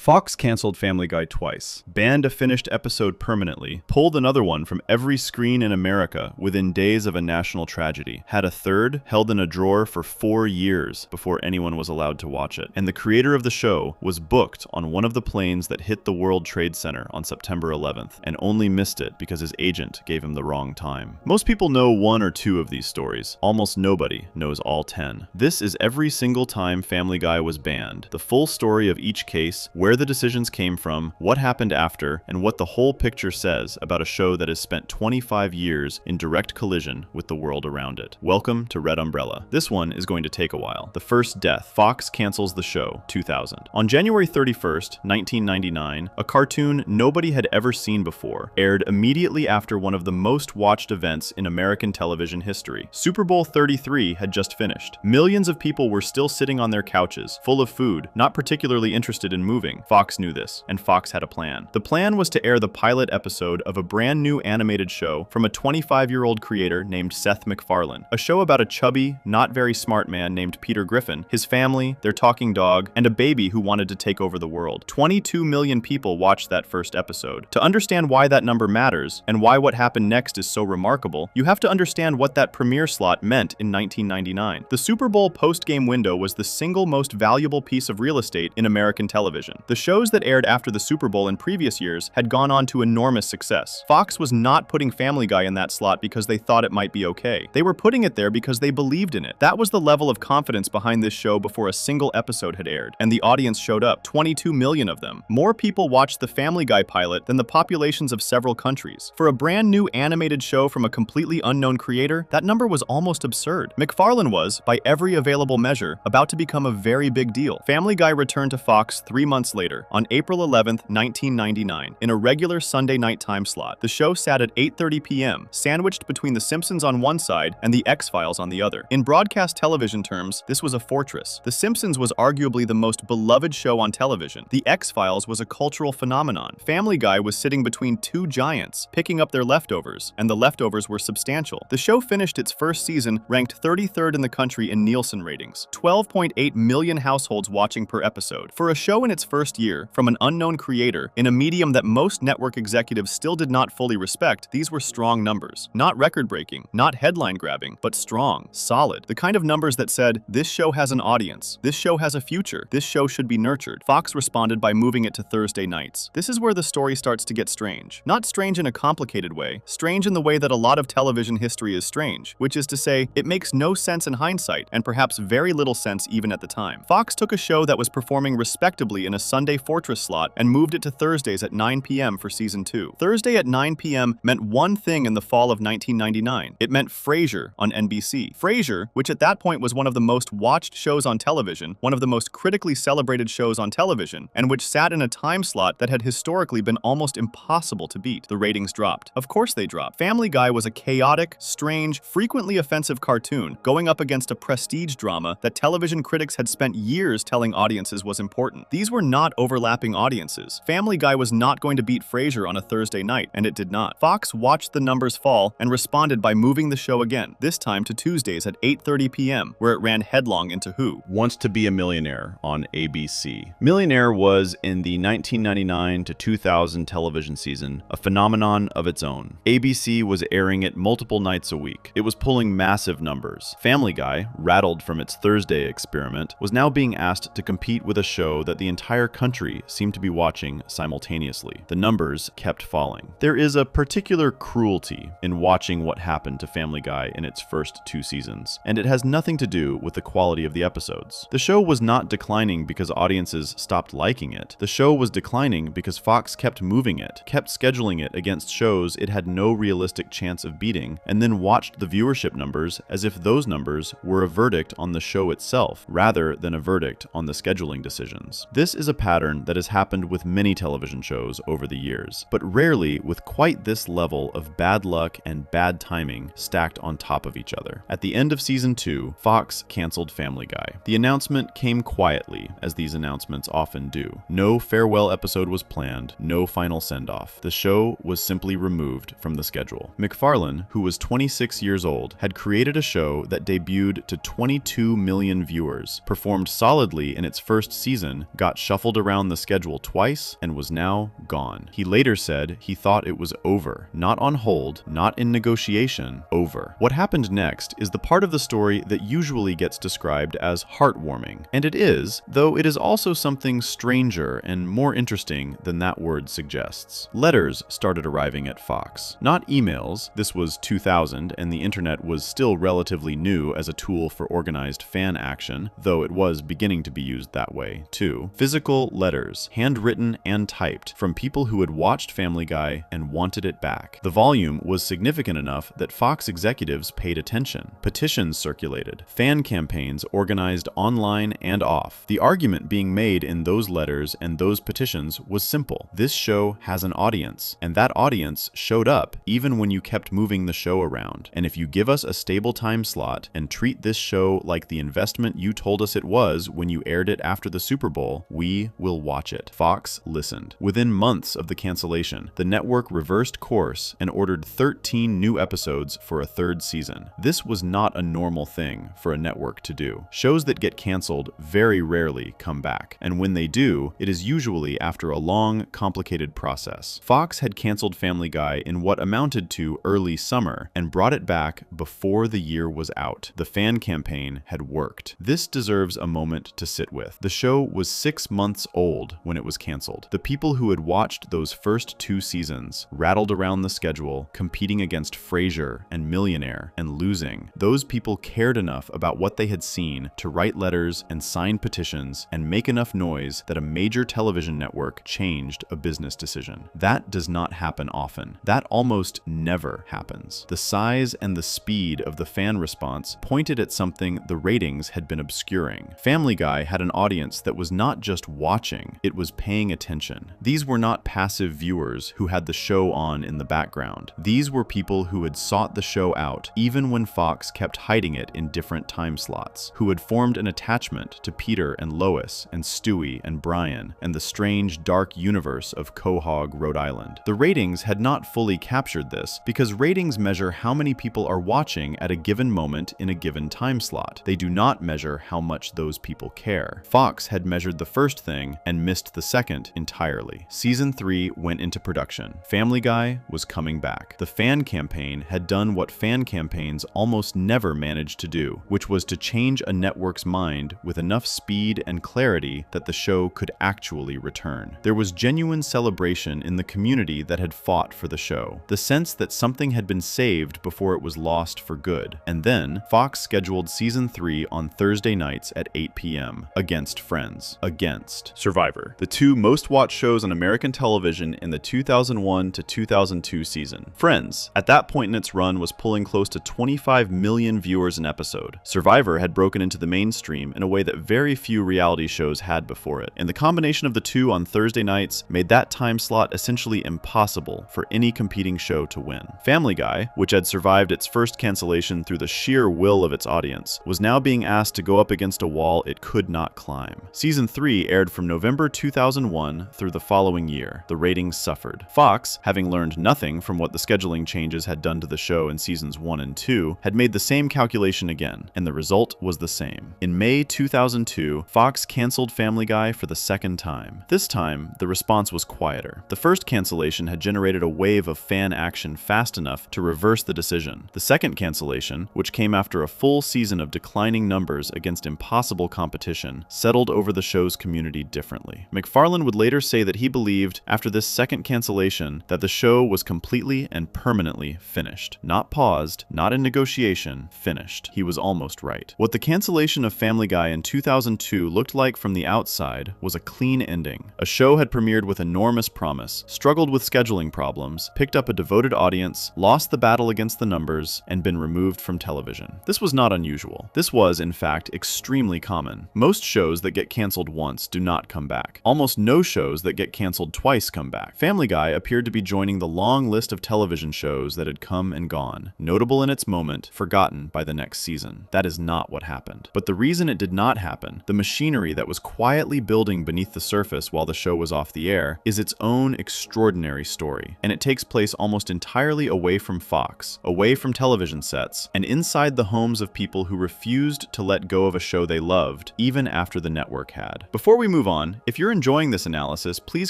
Fox canceled Family Guy twice, banned a finished episode permanently, pulled another one from every screen in America within days of a national tragedy, had a third held in a drawer for 4 years before anyone was allowed to watch it, and the creator of the show was booked on one of the planes that hit the World Trade Center on September 11th and only missed it because his agent gave him the wrong time. Most people know one or two of these stories. Almost nobody knows all 10. This is every single time Family Guy was banned, the full story of each case, where the decisions came from, what happened after, and what the whole picture says about a show that has spent 25 years in direct collision with the world around it. Welcome to Red Umbrella. This one is going to take a while. The first death. Fox cancels the show, 2000. On January 31st, 1999, a cartoon nobody had ever seen before aired immediately after one of the most watched events in American television history. Super Bowl 33 had just finished. Millions of people were still sitting on their couches, full of food, not particularly interested in moving. Fox knew this, and Fox had a plan. The plan was to air the pilot episode of a brand new animated show from a 25-year-old creator named Seth MacFarlane, a show about a chubby, not very smart man named Peter Griffin, his family, their talking dog, and a baby who wanted to take over the world. 22 million people watched that first episode. To understand why that number matters, and why what happened next is so remarkable, you have to understand what that premiere slot meant in 1999. The Super Bowl post-game window was the single most valuable piece of real estate in American television. The shows that aired after the Super Bowl in previous years had gone on to enormous success. Fox was not putting Family Guy in that slot because they thought it might be okay. They were putting it there because they believed in it. That was the level of confidence behind this show before a single episode had aired, and the audience showed up, 22 million of them. More people watched the Family Guy pilot than the populations of several countries. For a brand new animated show from a completely unknown creator, that number was almost absurd. MacFarlane was, by every available measure, about to become a very big deal. Family Guy returned to Fox 3 months later, on April 11th, 1999, in a regular Sunday night time slot. The show sat at 8:30 p.m., sandwiched between The Simpsons on one side and The X-Files on the other. In broadcast television terms, this was a fortress. The Simpsons was arguably the most beloved show on television. The X-Files was a cultural phenomenon. Family Guy was sitting between two giants, picking up their leftovers, and the leftovers were substantial. The show finished its first season ranked 33rd in the country in Nielsen ratings, 12.8 million households watching per episode. For a show in its first year, from an unknown creator, in a medium that most network executives still did not fully respect, these were strong numbers. Not record-breaking, not headline-grabbing, but strong, solid. The kind of numbers that said, this show has an audience, this show has a future, this show should be nurtured. Fox responded by moving it to Thursday nights. This is where the story starts to get strange. Not strange in a complicated way, strange in the way that a lot of television history is strange, which is to say, it makes no sense in hindsight, and perhaps very little sense even at the time. Fox took a show that was performing respectably in a Sunday Fortress slot and moved it to Thursdays at 9 p.m. for season 2. Thursday at 9 p.m. meant one thing in the fall of 1999. It meant Frasier on NBC. Frasier, which at that point was one of the most watched shows on television, one of the most critically celebrated shows on television, and which sat in a time slot that had historically been almost impossible to beat. The ratings dropped. Of course they dropped. Family Guy was a chaotic, strange, frequently offensive cartoon going up against a prestige drama that television critics had spent years telling audiences was important. These were not overlapping audiences. Family Guy was not going to beat Frasier on a Thursday night, and it did not. Fox watched the numbers fall and responded by moving the show again, this time to Tuesdays at 8:30 p.m., where it ran headlong into Who Wants to Be a Millionaire on ABC. Millionaire was, in the 1999 to 2000 television season, a phenomenon of its own. ABC was airing it multiple nights a week. It was pulling massive numbers. Family Guy, rattled from its Thursday experiment, was now being asked to compete with a show that the entire country seemed to be watching simultaneously. The numbers kept falling. There is a particular cruelty in watching what happened to Family Guy in its first 2 seasons, and it has nothing to do with the quality of the episodes. The show was not declining because audiences stopped liking it. The show was declining because Fox kept moving it, kept scheduling it against shows it had no realistic chance of beating, and then watched the viewership numbers as if those numbers were a verdict on the show itself, rather than a verdict on the scheduling decisions. This is a pattern that has happened with many television shows over the years, but rarely with quite this level of bad luck and bad timing stacked on top of each other. At the end of season 2, Fox canceled Family Guy. The announcement came quietly, as these announcements often do. No farewell episode was planned, no final send-off. The show was simply removed from the schedule. MacFarlane, who was 26 years old, had created a show that debuted to 22 million viewers, performed solidly in its first season, got shuffled traveled around the schedule twice, and was now gone. He later said he thought it was over. Not on hold, not in negotiation, over. What happened next is the part of the story that usually gets described as heartwarming. And it is, though it is also something stranger and more interesting than that word suggests. Letters started arriving at Fox. Not emails. This was 2000, and the internet was still relatively new as a tool for organized fan action, though it was beginning to be used that way, too. Physical letters, handwritten and typed, from people who had watched Family Guy and wanted it back. The volume was significant enough that Fox executives paid attention. Petitions circulated. Fan campaigns organized online and off. The argument being made in those letters and those petitions was simple. This show has an audience, and that audience showed up even when you kept moving the show around. And if you give us a stable time slot and treat this show like the investment you told us it was when you aired it after the Super Bowl, we will watch it. Fox listened. Within months of the cancellation, the network reversed course and ordered 13 new episodes for a third season. This was not a normal thing for a network to do. Shows that get canceled very rarely come back, and when they do, it is usually after a long, complicated process. Fox had canceled Family Guy in what amounted to early summer and brought it back before the year was out. The fan campaign had worked. This deserves a moment to sit with. The show was 6 months old when it was canceled. The people who had watched those first 2 seasons, rattled around the schedule, competing against Frasier and Millionaire and losing, those people cared enough about what they had seen to write letters and sign petitions and make enough noise that a major television network changed a business decision. That does not happen often. That almost never happens. The size and the speed of the fan response pointed at something the ratings had been obscuring. Family Guy had an audience that was not just watching, it was paying attention. These were not passive viewers who had the show on in the background. These were people who had sought the show out, even when Fox kept hiding it in different time slots, who had formed an attachment to Peter and Lois and Stewie and Brian and the strange dark universe of Quahog, Rhode Island. The ratings had not fully captured this because ratings measure how many people are watching at a given moment in a given time slot. They do not measure how much those people care. Fox had measured the first thing and missed the second entirely. Season 3 went into production. Family Guy was coming back. The fan campaign had done what fan campaigns almost never managed to do, which was to change a network's mind with enough speed and clarity that the show could actually return. There was genuine celebration in the community that had fought for the show, the sense that something had been saved before it was lost for good. And then Fox scheduled season 3 on Thursday nights at 8 p.m. against Friends, against Survivor, the 2 most watched shows on American television in the 2001 to 2002 season. Friends, at that point in its run, was pulling close to 25 million viewers an episode. Survivor had broken into the mainstream in a way that very few reality shows had before it, and the combination of the 2 on Thursday nights made that time slot essentially impossible for any competing show to win. Family Guy, which had survived its first cancellation through the sheer will of its audience, was now being asked to go up against a wall it could not climb. Season 3 aired from November 2001 through the following year. The ratings suffered. Fox, having learned nothing from what the scheduling changes had done to the show in seasons 1 and 2, had made the same calculation again, and the result was the same. In May 2002, Fox canceled Family Guy for the second time. This time, the response was quieter. The first cancellation had generated a wave of fan action fast enough to reverse the decision. The second cancellation, which came after a full season of declining numbers against impossible competition, settled over the show's community differently. McFarlane would later say that he believed, after this second cancellation, that the show was completely and permanently finished. Not paused, not in negotiation, finished. He was almost right. What the cancellation of Family Guy in 2002 looked like from the outside was a clean ending. A show had premiered with enormous promise, struggled with scheduling problems, picked up a devoted audience, lost the battle against the numbers, and been removed from television. This was not unusual. This was, in fact, extremely common. Most shows that get canceled once do not come back. Almost no shows that get canceled twice come back. Family Guy appeared to be joining the long list of television shows that had come and gone, notable in its moment, forgotten by the next season. That is not what happened. But the reason it did not happen, the machinery that was quietly building beneath the surface while the show was off the air, is its own extraordinary story. And it takes place almost entirely away from Fox, away from television sets, and inside the homes of people who refused to let go of a show they loved, even after the network had. Before we move move on, if you're enjoying this analysis, please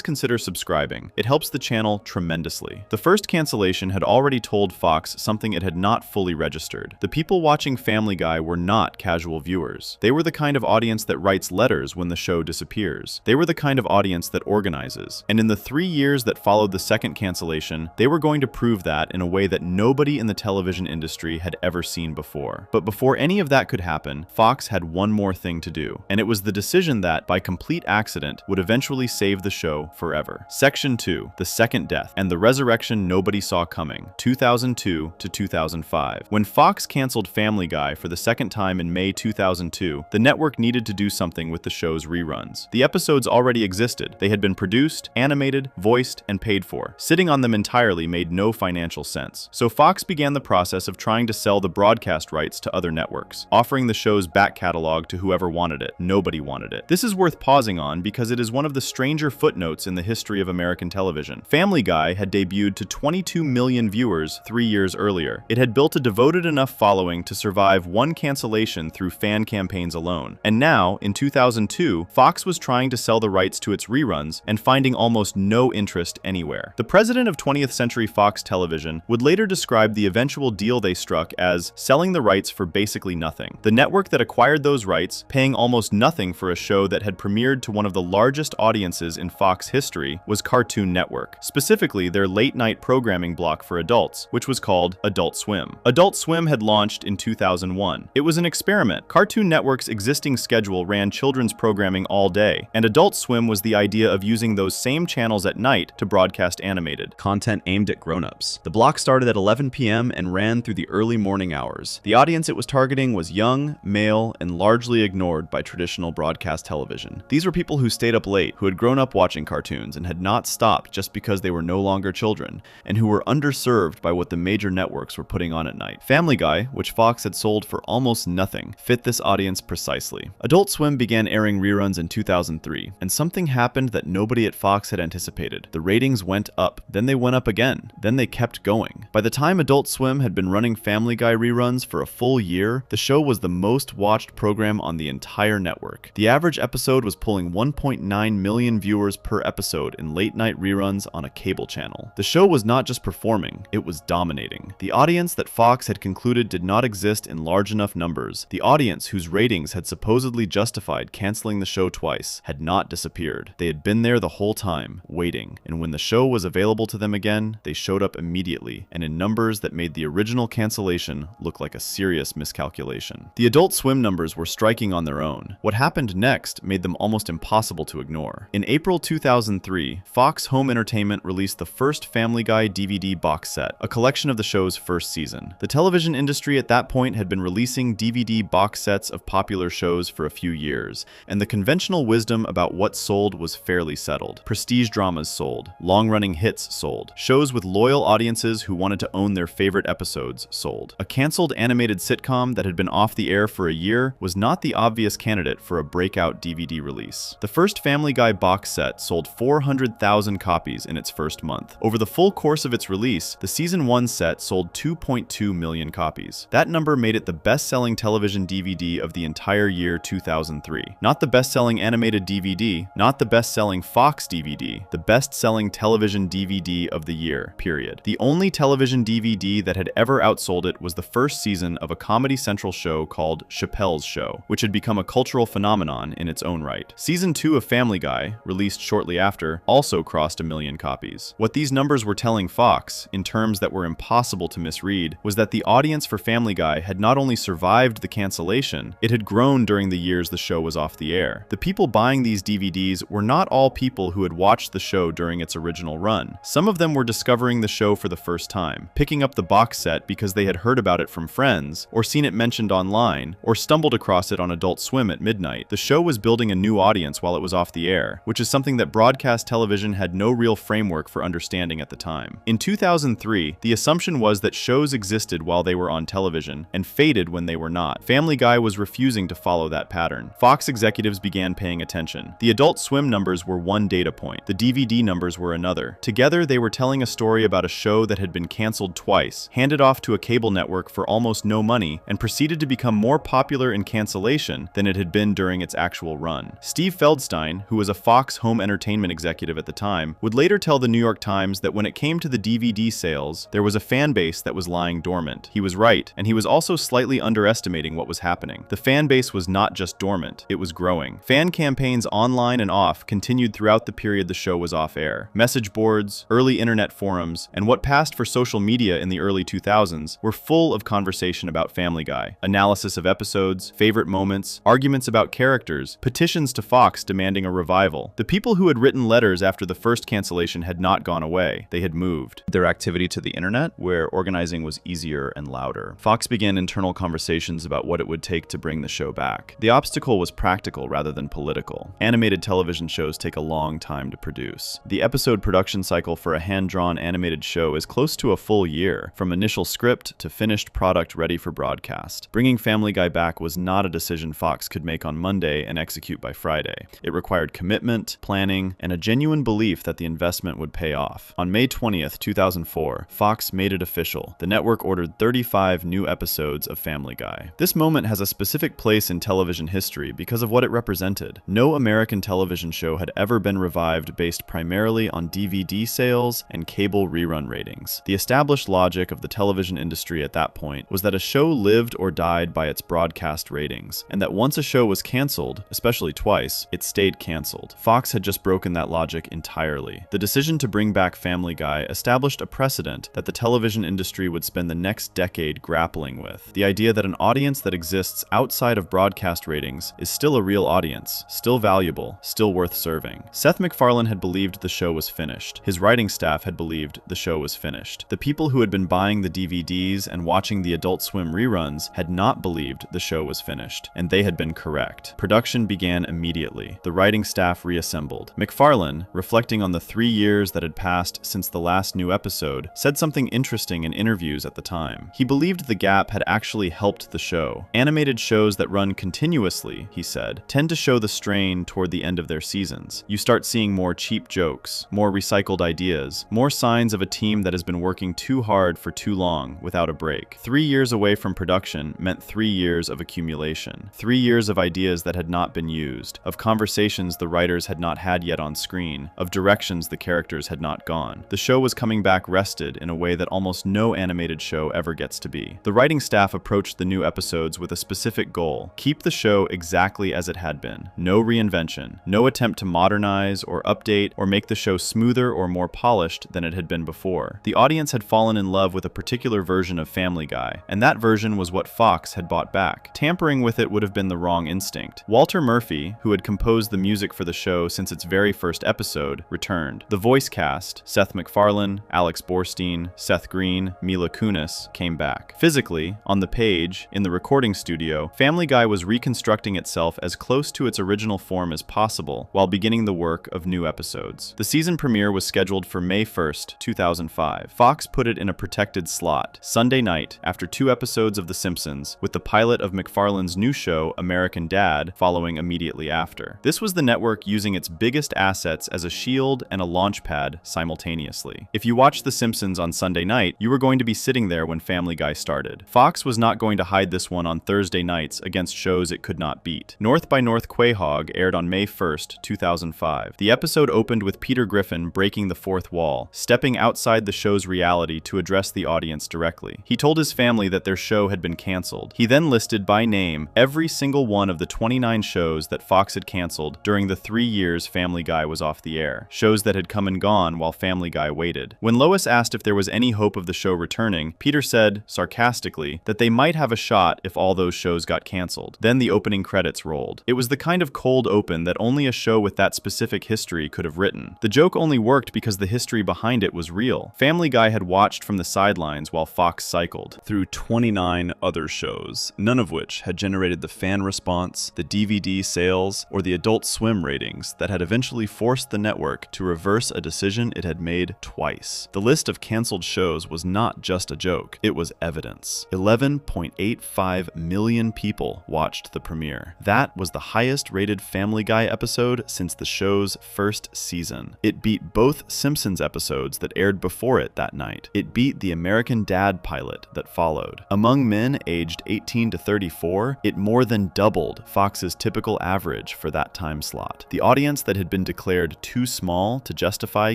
consider subscribing. It helps the channel tremendously. The first cancellation had already told Fox something it had not fully registered. The people watching Family Guy were not casual viewers. They were the kind of audience that writes letters when the show disappears. They were the kind of audience that organizes. And in the 3 years that followed the second cancellation, they were going to prove that in a way that nobody in the television industry had ever seen before. But before any of that could happen, Fox had one more thing to do. And it was the decision that, by complete accident, would eventually save the show forever. Section 2, The Second Death, and the Resurrection Nobody Saw Coming, 2002 to 2005. When Fox canceled Family Guy for the second time in May 2002, the network needed to do something with the show's reruns. The episodes already existed. They had been produced, animated, voiced, and paid for. Sitting on them entirely made no financial sense. So Fox began the process of trying to sell the broadcast rights to other networks, offering the show's back catalog to whoever wanted it. Nobody wanted it. This is worth pausing on because it is one of the stranger footnotes in the history of American television. Family Guy had debuted to 22 million viewers 3 years earlier. It had built a devoted enough following to survive one cancellation through fan campaigns alone. And now, in 2002, Fox was trying to sell the rights to its reruns and finding almost no interest anywhere. The president of 20th Century Fox Television would later describe the eventual deal they struck as selling the rights for basically nothing. The network that acquired those rights, paying almost nothing for a show that had premiered to one of the largest audiences in Fox history, was Cartoon Network, specifically their late-night programming block for adults, which was called Adult Swim. Adult Swim had launched in 2001. It was an experiment. Cartoon Network's existing schedule ran children's programming all day, and Adult Swim was the idea of using those same channels at night to broadcast animated content aimed at grown-ups. The block started at 11 p.m. and ran through the early morning hours. The audience it was targeting was young, male, and largely ignored by traditional broadcast television. These were people who stayed up late, who had grown up watching cartoons and had not stopped just because they were no longer children, and who were underserved by what the major networks were putting on at night. Family Guy, which Fox had sold for almost nothing, fit this audience precisely. Adult Swim began airing reruns in 2003, and something happened that nobody at Fox had anticipated. The ratings went up, then they went up again, then they kept going. By the time Adult Swim had been running Family Guy reruns for a full year, the show was the most watched program on the entire network. The average episode was pulling 1.9 million viewers per episode in late-night reruns on a cable channel. The show was not just performing, it was dominating. The audience that Fox had concluded did not exist in large enough numbers, the audience whose ratings had supposedly justified canceling the show twice, had not disappeared. They had been there the whole time, waiting, and when the show was available to them again, they showed up immediately, and in numbers that made the original cancellation look like a serious miscalculation. The Adult Swim numbers were striking on their own. What happened next made them almost impossible to ignore. In April 2003, Fox Home Entertainment released the first Family Guy DVD box set, a collection of the show's first season. The television industry at that point had been releasing DVD box sets of popular shows for a few years, and the conventional wisdom about what sold was fairly settled. Prestige dramas sold, long-running hits sold, shows with loyal audiences who wanted to own their favorite episodes sold. A canceled animated sitcom that had been off the air for a year was not the obvious candidate for a breakout DVD release. The first Family Guy box set sold 400,000 copies in its first month. Over the full course of its release, the season 1 set sold 2.2 million copies. That number made it the best-selling television DVD of the entire year 2003. Not the best-selling animated DVD, not the best-selling Fox DVD, the best-selling television DVD of the year, period. The only television DVD that had ever outsold it was the first season of a Comedy Central show called Chappelle's Show, which had become a cultural phenomenon in its own right. Season 2 of Family Guy, released shortly after, also crossed 1 million copies. What these numbers were telling Fox, in terms that were impossible to misread, was that the audience for Family Guy had not only survived the cancellation, it had grown during the years the show was off the air. The people buying these DVDs were not all people who had watched the show during its original run. Some of them were discovering the show for the first time, picking up the box set because they had heard about it from friends, or seen it mentioned online, or stumbled across it on Adult Swim at midnight. The show was building a new audience while it was off the air, which is something that broadcast television had no real framework for understanding at the time. In 2003, the assumption was that shows existed while they were on television, and faded when they were not. Family Guy was refusing to follow that pattern. Fox executives began paying attention. The Adult Swim numbers were one data point. The DVD numbers were another. Together, they were telling a story about a show that had been canceled twice, handed off to a cable network for almost no money, and proceeded to become more popular in cancellation than it had been during its actual run. Steve Feldstein, who was a Fox home entertainment executive at the time, would later tell the New York Times that when it came to the DVD sales, there was a fan base that was lying dormant. He was right, and he was also slightly underestimating what was happening. The fan base was not just dormant, it was growing. Fan campaigns online and off continued throughout the period the show was off air. Message boards, early internet forums, and what passed for social media in the early 2000s were full of conversation about Family Guy, analysis of episodes, favorite moments, arguments about characters, petitions to Fox demanding a revival. The people who had written letters after the first cancellation had not gone away. They had moved their activity to the internet, where organizing was easier and louder. Fox began internal conversations about what it would take to bring the show back. The obstacle was practical rather than political. Animated television shows take a long time to produce. The episode production cycle for a hand-drawn animated show is close to a full year, from initial script to finished product ready for broadcast. Bringing Family Guy back was not a decision Fox could make on Monday and execute by Friday. It required commitment, planning, and a genuine belief that the investment would pay off. On May 20th, 2004, Fox made it official. The network ordered 35 new episodes of Family Guy. This moment has a specific place in television history because of what it represented. No American television show had ever been revived based primarily on DVD sales and cable rerun ratings. The established logic of the television industry at that point was that a show lived or died by its broadcast ratings, and that once a show was canceled, especially twice, it stayed canceled. Fox had just broken that logic entirely. The decision to bring back Family Guy established a precedent that the television industry would spend the next decade grappling with. The idea that an audience that exists outside of broadcast ratings is still a real audience, still valuable, still worth serving. Seth MacFarlane had believed the show was finished. His writing staff had believed the show was finished. The people who had been buying the DVDs and watching the Adult Swim reruns had not believed the show was finished, and they had been correct. Production began immediately. The writing staff reassembled. MacFarlane, reflecting on the 3 years that had passed since the last new episode, said something interesting in interviews at the time. He believed the gap had actually helped the show. Animated shows that run continuously, he said, tend to show the strain toward the end of their seasons. You start seeing more cheap jokes, more recycled ideas, more signs of a team that has been working too hard for too long without a break. 3 years away from production meant 3 years of accumulation. 3 years of ideas that had not been used, of conversations the writers had not had yet on screen, of directions the characters had not gone. The show was coming back rested in a way that almost no animated show ever gets to be. The writing staff approached the new episodes with a specific goal: keep the show exactly as it had been. No reinvention, no attempt to modernize or update or make the show smoother or more polished than it had been before. The audience had fallen in love with a particular version of Family Guy, and that version was what Fox had bought back. Tampering with it would have been the wrong instinct. Walter Murphy, who had composed the music for the show since its very first episode, returned. The voice cast, Seth MacFarlane, Alex Borstein, Seth Green, Mila Kunis, came back. Physically, on the page, in the recording studio, Family Guy was reconstructing itself as close to its original form as possible while beginning the work of new episodes. The season premiere was scheduled for May 1st, 2005. Fox put it in a protected slot, Sunday night, after 2 episodes of The Simpsons, with the pilot of MacFarlane's new show, American Dad, following immediately after. This was the network using its biggest assets as a shield and a launchpad simultaneously. If you watched The Simpsons on Sunday night, you were going to be sitting there when Family Guy started. Fox was not going to hide this one on Thursday nights against shows it could not beat. North by North Quahog aired on May 1st, 2005. The episode opened with Peter Griffin breaking the fourth wall, stepping outside the show's reality to address the audience directly. He told his family that their show had been canceled. He then listed by name every single one of the 29 shows that Fox had canceled during the 3 years Family Guy was off the air, shows that had come and gone while Family Guy waited. When Lois asked if there was any hope of the show returning, Peter said, sarcastically, that they might have a shot if all those shows got canceled. Then the opening credits rolled. It was the kind of cold open that only a show with that specific history could have written. The joke only worked because the history behind it was real. Family Guy had watched from the sidelines while Fox cycled through 29 other shows, none of which had generated the fan response, the DVD sales, or the Adult Swim ratings that had eventually forced the network to reverse a decision it had made twice. The list of canceled shows was not just a joke, it was evidence. 11.85 million people watched the premiere. That was the highest rated Family Guy episode since the show's first season. It beat both Simpsons episodes that aired before it that night. It beat the American Dad pilot that followed. Among men aged 18 to 34, it more than doubled Fox's typical average much for that time slot. The audience that had been declared too small to justify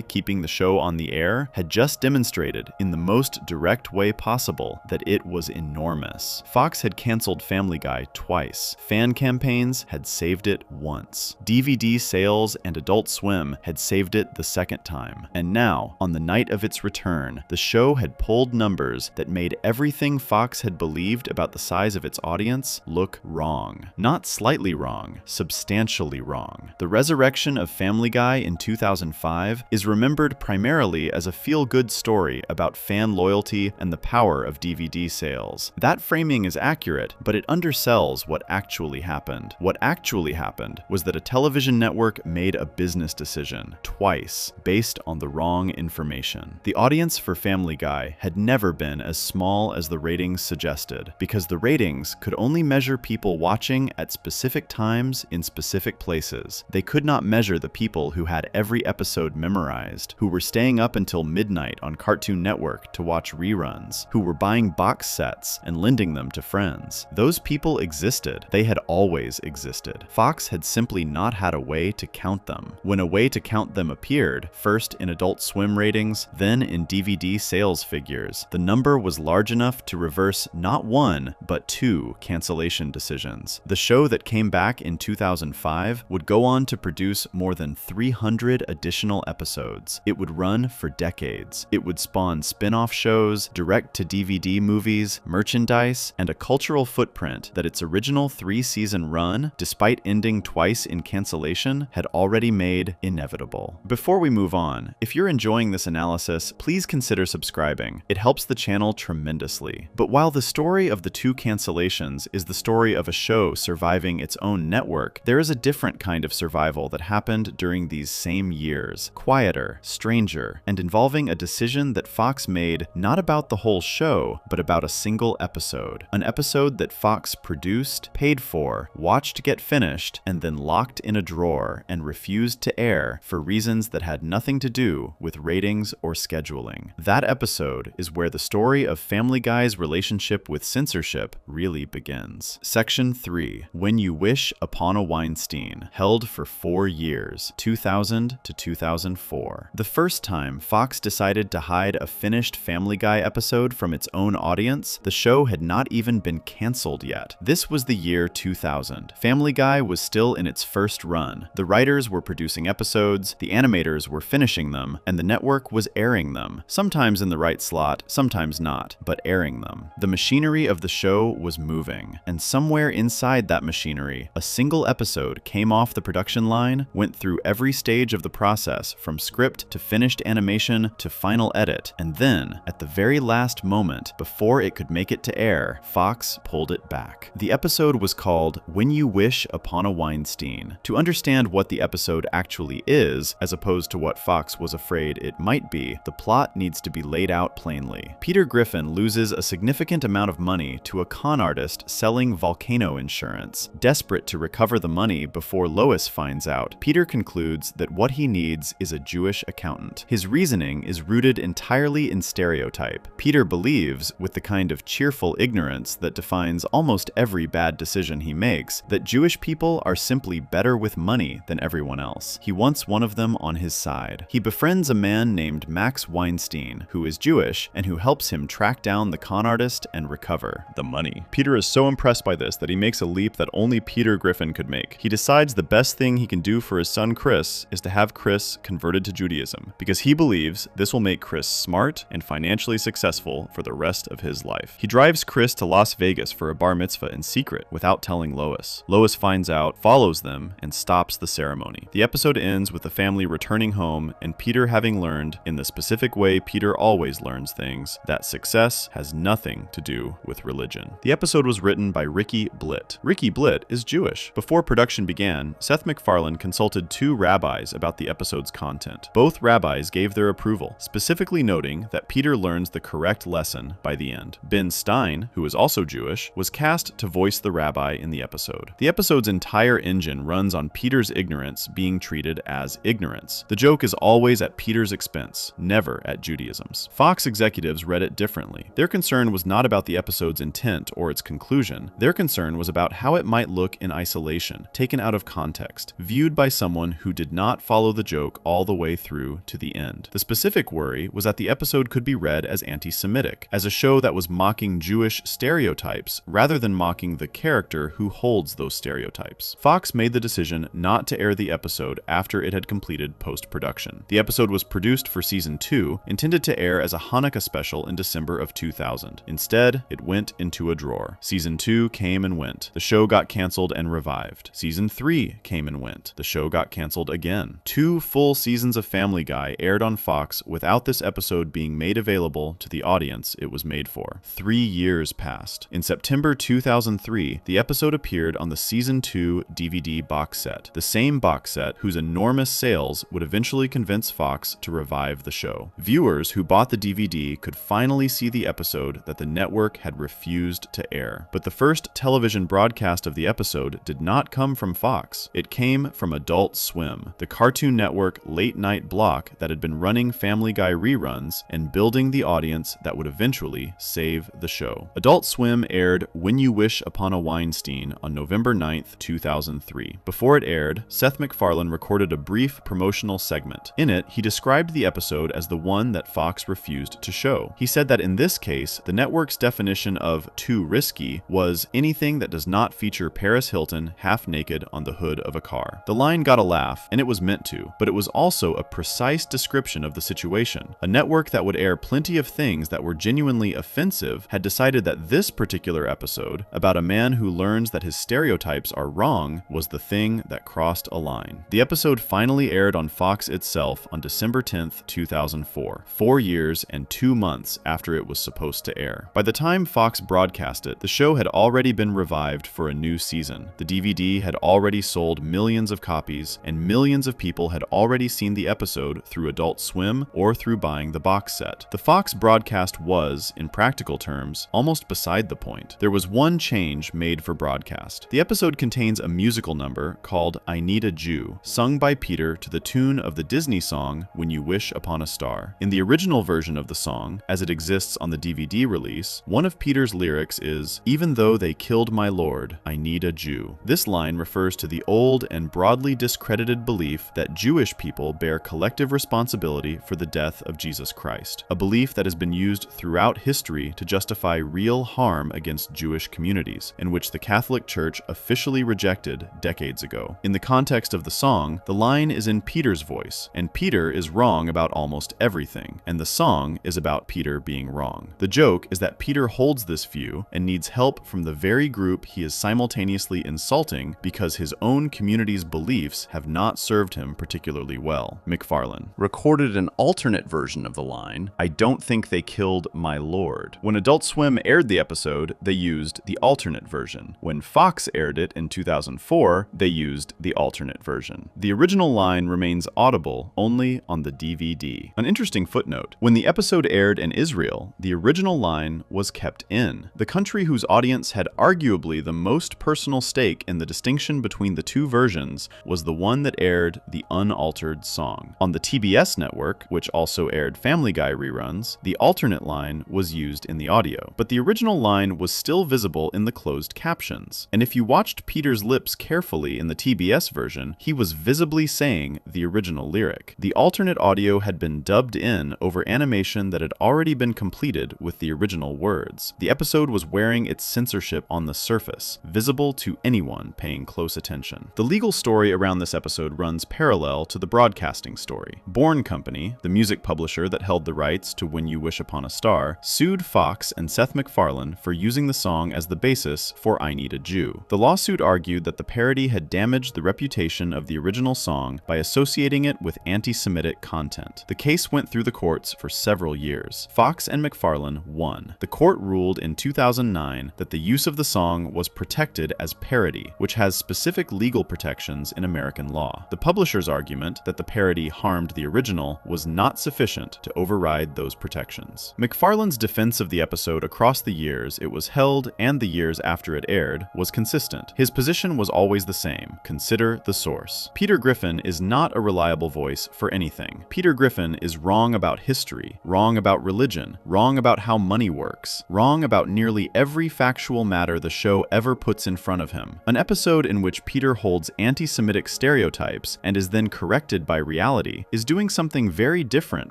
keeping the show on the air had just demonstrated in the most direct way possible that it was enormous. Fox had canceled Family Guy twice. Fan campaigns had saved it once. DVD sales and Adult Swim had saved it the second time. And now, on the night of its return, the show had pulled numbers that made everything Fox had believed about the size of its audience look wrong. Not slightly wrong, substantially wrong. The resurrection of Family Guy in 2005 is remembered primarily as a feel-good story about fan loyalty and the power of DVD sales. That framing is accurate, but it undersells what actually happened. What actually happened was that a television network made a business decision, twice, based on the wrong information. The audience for Family Guy had never been as small as the ratings suggested, because the ratings could only measure people watching at specific times in specific places. They could not measure the people who had every episode memorized, who were staying up until midnight on Cartoon Network to watch reruns, who were buying box sets and lending them to friends. Those people existed. They had always existed. Fox had simply not had a way to count them. When a way to count them appeared, first in Adult Swim ratings, then in DVD sales figures, the number was large enough to reverse not one, but two cancellation decisions. The show that came back in 2005 would go on to produce more than 300 additional episodes. It would run for decades. It would spawn spin-off shows, direct-to-DVD movies, merchandise, and a cultural footprint that its original 3-season run, despite ending twice in cancellation, had already made inevitable. Before we move on, if you're enjoying this analysis, please consider subscribing. It helps the channel tremendously. But while the story of the two cancellations is the story of a show surviving its own network, there is a different kind of survival that happened during these same years. Quieter, stranger, and involving a decision that Fox made not about the whole show, but about a single episode. An episode that Fox produced, paid for, watched get finished, and then locked in a drawer and refused to air for reasons that had nothing to do with ratings or scheduling. That episode is where the story of Family Guy's relationship with censorship really begins. Section 3. When You Wish Upon a Weinstein, held for 4 years, 2000 to 2004. The first time Fox decided to hide a finished Family Guy episode from its own audience, the show had not even been canceled yet. This was the year 2000. Family Guy was still in its first run. The writers were producing episodes, the animators were finishing them, and the network was airing them. Sometimes in the right slot, sometimes not, but airing them. The machinery of the show was moving, and somewhere inside that machinery, a single episode came off the production line, went through every stage of the process from script to finished animation to final edit, and then, at the very last moment, before it could make it to air, Fox pulled it back. The episode was called When You Wish Upon a Weinstein. To understand what the episode actually is, as opposed to what Fox was afraid it might be, the plot needs to be laid out plainly. Peter Griffin loses a significant amount of money to a con artist selling volcano insurance. Desperate to recover the money before Lois finds out, Peter concludes that what he needs is a Jewish accountant. His reasoning is rooted entirely in stereotype. Peter believes, with the kind of cheerful ignorance that defines almost every bad decision he makes, that Jewish people are simply better with money than everyone else. He wants one of them on his side. He befriends a man named Max Weinstein, who is Jewish, and who helps him track down the con artist and recover the money. Peter is so impressed by this that he makes a leap that only Peter Griffin could make. He decides the best thing he can do for his son Chris is to have Chris converted to Judaism, because he believes this will make Chris smart and financially successful for the rest of his life. He drives Chris to Las Vegas for a bar mitzvah in secret without telling Lois. Lois finds out, follows them, and stops the ceremony. The episode ends with the family returning home and Peter having learned, in the specific way Peter always learns things, that success has nothing to do with religion. The episode was written by Ricky Blitt. Ricky Blitt is Jewish. Before production began, Seth MacFarlane consulted 2 rabbis about the episode's content. Both rabbis gave their approval, specifically noting that Peter learns the correct lesson by the end. Ben Stein, who is also Jewish, was cast to voice the rabbi in the episode. The episode's entire engine runs on Peter's ignorance being treated as ignorance. The joke is always at Peter's expense, never at Judaism's. Fox executives read it differently. Their concern was not about the episode's intent or its conclusion. Their concern was about how it might look in isolation. situation, taken out of context, viewed by someone who did not follow the joke all the way through to the end. The specific worry was that the episode could be read as anti-Semitic, as a show that was mocking Jewish stereotypes rather than mocking the character who holds those stereotypes. Fox made the decision not to air the episode after it had completed post-production. The episode was produced for season 2, intended to air as a Hanukkah special in December of 2000. Instead, it went into a drawer. Season 2 came and went. The show got canceled and revived. Season 3 came and went. The show got canceled again. 2 full seasons of Family Guy aired on Fox without this episode being made available to the audience it was made for. 3 years passed. In September 2003, the episode appeared on the season 2 DVD box set, the same box set whose enormous sales would eventually convince Fox to revive the show. Viewers who bought the DVD could finally see the episode that the network had refused to air. But the first television broadcast of the episode did not come from Fox. It came from Adult Swim, the Cartoon Network late-night block that had been running Family Guy reruns and building the audience that would eventually save the show. Adult Swim aired When You Wish Upon a Weinstein on November 9th, 2003. Before it aired, Seth MacFarlane recorded a brief promotional segment. In it, he described the episode as the one that Fox refused to show. He said that in this case, the network's definition of too risky was anything that does not feature Paris Hilton half-naked on the hood of a car. The line got a laugh, and it was meant to, but it was also a precise description of the situation. A network that would air plenty of things that were genuinely offensive had decided that this particular episode, about a man who learns that his stereotypes are wrong, was the thing that crossed a line. The episode finally aired on Fox itself on December 10th, 2004, 4 years and 2 months after it was supposed to air. By the time Fox broadcast it, the show had already been revived for a new season. The DVD had already sold millions of copies, and millions of people had already seen the episode through Adult Swim or through buying the box set. The Fox broadcast was, in practical terms, almost beside the point. There was one change made for broadcast. The episode contains a musical number called I Need a Jew, sung by Peter to the tune of the Disney song When You Wish Upon a Star. In the original version of the song, as it exists on the DVD release, one of Peter's lyrics is, "Even though they killed my Lord, I need a Jew." This line refers to the old and broadly discredited belief that Jewish people bear collective responsibility for the death of Jesus Christ, a belief that has been used throughout history to justify real harm against Jewish communities, and which the Catholic Church officially rejected decades ago. In the context of the song, the line is in Peter's voice, and Peter is wrong about almost everything, and the song is about Peter being wrong. The joke is that Peter holds this view and needs help from the very group he is simultaneously insulting because his own community's beliefs have not served him particularly well. MacFarlane recorded an alternate version of the line, "I don't think they killed my Lord." When Adult Swim aired the episode, they used the alternate version. When Fox aired it in 2004, they used the alternate version. The original line remains audible only on the DVD. An interesting footnote: when the episode aired in Israel, the original line was kept in. The country whose audience had arguably the most personal stake in the distinction between the two versions was the one that aired the unaltered song. On the TBS network, which also aired Family Guy reruns, the alternate line was used in the audio, but the original line was still visible in the closed captions. And if you watched Peter's lips carefully in the TBS version, he was visibly saying the original lyric. The alternate audio had been dubbed in over animation that had already been completed with the original words. The episode was wearing its censorship on the surface, visible to anyone paying close attention. The legal story around this episode runs parallel to the broadcasting story. Bourne Company, the music publisher that held the rights to When You Wish Upon a Star, sued Fox and Seth MacFarlane for using the song as the basis for I Need a Jew. The lawsuit argued that the parody had damaged the reputation of the original song by associating it with anti-Semitic content. The case went through the courts for several years. Fox and MacFarlane won. The court ruled in 2009 that the use of the song was protected as parody, which has specific legal protections in American law. The publisher's argument that the parody harmed the original was not sufficient to override those protections. MacFarlane's defense of the episode across the years it was held and the years after it aired was consistent. His position was always the same: consider the source. Peter Griffin is not a reliable voice for anything. Peter Griffin is wrong about history, wrong about religion, wrong about how money works, wrong about nearly every factual matter the show ever puts in front of him. An episode episode in which Peter holds anti-Semitic stereotypes and is then corrected by reality is doing something very different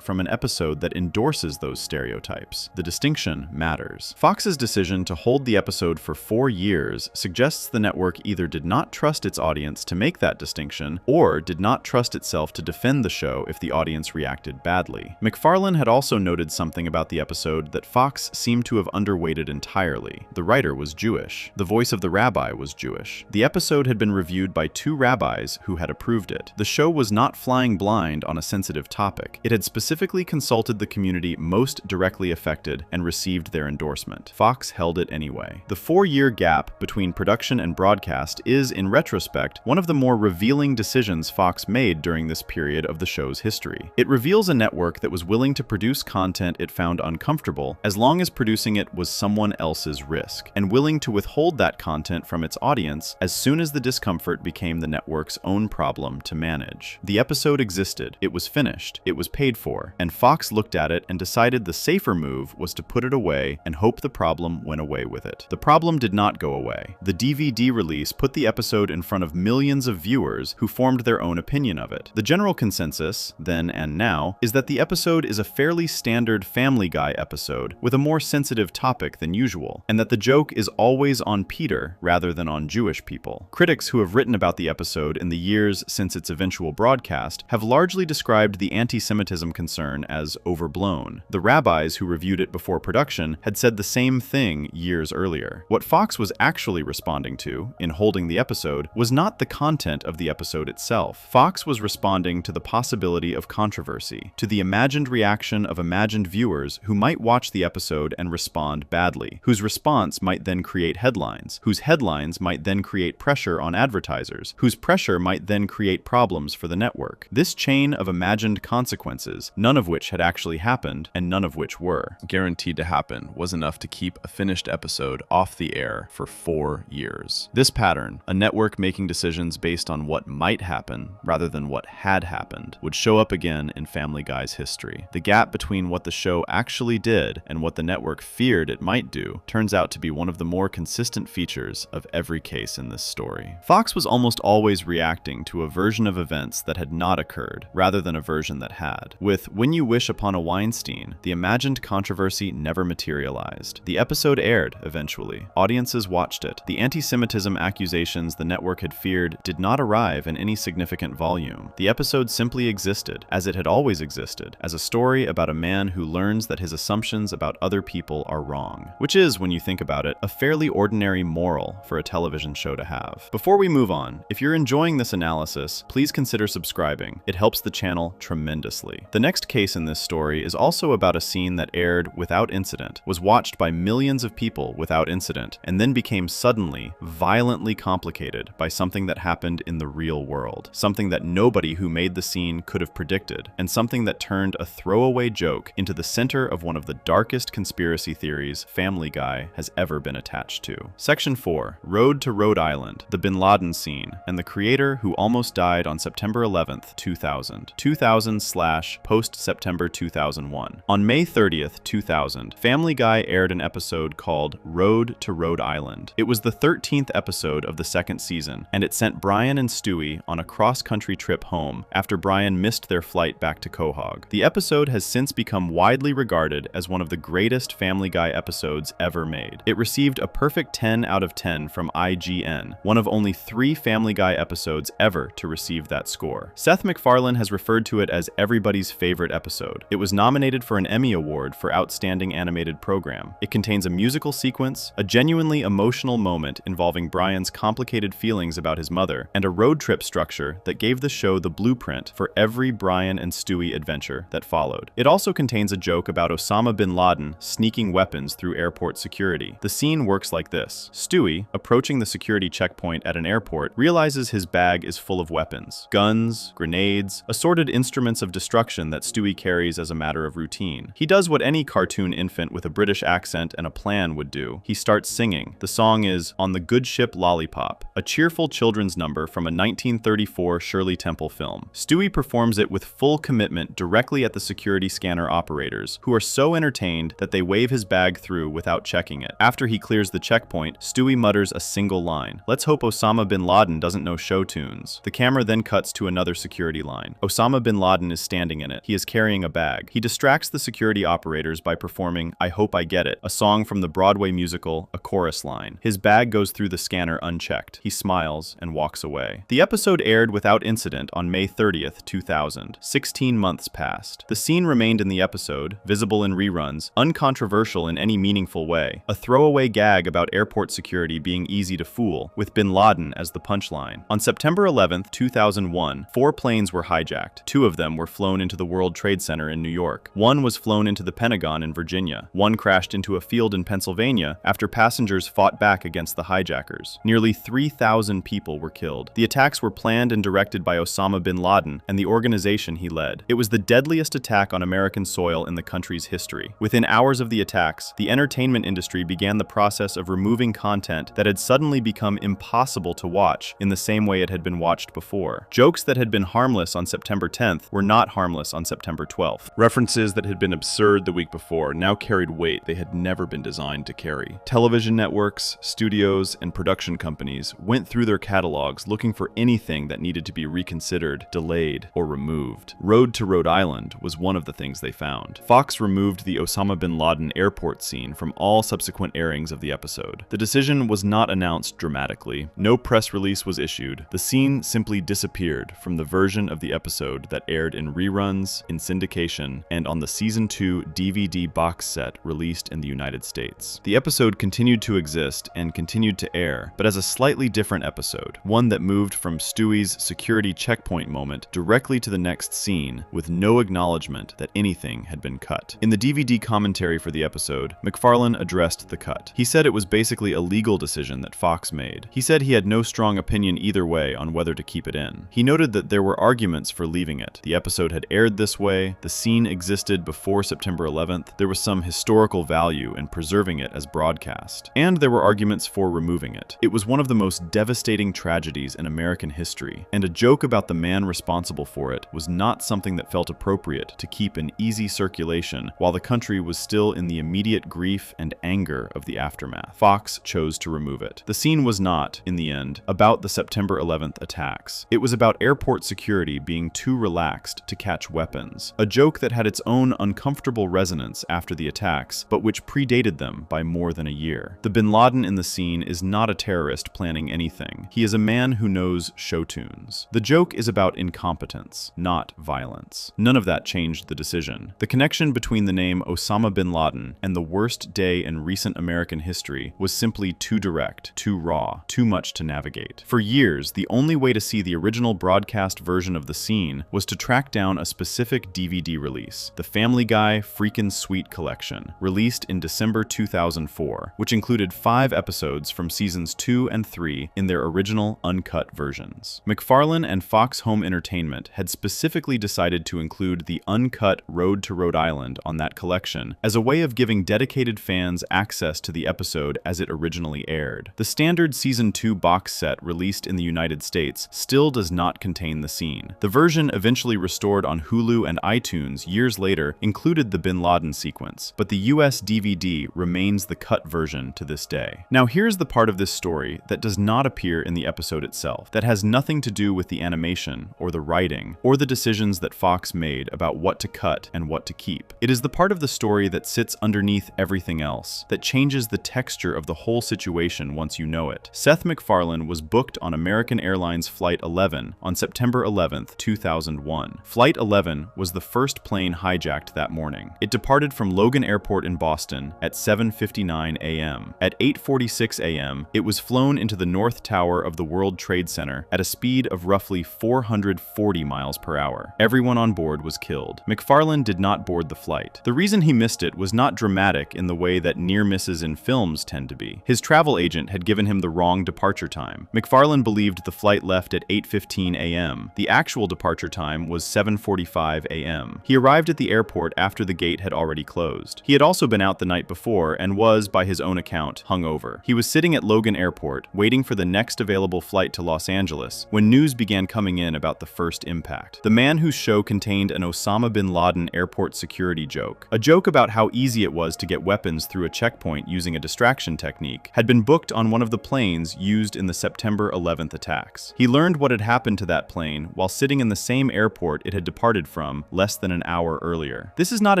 from an episode that endorses those stereotypes. The distinction matters. Fox's decision to hold the episode for 4 years suggests the network either did not trust its audience to make that distinction or did not trust itself to defend the show if the audience reacted badly. MacFarlane had also noted something about the episode that Fox seemed to have underweighted entirely. The writer was Jewish. The voice of the rabbi was Jewish. The episode had been reviewed by 2 rabbis who had approved it. The show was not flying blind on a sensitive topic. It had specifically consulted the community most directly affected and received their endorsement. Fox held it anyway. The 4-year gap between production and broadcast is, in retrospect, one of the more revealing decisions Fox made during this period of the show's history. It reveals a network that was willing to produce content it found uncomfortable as long as producing it was someone else's risk, and willing to withhold that content from its audience as soon as the discomfort became the network's own problem to manage. The episode existed, it was finished, it was paid for, and Fox looked at it and decided the safer move was to put it away and hope the problem went away with it. The problem did not go away. The DVD release put the episode in front of millions of viewers who formed their own opinion of it. The general consensus, then and now, is that the episode is a fairly standard Family Guy episode with a more sensitive topic than usual, and that the joke is always on Peter rather than on Jewish people. Critics who have written about the episode in the years since its eventual broadcast have largely described the anti-Semitism concern as overblown. The rabbis who reviewed it before production had said the same thing years earlier. What Fox was actually responding to, in holding the episode, was not the content of the episode itself. Fox was responding to the possibility of controversy, to the imagined reaction of imagined viewers who might watch the episode and respond badly, whose response might then create headlines, whose headlines might then create pressure on advertisers, whose pressure might then create problems for the network. This chain of imagined consequences, none of which had actually happened and none of which were guaranteed to happen, was enough to keep a finished episode off the air for 4 years. This pattern, a network making decisions based on what might happen rather than what had happened, would show up again in Family Guy's history. The gap between what the show actually did and what the network feared it might do turns out to be one of the more consistent features of every case in this story. Fox was almost always reacting to a version of events that had not occurred, rather than a version that had. With When You Wish Upon a Weinstein, the imagined controversy never materialized. The episode aired, eventually. Audiences watched it. The anti-Semitism accusations the network had feared did not arrive in any significant volume. The episode simply existed, as it had always existed, as a story about a man who learns that his assumptions about other people are wrong. Which is, when you think about it, a fairly ordinary moral for a television show to have. Before we move on, if you're enjoying this analysis, please consider subscribing. It helps the channel tremendously. The next case in this story is also about a scene that aired without incident, was watched by millions of people without incident, and then became suddenly, violently complicated by something that happened in the real world. Something that nobody who made the scene could have predicted, and something that turned a throwaway joke into the center of one of the darkest conspiracy theories Family Guy has ever been attached to. Section 4. Rhode to Rhode Island, the Bin Laden scene, and the creator who almost died on September 11th, 2000. 2000/post-September 2001. On May 30th, 2000, Family Guy aired an episode called Rhode to Rhode Island. It was the 13th episode of the 2nd season, and it sent Brian and Stewie on a cross-country trip home after Brian missed their flight back to Quahog. The episode has since become widely regarded as one of the greatest Family Guy episodes ever made. It received a perfect 10 out of 10 from IGN, one of only 3 Family Guy episodes ever to receive that score. Seth MacFarlane has referred to it as everybody's favorite episode. It was nominated for an Emmy Award for Outstanding Animated Program. It contains a musical sequence, a genuinely emotional moment involving Brian's complicated feelings about his mother, and a road trip structure that gave the show the blueprint for every Brian and Stewie adventure that followed. It also contains a joke about Osama bin Laden sneaking weapons through airport security. The scene works like this. Stewie, approaching the security checkpoint at an airport, realizes his bag is full of weapons. Guns, grenades, assorted instruments of destruction that Stewie carries as a matter of routine. He does what any cartoon infant with a British accent and a plan would do. He starts singing. The song is On the Good Ship Lollipop, a cheerful children's number from a 1934 Shirley Temple film. Stewie performs it with full commitment directly at the security scanner operators, who are so entertained that they wave his bag through without checking it. After he clears the checkpoint, Stewie mutters a single line, Let's hope Osama bin Laden doesn't know show tunes. The camera then cuts to another security line. Osama bin Laden is standing in it. He is carrying a bag. He distracts the security operators by performing I Hope I Get It, a song from the Broadway musical A Chorus Line. His bag goes through the scanner unchecked. He smiles and walks away. The episode aired without incident on May 30th, 2000. 16 months passed. The scene remained in the episode, visible in reruns, uncontroversial in any meaningful way. A throwaway gag about airport security being easy to fool, with bin Laden as the punchline. On September 11th, 2001, 4 planes were hijacked. 2 of them were flown into the World Trade Center in New York. 1 was flown into the Pentagon in Virginia. 1 crashed into a field in Pennsylvania after passengers fought back against the hijackers. Nearly 3,000 people were killed. The attacks were planned and directed by Osama bin Laden and the organization he led. It was the deadliest attack on American soil in the country's history. Within hours of the attacks, the entertainment industry began the process of removing content that had suddenly become impossible to watch in the same way it had been watched before. Jokes that had been harmless on September 10th were not harmless on September 12th. References that had been absurd the week before now carried weight they had never been designed to carry. Television networks, studios, and production companies went through their catalogs looking for anything that needed to be reconsidered, delayed, or removed. Rhode to Rhode Island was one of the things they found. Fox removed the Osama bin Laden airport scene from all subsequent airings of the episode. The decision was not announced dramatically. No press release was issued. The scene simply disappeared from the version of the episode that aired in reruns, in syndication, and on the Season 2 DVD box set released in the United States. The episode continued to exist and continued to air, but as a slightly different episode, one that moved from Stewie's security checkpoint moment directly to the next scene with no acknowledgement that anything had been cut. In the DVD commentary for the episode, MacFarlane addressed the cut. He said it was basically a legal decision that Fox made. He said he had no strong opinion either way on whether to keep it in. He noted that there were arguments for leaving it. The episode had aired this way, the scene existed before September 11th, there was some historical value in preserving it as broadcast, and there were arguments for removing it. It was one of the most devastating tragedies in American history, and a joke about the man responsible for it was not something that felt appropriate to keep in easy circulation while the country was still in the immediate grief and anger of the aftermath. Fox chose to remove it. The scene was not, in the end, about the September 11th attacks. It was about airport security being too relaxed to catch weapons, a joke that had its own uncomfortable resonance after the attacks, but which predated them by more than a year. The bin Laden in the scene is not a terrorist planning anything. He is a man who knows show tunes. The joke is about incompetence, not violence. None of that changed the decision. The connection between the name Osama bin Laden and the worst day in recent American history was simply too direct, too raw, too much to navigate. For years, the only way to see the original broadcast version of the scene was to track down a specific DVD release, the Family Guy Freakin' Sweet Collection, released in December 2004, which included 5 episodes from seasons 2 and 3 in their original uncut versions. MacFarlane and Fox Home Entertainment had specifically decided to include the uncut Rhode to Rhode Island on that collection as a way of giving dedicated fans access to the episode as it originally aired. The standard Season 2 box set released in the United States still does not contain the scene. The version eventually restored on Hulu and iTunes years later included the bin Laden sequence, but the US DVD remains the cut version to this day. Now here's the part of this story that does not appear in the episode itself, that has nothing to do with the animation or the writing or the decisions that Fox made about what to cut and what to keep. It is the part of the story that sits underneath everything else, that changes the texture of the whole situation once you know it. Seth MacFarlane was booked on American Airlines Flight 11 on September 11th, 2001. Flight 11 was the first plane hijacked that morning. It departed from Logan Airport in Boston at 7:59 a.m. At 8:46 a.m., it was flown into the North Tower of the World Trade Center at a speed of roughly 440 miles per hour. Everyone on board was killed. MacFarlane did not board the flight. The reason he missed it was not dramatic in the way that near misses in films tend to be. His travel agent had given him the wrong departure time. MacFarlane believed the flight left at 8:15 a.m. The actual departure time was 7:45 a.m. He arrived at the airport after the gate had already closed. He had also been out the night before and was, by his own account, hungover. He was sitting at Logan Airport, waiting for the next available flight to Los Angeles, when news began coming in about the first impact. The man whose show contained an Osama bin Laden airport security joke, a joke about how easy it was to get weapons through a checkpoint using a distraction technique, had been booked on one of the planes planes used in the September 11th attacks. He learned what had happened to that plane while sitting in the same airport it had departed from less than an hour earlier. This is not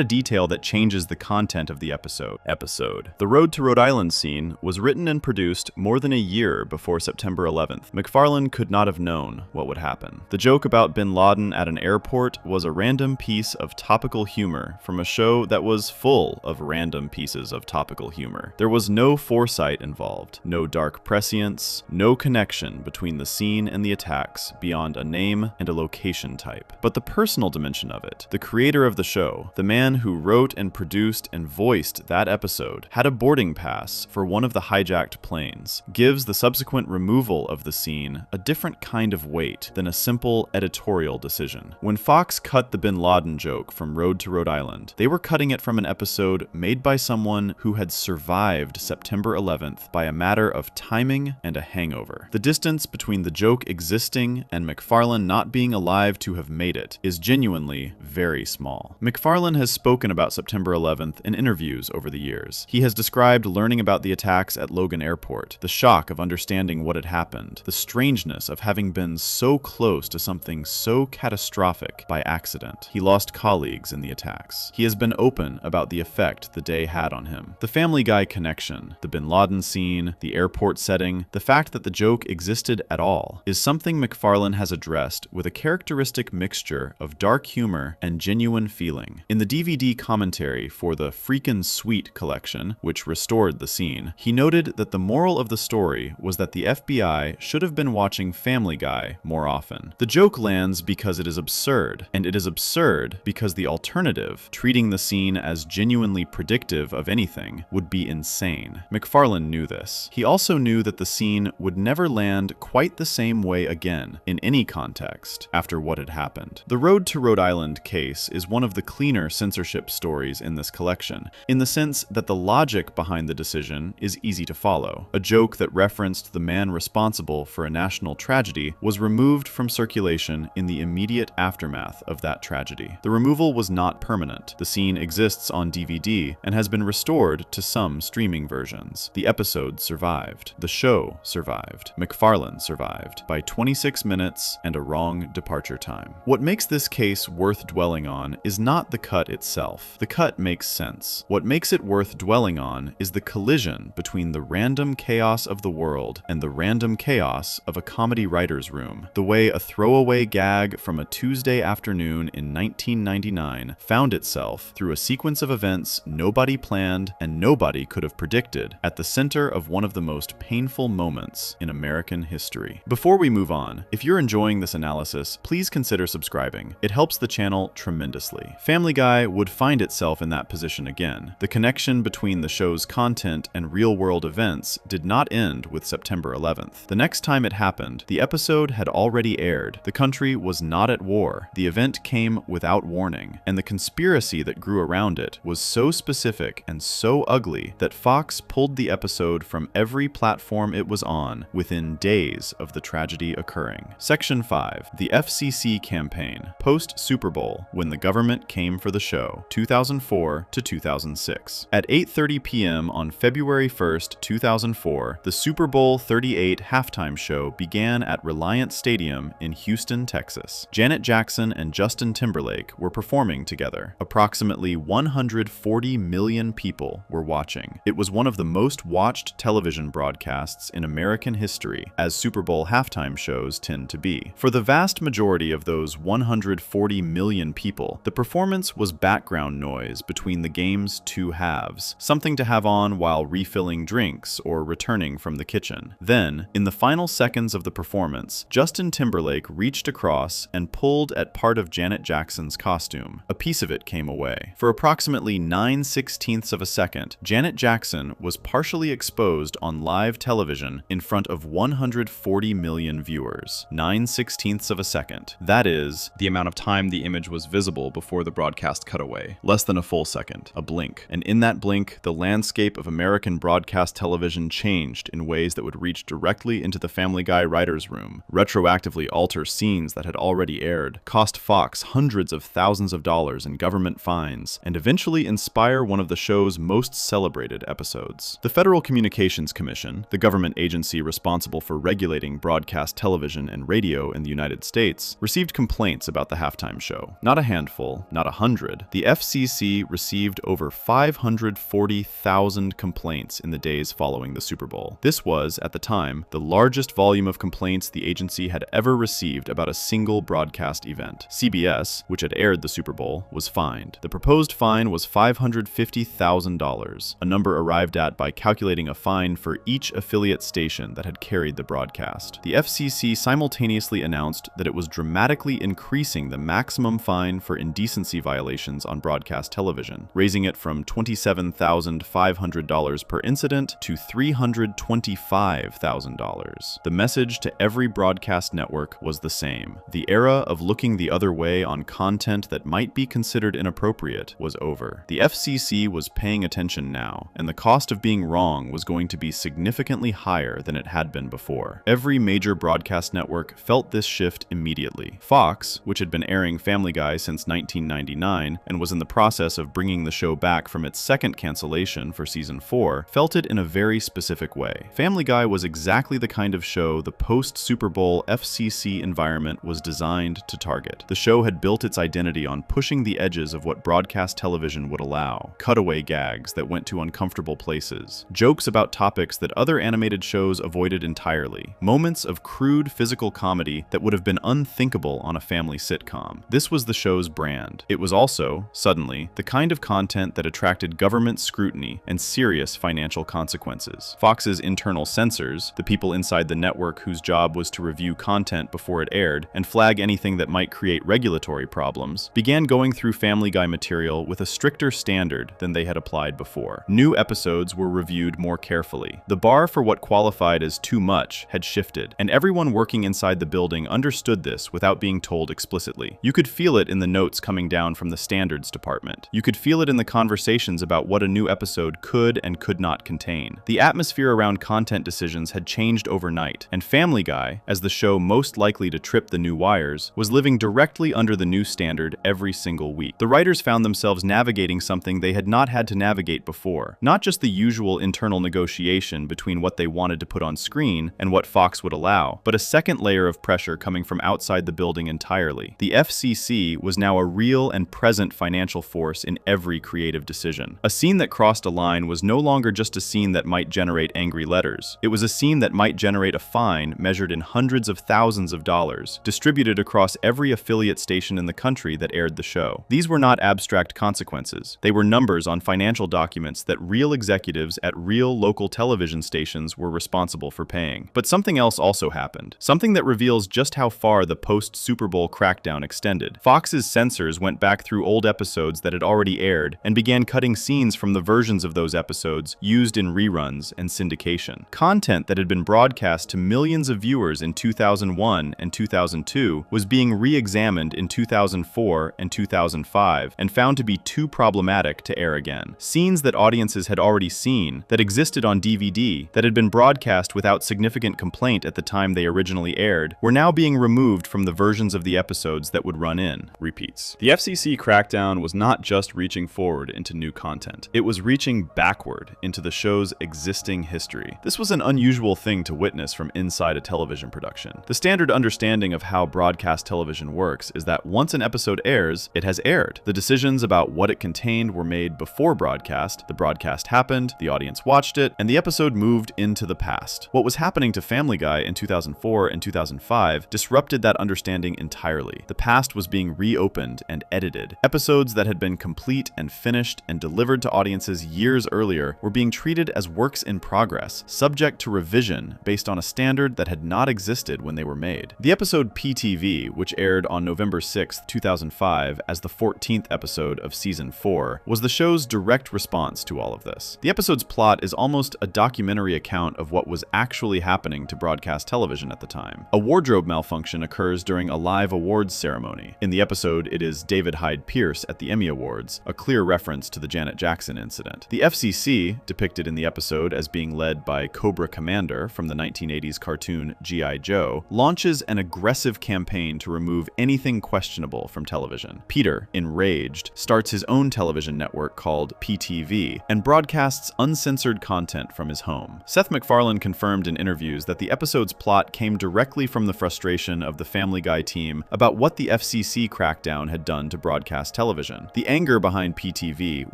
a detail that changes the content of the episode. The Road to Rhode Island scene was written and produced more than a year before September 11th. MacFarlane could not have known what would happen. The joke about bin Laden at an airport was a random piece of topical humor from a show that was full of random pieces of topical humor. There was no foresight involved, no dark prescience, no connection between the scene and the attacks beyond a name and a location type. But the personal dimension of it, the creator of the show, the man who wrote and produced and voiced that episode, had a boarding pass for one of the hijacked planes, gives the subsequent removal of the scene a different kind of weight than a simple editorial decision. When Fox cut the bin Laden joke from Road to Rhode Island, they were cutting it from an episode made by someone who had survived September 11th by a matter of timing and a hangover. The distance between the joke existing and MacFarlane not being alive to have made it is genuinely very small. MacFarlane has spoken about September 11th in interviews over the years. He has described learning about the attacks at Logan Airport, the shock of understanding what had happened, the strangeness of having been so close to something so catastrophic by accident. He lost colleagues in the attacks. He has been open about the effect the day had on him. The Family Guy connection, the bin Laden scene, the airport setting, the fact that the joke existed at all, is something MacFarlane has addressed with a characteristic mixture of dark humor and genuine feeling. In the DVD commentary for the Freakin' Sweet collection, which restored the scene, he noted that the moral of the story was that the FBI should have been watching Family Guy more often. The joke lands because it is absurd, and it is absurd because the alternative, treating the scene as genuinely predictive of anything, would be insane. MacFarlane knew this. He also knew that the scene would never land quite the same way again, in any context, after what had happened. The Road to Rhode Island case is one of the cleaner censorship stories in this collection, in the sense that the logic behind the decision is easy to follow. A joke that referenced the man responsible for a national tragedy was removed from circulation in the immediate aftermath of that tragedy. The removal was not permanent. The scene exists on DVD and has been restored to some streaming versions. The episode survived. The show survived. MacFarlane survived by 26 minutes and a wrong departure time. What makes this case worth dwelling on is not the cut itself. The cut makes sense. What makes it worth dwelling on is the collision between the random chaos of the world and the random chaos of a comedy writer's room. The way a throwaway gag from a Tuesday afternoon in 1999 found itself, through a sequence of events nobody planned and nobody could have predicted, at the center of one of the most painful moments in American history. Before we move on, if you're enjoying this analysis, please consider subscribing. It helps the channel tremendously. Family Guy would find itself in that position again. The connection between the show's content and real-world events did not end with September 11th. The next time it happened, the episode had already aired. The country was not at war. The event came without warning, and the conspiracy that grew around it was so specific and so ugly that Fox pulled the episode from every platform it was on within days of the tragedy occurring. Section 5. The FCC campaign. Post-Super Bowl, when the government came for the show, 2004 to 2006. At 8:30 p.m. on February 1st, 2004, the Super Bowl 38 halftime show began at Reliant Stadium in Houston, Texas. Janet Jackson and Justin Timberlake were performing together. Approximately 140 million people were watching. It was one of the most watched television broadcasts in American history, as Super Bowl halftime shows tend to be. For the vast majority of those 140 million people, the performance was background noise between the game's two halves, something to have on while refilling drinks or returning from the kitchen. Then, in the final seconds of the performance, Justin Timberlake reached across and pulled at part of Janet Jackson's costume. A piece of it came away. For approximately 9/16 of a second, Janet Jackson was partially exposed on live television in front of 140 million viewers. 9/16 of a second. That is the amount of time the image was visible before the broadcast cut away. Less than a full second. A blink. And in that blink, the landscape of American broadcast television changed in ways that would reach directly into the Family Guy writer's room, retroactively alter scenes that had already aired, cost Fox hundreds of thousands of dollars in government fines, and eventually inspire one of the show's most celebrated episodes. The Federal Communications Commission, the government agency responsible for regulating broadcast television and radio in the United States, received complaints about the halftime show. Not a handful, not 100. The FCC received over 540,000 complaints in the days following the Super Bowl. This was, at the time, the largest volume of complaints the agency had ever received about a single broadcast event. CBS, which had aired the Super Bowl, was fined. The proposed fine was $550,000, a number arrived at by calculating a fine for each affiliate station that had carried the broadcast. The FCC simultaneously announced that it was dramatically increasing the maximum fine for indecency violations on broadcast television, raising it from $27,500 per incident to $325,000. The message to every broadcast network was the same. The era of looking the other way on content that might be considered inappropriate was over. The FCC was paying attention now, and the cost of being wrong was going to be significantly higher than it had been before. Every major broadcast network felt this shift immediately. Fox, which had been airing Family Guy since 1999 and was in the process of bringing the show back from its second cancellation for season 4, felt it in a very specific way. Family Guy was exactly the kind of show the post-Super Bowl FCC environment was designed to target. The show had built its identity on pushing the edges of what broadcast television would allow. Cutaway gags that went to uncomfortable places. Jokes about topics that other animated shows avoided entirely. Moments of crude physical comedy that would have been unthinkable on a family sitcom. This was the show's brand. It was also, suddenly, the kind of content that attracted government scrutiny and serious financial consequences. Fox's internal censors, the people inside the network whose job was to review content before it aired and flag anything that might create regulatory problems, began going through Family Guy material with a stricter standard than they had applied before. New episodes were reviewed more carefully. The bar for what qualified as too much had shifted, and everyone working inside the building understood this without being told explicitly. You could feel it in the notes coming down from the standards department. You could feel it in the conversations about what a new episode could and could not contain. The atmosphere around content decisions had changed overnight, and Family Guy, as the show most likely to trip the new wires, was living directly under the new standard every single week. The writers found themselves navigating something they had not had to navigate before. Not just the usual internal negotiation between what they wanted to put on screen and what Fox would allow, but a second layer of pressure coming from outside the building entirely. The FCC was now a real and present financial force in every creative decision. A scene that crossed a line was no longer just a scene that might generate angry letters. It was a scene that might generate a fine measured in hundreds of thousands of dollars, distributed across every affiliate station in the country that aired the show. These were not abstract consequences. They were numbers on financial documents that real executives at real local television stations were responsible for paying. But something else also happened. Something that reveals just how far the post-Super Bowl crackdown extended. Fox's censors went back through old episodes that had already aired and began cutting scenes from the versions of those episodes used in reruns and syndication. Content that had been broadcast to millions of viewers in 2001 and 2002 was being re-examined in 2004 and 2005 and found to be too problematic to air again. Scenes that audiences had already seen, that existed on DVD, that had been broadcast without significant complaint at the time they originally aired, were now being removed from the versions of the episodes that would run in repeats. The FCC crackdown was not just reaching forward into new content. It was reaching backward into the show's existing history. This was an unusual thing to witness from inside a television production. The standard understanding of how broadcast television works is that once an episode airs, it has aired. The decisions about what it contained were made before broadcast, the broadcast happened, the audience watched it, and the episode moved into the past. What was happening to Family Guy in 2004 and 2005 disrupted that understanding entirely. The past was being reopened and edited. Episodes that had been complete and finished and delivered to audiences years earlier were being treated as works in progress, subject to revision based on a standard that had not existed when they were made. The episode PTV, which aired on November 6, 2005 as the 14th episode of season 4, was the show's direct response to all of this. The episode's plot is almost a documentary account of what was actually happening to broadcast television at the time. A wardrobe malfunction occurs during a live awards ceremony. In the episode, it is David Hyde Pierce at the Emmy Awards, a clear reference to the Janet Jackson incident. The FCC, depicted in the episode as being led by Cobra Commander from the 1980s cartoon G.I. Joe, launches an aggressive campaign to remove anything questionable from television. Peter, enraged, starts his own television network called PTV and broadcasts uncensored content from his home. Seth MacFarlane confirmed in interviews that the episode's plot came directly from the frustration of the Family Guy team about what the FCC crackdown had done to broadcast television. The anger behind PTV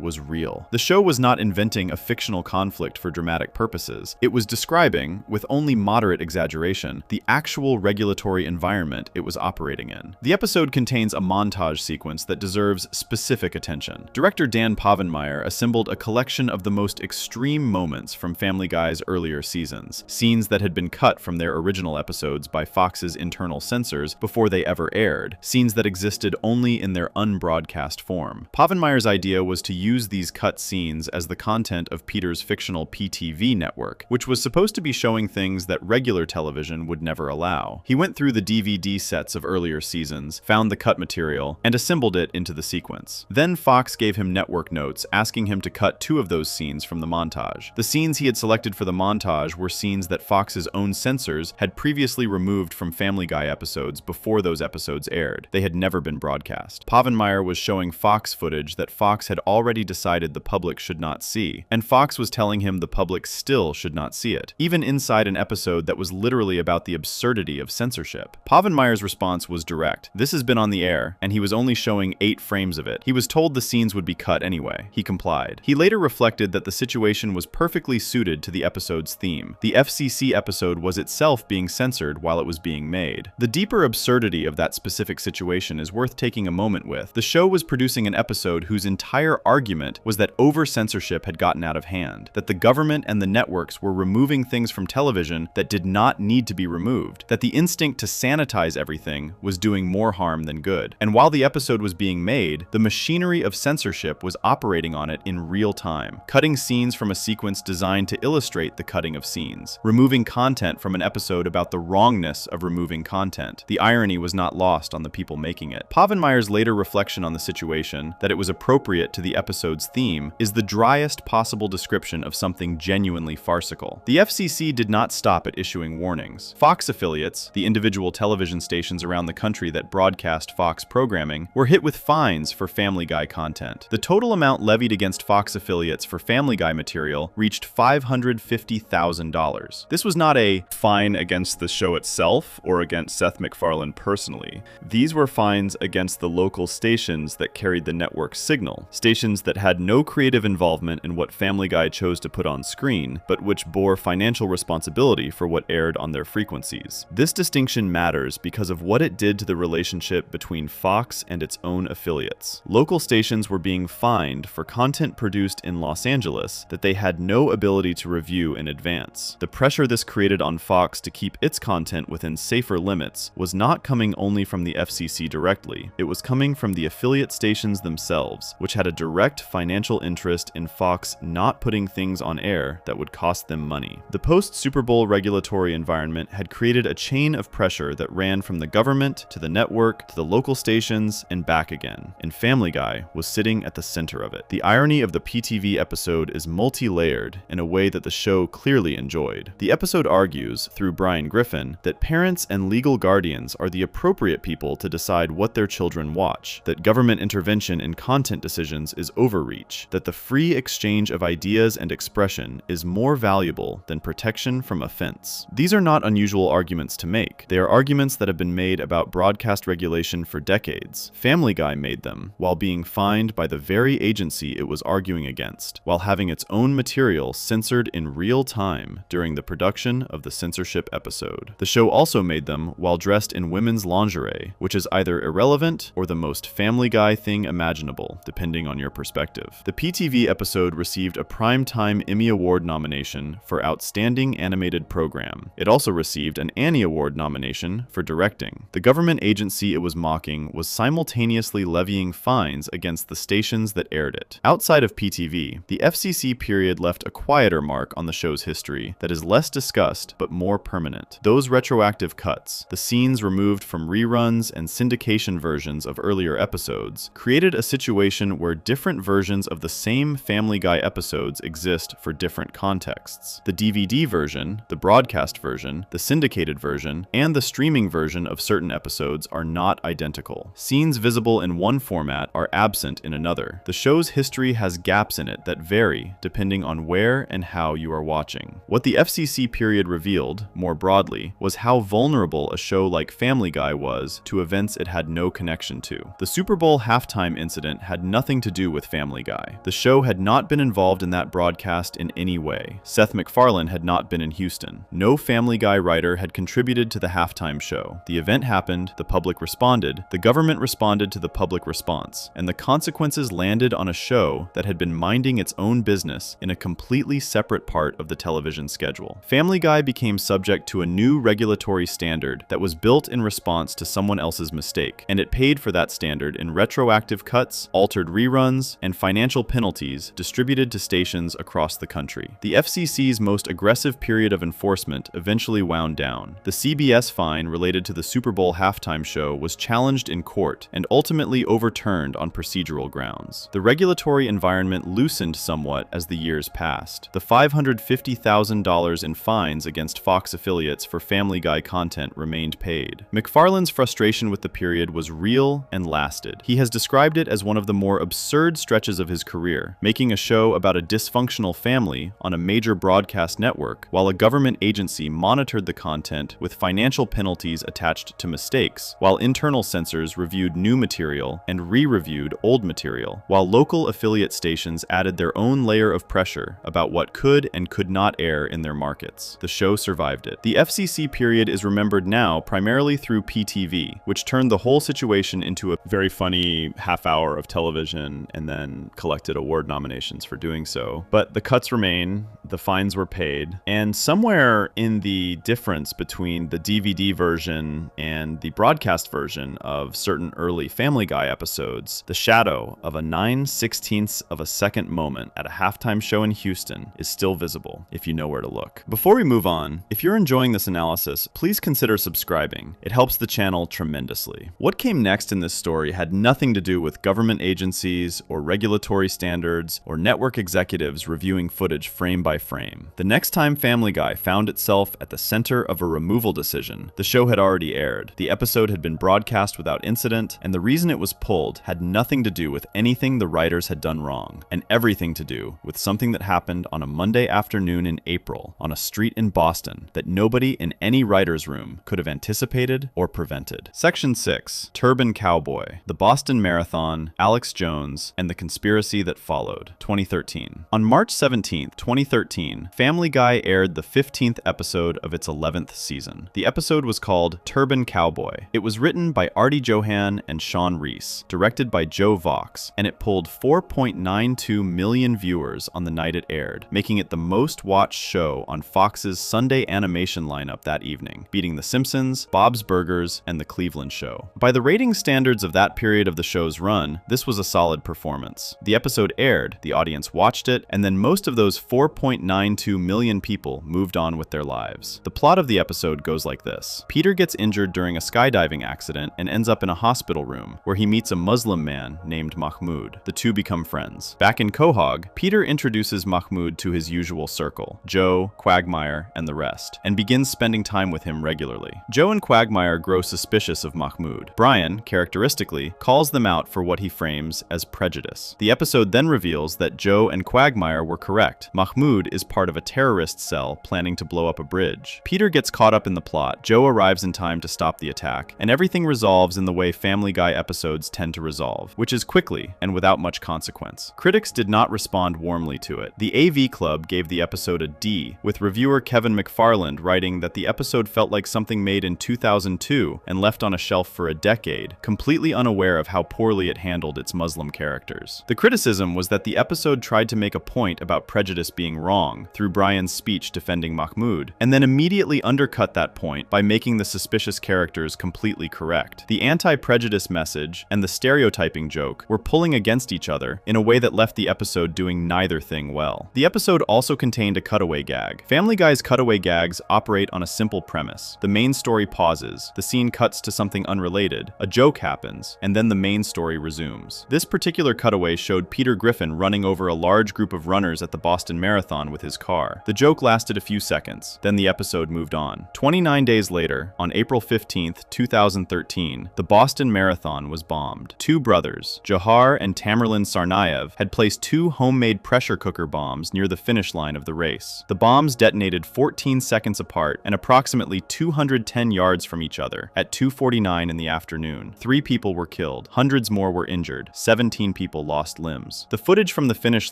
was real. The show was not inventing a fictional conflict for dramatic purposes. It was describing, with only moderate exaggeration, the actual regulatory environment it was operating in. The episode contains a montage sequence that deserves specific attention. Director Dan Povenmire assembled a collection of the most extreme moments from Family Guy's earlier seasons, scenes that had been cut from their original episodes by Fox's internal censors before they ever aired, scenes that existed only in their unbroadcast form. Povenmire's idea was to use these cut scenes as the content of Peter's fictional PTV network, which was supposed to be showing things that regular television would never allow. He went through the DVD sets of earlier seasons, found the cut material, and assembled it into the sequence. Then Fox gave him network notes asking him to cut 2 of those scenes from the montage. The scenes he had selected for the montage were scenes that Fox's own censors had previously removed from Family Guy episodes before those episodes aired. They had never been broadcast. Povenmire was showing Fox footage that Fox had already decided the public should not see, and Fox was telling him the public still should not see it, even inside an episode that was literally about the absurdity of censorship. Povenmire's response was direct. This has been on the air, and he was only showing 8 frames of it. He was told the scenes would be cut anyway. He complied. He later reflected that the situation was perfectly suited to the episode's theme. The FCC episode was itself being censored while it was being made. The deeper absurdity of that specific situation is worth taking a moment with. The show was producing an episode whose entire argument was that over-censorship had gotten out of hand, that the government and the networks were removing things from television that did not need to be removed, that the instinct to sanitize everything was doing more harm than good. And while the episode was being made, the machinery of censorship was operating on it in real time, cutting scenes from a sequence designed to illustrate the cutting of scenes, removing content from an episode about the wrongness of removing content. The irony was not lost on the people making it. Povenmire's later reflection on the situation, that it was appropriate to the episode's theme, is the driest possible description of something genuinely farcical. The FCC did not stop at issuing warnings. Fox affiliates, the individual television stations around the country that broadcast Fox programming, were hit with fines for Family Guy content. The total amount levied against Fox affiliates for Family Guy material reached $550,000. This was not a fine against the show itself or against Seth MacFarlane personally. These were fines against the local stations that carried the network's signal, stations that had no creative involvement in what Family Guy chose to put on screen, but which bore financial responsibility for what aired on their frequencies. This distinction matters because of what it did to the relationship between Fox and its own affiliates. Local stations were being fined for content produced in Los Angeles that they had no ability to review in advance. The pressure this created on Fox to keep its content within safer limits was not coming only from the FCC directly. It was coming from the affiliate stations themselves, which had a direct financial interest in Fox not putting things on air that would cost them money. The post-Super Bowl regulatory environment had created a chain of pressure that ran from the government to the network to the local stations and back again, and Family Guy was sitting at the center of it. The irony of the PTV episode is multi-layered in a way that the show clearly enjoyed. The episode argues, through Brian Griffin, that parents and legal guardians are the appropriate people to decide what their children watch, that government intervention in content decisions is overreach, that the free exchange of ideas and expression is more valuable than protection from offense. These are not unusual arguments to make. They are arguments that have been made about broadcast regulation for decades. Family Guy made them, while being fined by the very agency it was arguing against, while having its own material censored in real time during the production of the censorship episode. The show also made them while dressed in women's lingerie, which is either irrelevant or the most Family Guy thing imaginable, depending on your perspective. The PTV episode received a Primetime Emmy Award nomination for Outstanding Animated Program. It also received an Annie Award nomination for directing. The government agency it was mocking was simultaneously levying fines against the stations that aired it. Outside of PTV, the FCC period left a quieter mark on the show's history that is less discussed but more permanent. Those retroactive cuts, the scenes removed from reruns and syndication versions of earlier episodes, created a situation where different versions of the same Family Guy episodes exist for different contexts. The DVD version, the broadcast version, the syndicated version, and the streaming version of certain episodes are not identical. Scenes visible in one format are absent in another. The show's history has gaps in it that vary depending on where and how you are watching. What the FCC period revealed, more broadly, was how vulnerable a show like Family Guy was to events it had no connection to. The Super Bowl halftime incident had nothing to do with Family Guy. The show had not been involved in that broadcast in any way. Seth MacFarlane had not been in Houston. No Family Guy writer had contributed to the halftime show. The event happened, the public responded, the government responded to the public response, and the consequences landed on a show that had been minding its own business in a completely separate part of the television schedule. Family Guy became subject to a new regulatory standard that was built in response to someone else's mistake, and it paid for that standard in retroactive cuts, altered reruns, and financial penalties distributed to stations across the country. The FCC's most aggressive period of enforcement eventually wound down. The CBS fine related to the Super Bowl halftime show was challenged in court and ultimately overturned on procedural grounds. The regulatory environment loosened somewhat as the years passed. The $550,000 in fines against Fox affiliates for Family Guy content remained paid. MacFarlane's frustration with the period was real and lasted. He has described it as one of the more absurd stretches of his career, making a show about a dysfunctional family on a major broadcast network while a government agency monitored the content with financial penalties attached to mistakes, while internal censors reviewed new material and re-reviewed old material, while local affiliate stations added their own layer of pressure about what could and could not air in their markets. The show survived it. The FCC period is remembered now primarily through PTV, which turned the whole situation into a very funny half hour of television and then collected award nominations for doing so. But the cuts remain, the fines were paid, and somewhere in the difference between the DVD version and the broadcast version of certain early Family Guy episodes, the shadow of a 9/16 of a second moment at a halftime show in Houston is still visible if you know where to look. Before we move on, if you're enjoying this analysis, please consider subscribing. It helps the channel tremendously. What came next in this story had nothing to do with government agencies or regulatory standards or network executives reviewing footage frame by frame. The next time Family Guy found itself at the center of a removal decision, the show had already aired. The episode had been broadcast without incident, and the reason it was pulled had nothing to do with anything the writers had done wrong, and everything to do with something that happened on a Monday afternoon in April on a street in Boston that nobody in any writer's room could have anticipated or prevented. Section 6. Turban Cowboy, the Boston Marathon, Alex Jones, and the Conspiracy That Followed, 2013. On March 17, 2013, Family Guy aired the 15th episode of its 11th season. The episode was called Turban Cowboy. It was written by Artie Johan and Sean Reese, directed by Joe Vox, and it pulled 4.92 million viewers on the night it aired, making it the most watched show on Fox's Sunday animation lineup that evening, beating The Simpsons, Bob's Burgers, and The Cleveland Show. By the rating standards of that period of the show's run, this was a solid performance. The episode aired, the audience watched it, and then most of those 4.92 million people moved on with their lives. The plot of the episode goes like this. Peter gets injured during a skydiving accident and ends up in a hospital room where he meets a Muslim man named Mahmoud. The two become friends. Back in Quahog, Peter introduces Mahmoud to his usual circle, Joe, Quagmire, and the rest, and begins spending time with him regularly. Joe and Quagmire grow suspicious of Mahmoud. Brian, characteristically, calls them out for what he frames as prejudice. The episode then reveals that Joe and Quagmire were correct. Mahmoud is part of a terrorist cell planning to blow up a bridge. Peter gets caught up in the plot, Joe arrives in time to stop the attack, and everything resolves in the way Family Guy episodes tend to resolve, which is quickly and without much consequence. Critics did not respond warmly to it. The AV Club gave the episode a D, with reviewer Kevin McFarland writing that the episode felt like something made in 2002 and left on a shelf for a decade, completely unaware of how poorly it handled its Muslim characters. The criticism was that the episode tried to make a point about prejudice being wrong through Brian's speech defending Mahmoud, and then immediately undercut that point by making the suspicious characters completely correct. The anti-prejudice message and the stereotyping joke were pulling against each other in a way that left the episode doing neither thing well. The episode also contained a cutaway gag. Family Guy's cutaway gags operate on a simple premise. The main story pauses, the scene cuts to something unrelated, a joke happens, and then the main story resumes. This particular cutaway showed Peter Griffin running over a large group of runners at the Boston Marathon Marathon with his car. The joke lasted a few seconds, then the episode moved on. 29 days later, on April 15, 2013, the Boston Marathon was bombed. Two brothers, Johar and Tamerlan Tsarnaev, had placed two homemade pressure cooker bombs near the finish line of the race. The bombs detonated 14 seconds apart and approximately 210 yards from each other at 2:49 in the afternoon. 3 people were killed, hundreds more were injured, 17 people lost limbs. The footage from the finish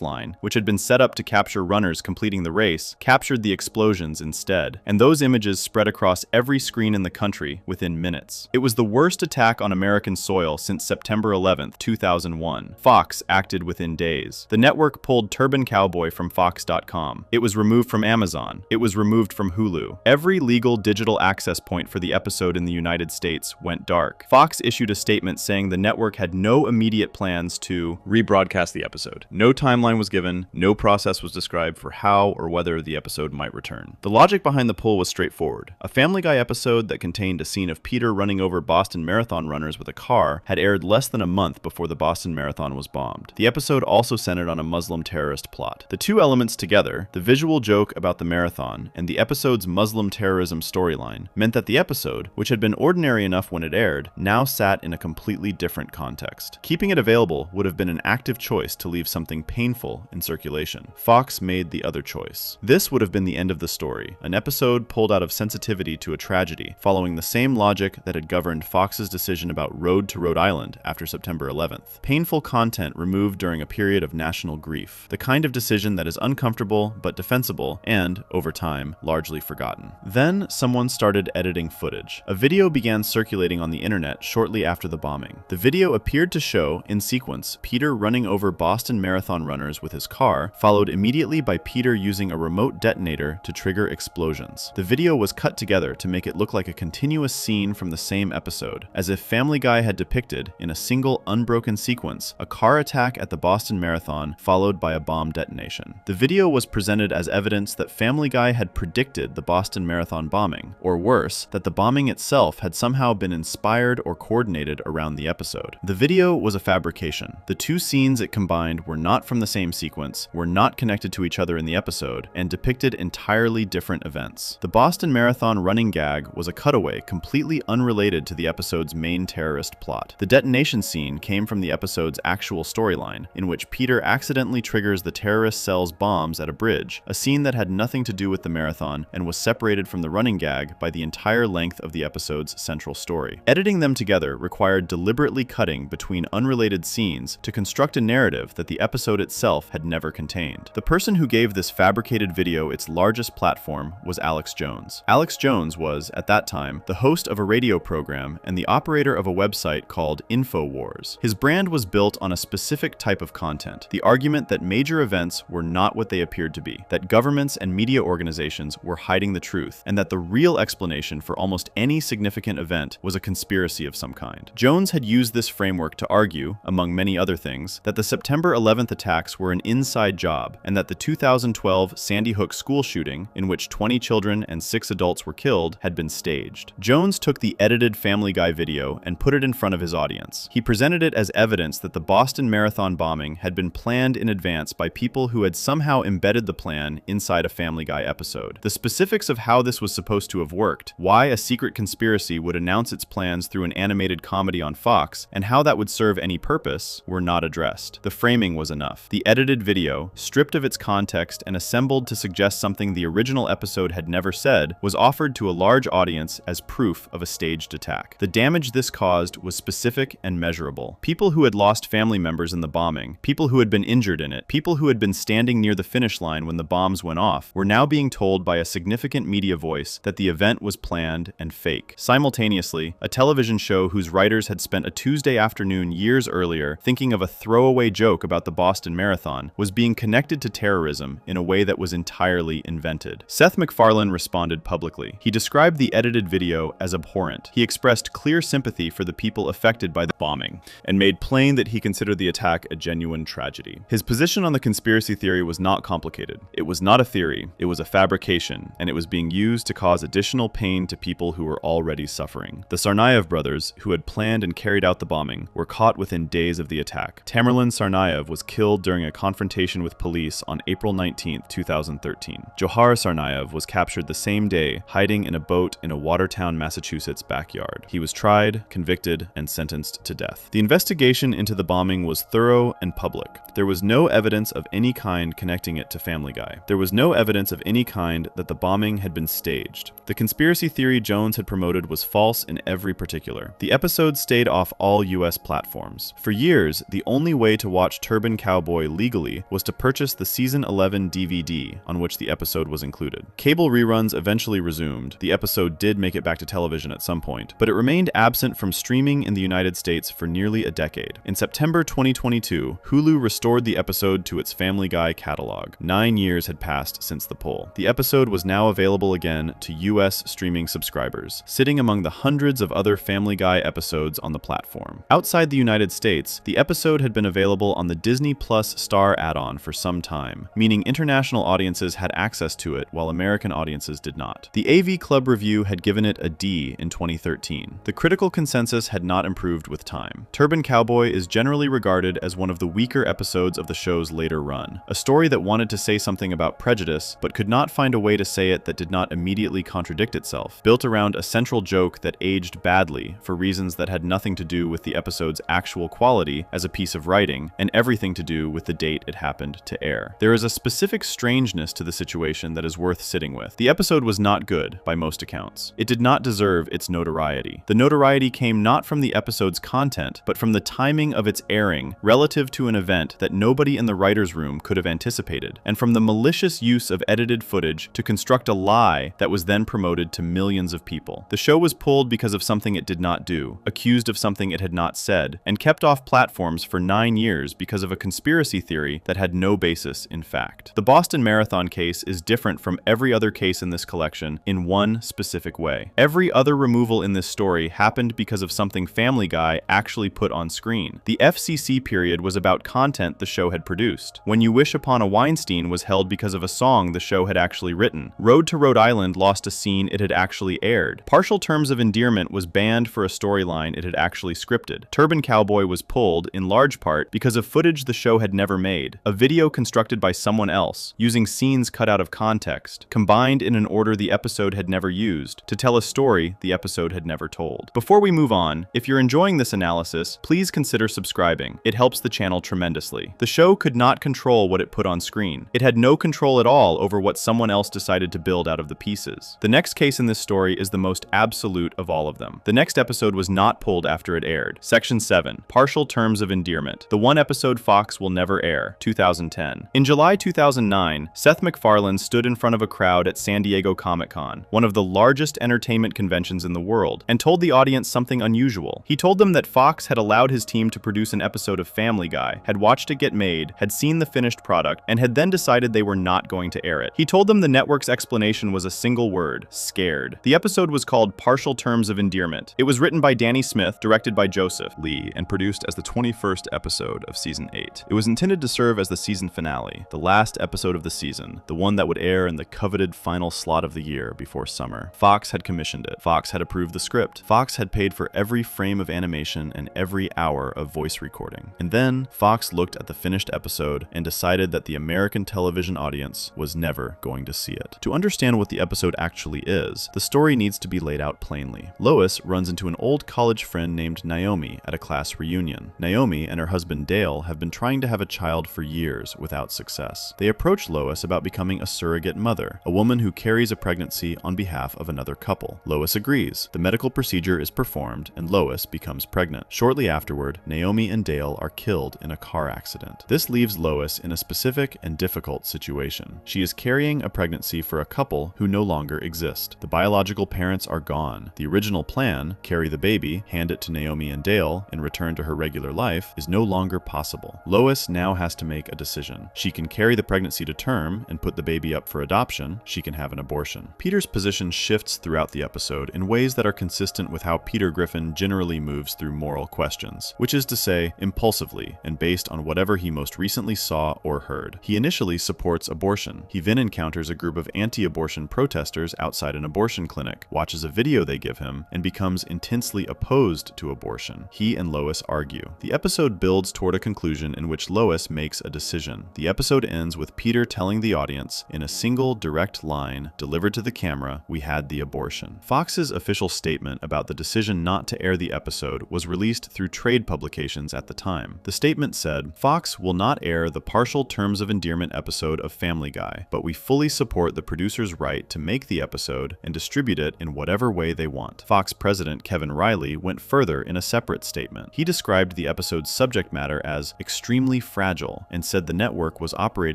line, which had been set up to capture runners completing the race, captured the explosions instead, and those images spread across every screen in the country within minutes. It was the worst attack on American soil since September 11, 2001. Fox acted within days. The network pulled Turban Cowboy from Fox.com. It was removed from Amazon. It was removed from Hulu. Every legal digital access point for the episode in the United States went dark. Fox issued a statement saying the network had no immediate plans to rebroadcast the episode. No timeline was given, no process was described for how or whether the episode might return. The logic behind the pull was straightforward. A Family Guy episode that contained a scene of Peter running over Boston Marathon runners with a car had aired less than a month before the Boston Marathon was bombed. The episode also centered on a Muslim terrorist plot. The two elements together, the visual joke about the marathon and the episode's Muslim terrorism storyline, meant that the episode, which had been ordinary enough when it aired, now sat in a completely different context. Keeping it available would have been an active choice to leave something painful in circulation. Fox made the other choice. This would have been the end of the story, an episode pulled out of sensitivity to a tragedy, following the same logic that had governed Fox's decision about Rhode to Rhode Island after September 11th. Painful content removed during a period of national grief. The kind of decision that is uncomfortable but defensible and, over time, largely forgotten. Then, someone started editing footage. A video began circulating on the internet shortly after the bombing. The video appeared to show, in sequence, Peter running over Boston Marathon runners with his car, followed immediately by Peter using a remote detonator to trigger explosions. The video was cut together to make it look like a continuous scene from the same episode, as if Family Guy had depicted, in a single unbroken sequence, a car attack at the Boston Marathon followed by a bomb detonation. The video was presented as evidence that Family Guy had predicted the Boston Marathon bombing, or worse, that the bombing itself had somehow been inspired or coordinated around the episode. The video was a fabrication. The two scenes it combined were not from the same sequence, were not connected to each other in the episode, and depicted entirely different events. The Boston Marathon running gag was a cutaway completely unrelated to the episode's main terrorist plot. The detonation scene came from the episode's actual storyline, in which Peter accidentally triggers the terrorist cell's bombs at a bridge, a scene that had nothing to do with the marathon and was separated from the running gag by the entire length of the episode's central story. Editing them together required deliberately cutting between unrelated scenes to construct a narrative that the episode itself had never contained. The person who gave this fabricated video its largest platform was Alex Jones. Alex Jones was, at that time, the host of a radio program and the operator of a website called InfoWars. His brand was built on a specific type of content, the argument that major events were not what they appeared to be, that governments and media organizations were hiding the truth, and that the real explanation for almost any significant event was a conspiracy of some kind. Jones had used this framework to argue, among many other things, that the September 11th attacks were an inside job, and that the 2012 Sandy Hook school shooting, in which 20 children and 6 adults were killed, had been staged. Jones took the edited Family Guy video and put it in front of his audience. He presented it as evidence that the Boston Marathon bombing had been planned in advance by people who had somehow embedded the plan inside a Family Guy episode. The specifics of how this was supposed to have worked, why a secret conspiracy would announce its plans through an animated comedy on Fox, and how that would serve any purpose, were not addressed. The framing was enough. The edited video, stripped of its context and assembled to suggest something the original episode had never said, was offered to a large audience as proof of a staged attack. The damage this caused was specific and measurable. People who had lost family members in the bombing, people who had been injured in it, people who had been standing near the finish line when the bombs went off, were now being told by a significant media voice that the event was planned and fake. Simultaneously, a television show whose writers had spent a Tuesday afternoon years earlier thinking of a throwaway joke about the Boston Marathon was being connected to terrorism in a way that was entirely invented. Seth MacFarlane responded publicly. He described the edited video as abhorrent. He expressed clear sympathy for the people affected by the bombing, and made plain that he considered the attack a genuine tragedy. His position on the conspiracy theory was not complicated. It was not a theory, it was a fabrication, and it was being used to cause additional pain to people who were already suffering. The Tsarnaev brothers, who had planned and carried out the bombing, were caught within days of the attack. Tamerlan Tsarnaev was killed during a confrontation with police on April 19, 2013. Johar Tsarnaev was captured the same day, hiding in a boat in a Watertown, Massachusetts backyard. He was tried, convicted, and sentenced to death. The investigation into the bombing was thorough and public. There was no evidence of any kind connecting it to Family Guy. There was no evidence of any kind that the bombing had been staged. The conspiracy theory Jones had promoted was false in every particular. The episode stayed off all US platforms. For years, the only way to watch Turban Cowboy legally was to purchase the Season 11 DVD, on which the episode was included. Cable reruns eventually resumed. The episode did make it back to television at some point, but it remained absent from streaming in the United States for nearly a decade. In September 2022, Hulu restored the episode to its Family Guy catalog. 9 years had passed since the pull. The episode was now available again to US streaming subscribers, sitting among the hundreds of other Family Guy episodes on the platform. Outside the United States, the episode had been available on the Disney Plus Star add-on for some time, meaning international audiences had access to it while American audiences did not. The AV Club review had given it a D in 2013. The critical consensus had not improved with time. Turban Cowboy is generally regarded as one of the weaker episodes of the show's later run, a story that wanted to say something about prejudice, but could not find a way to say it that did not immediately contradict itself, built around a central joke that aged badly for reasons that had nothing to do with the episode's actual quality as a piece of writing, and everything to do with the date it happened to air. There is a specific strangeness to the situation that is worth sitting with. The episode was not good, by most accounts. It did not deserve its notoriety. The notoriety came not from the episode's content, but from the timing of its airing relative to an event that nobody in the writer's room could have anticipated, and from the malicious use of edited footage to construct a lie that was then promoted to millions of people. The show was pulled because of something it did not do, accused of something it had not said, and kept off platforms for 9 years because of a conspiracy theory that had no basis in fact. The Boston Marathon case is different from every other case in this collection in one specific way. Every other removal in this story happened because of something Family Guy actually put on screen. The FCC period was about content the show had produced. When You Wish Upon a Weinstein was held because of a song the show had actually written. Rhode to Rhode Island lost a scene it had actually aired. Partial Terms of Endearment was banned for a storyline it had actually scripted. Turban Cowboy was pulled, in large part, because of footage the show had never made, a video constructed by someone else, using scenes cut out of context, combined in an order the episode had never used, to tell a story the episode had never told. Before we move on, if you're enjoying this analysis, please consider subscribing. It helps the channel tremendously. The show could not control what it put on screen. It had no control at all over what someone else decided to build out of the pieces. The next case in this story is the most absolute of all of them. The next episode was not pulled after it aired. Section 7, Partial Terms of Endearment. The one episode Fox will never air, 2010. In July 2009, Seth MacFarlane stood in front of a crowd at San Diego Comic-Con, one of the largest entertainment conventions in the world, and told the audience something unusual. He told them that Fox had allowed his team to produce an episode of Family Guy, had watched it get made, had seen the finished product, and had then decided they were not going to air it. He told them the network's explanation was a single word: scared. The episode was called Partial Terms of Endearment. It was written by Danny Smith, directed by Joseph Lee, and produced as the 21st episode of Season 8. It was intended to serve as the season finale, the last episode of the season, the one that would air in the coveted final slot of the year before summer. Fox had commissioned it. Fox had approved the script. Fox had paid for every frame of animation and every hour of voice recording. And then Fox looked at the finished episode and decided that the American television audience was never going to see it. To understand what the episode actually is, the story needs to be laid out plainly. Lois runs into an old college friend named Naomi at a class reunion. Naomi and her husband Dale have been trying to have a child for years without success. They approach Lois about becoming a surrogate mother, a woman who carries a pregnancy on behalf of another couple. Lois agrees. The medical procedure is performed and Lois becomes pregnant. Shortly afterward, Naomi and Dale are killed in a car accident. This leaves Lois in a specific and difficult situation. She is carrying a pregnancy for a couple who no longer exist. The biological parents are gone. The original plan, carry the baby, hand it to Naomi and Dale, and return to her regular life, is no longer possible. Lois now has to make a decision. She can carry the pregnancy to term and put the baby up for adoption. She can have an abortion. Peter's position shifts throughout the episode in ways that are consistent with how Peter Griffin generally moves through moral questions, which is to say, impulsively and based on whatever he most recently saw or heard. He initially supports abortion. He then encounters a group of anti-abortion protesters outside an abortion clinic, watches a video they give him, and becomes intensely opposed to abortion. He and Lois argue. The episode builds toward a conclusion in which Lois makes a decision. The episode ends begins with Peter telling the audience, in a single direct line delivered to the camera, "We had the abortion." Fox's official statement about the decision not to air the episode was released through trade publications at the time. The statement said, "Fox will not air the partial terms of endearment episode of Family Guy, but we fully support the producer's right to make the episode and distribute it in whatever way they want." Fox president Kevin Riley went further in a separate statement. He described the episode's subject matter as extremely fragile and said the network was operating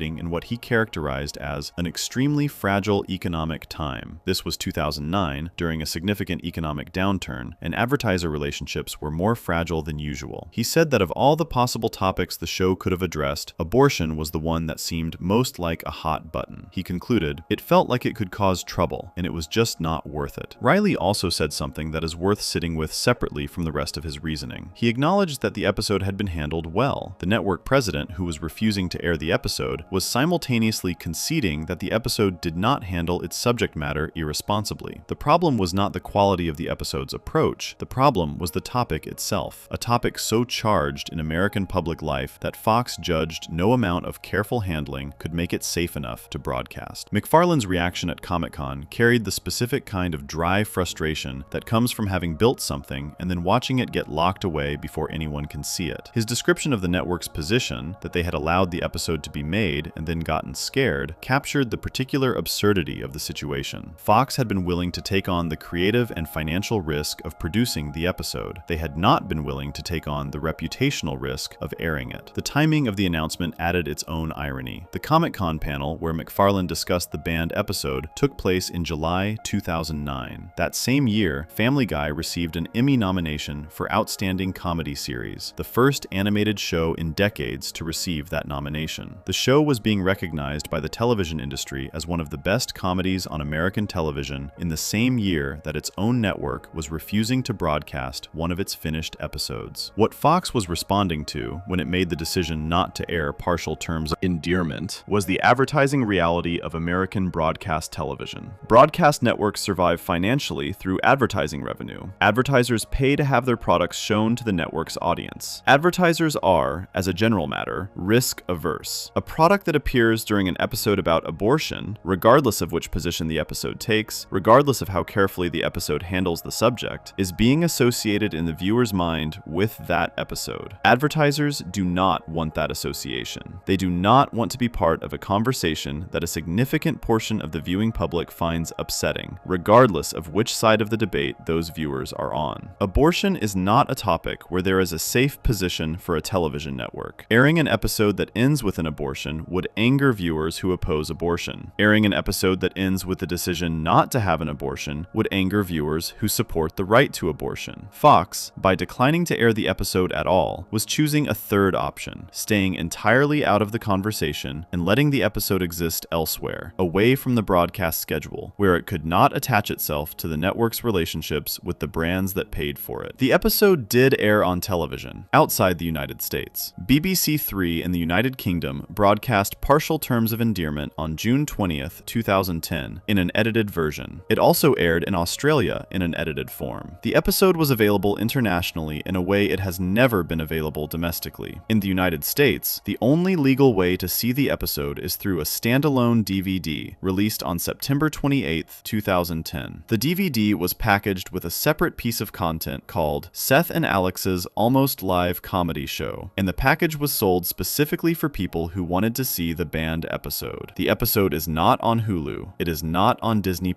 in what he characterized as an extremely fragile economic time. This was 2009, during a significant economic downturn, and advertiser relationships were more fragile than usual. He said that of all the possible topics the show could have addressed, abortion was the one that seemed most like a hot button. He concluded, "It felt like it could cause trouble, and it was just not worth it." Riley also said something that is worth sitting with separately from the rest of his reasoning. He acknowledged that the episode had been handled well. The network president, who was refusing to air the episode, was simultaneously conceding that the episode did not handle its subject matter irresponsibly. The problem was not the quality of the episode's approach, the problem was the topic itself, a topic so charged in American public life that Fox judged no amount of careful handling could make it safe enough to broadcast. McFarlane's reaction at Comic-Con carried the specific kind of dry frustration that comes from having built something and then watching it get locked away before anyone can see it. His description of the network's position, that they had allowed the episode to be made and then gotten scared, captured the particular absurdity of the situation. Fox had been willing to take on the creative and financial risk of producing the episode. They had not been willing to take on the reputational risk of airing it. The timing of the announcement added its own irony. The Comic-Con panel, where McFarlane discussed the banned episode, took place in July 2009. That same year, Family Guy received an Emmy nomination for Outstanding Comedy Series, the first animated show in decades to receive that nomination. The show was being recognized by the television industry as one of the best comedies on American television in the same year that its own network was refusing to broadcast one of its finished episodes. What Fox was responding to when it made the decision not to air partial terms of endearment was the advertising reality of American broadcast television. Broadcast networks survive financially through advertising revenue. Advertisers pay to have their products shown to the network's audience. Advertisers are, as a general matter, risk-averse. A product that appears during an episode about abortion, regardless of which position the episode takes, regardless of how carefully the episode handles the subject, is being associated in the viewer's mind with that episode. Advertisers do not want that association. They do not want to be part of a conversation that a significant portion of the viewing public finds upsetting, regardless of which side of the debate those viewers are on. Abortion is not a topic where there is a safe position for a television network. Airing an episode that ends with an abortion would anger viewers who oppose abortion. Airing an episode that ends with the decision not to have an abortion would anger viewers who support the right to abortion. Fox, by declining to air the episode at all, was choosing a third option, staying entirely out of the conversation and letting the episode exist elsewhere, away from the broadcast schedule, where it could not attach itself to the network's relationships with the brands that paid for it. The episode did air on television, outside the United States. BBC Three in the United Kingdom broadcast partial terms of endearment on June 20th, 2010, in an edited version. It also aired in Australia in an edited form. The episode was available internationally in a way it has never been available domestically. In the United States, the only legal way to see the episode is through a standalone DVD, released on September 28th, 2010. The DVD was packaged with a separate piece of content called Seth and Alex's Almost Live Comedy Show, and the package was sold specifically for people who wanted to see the banned episode. The episode is not on Hulu. It is not on Disney+.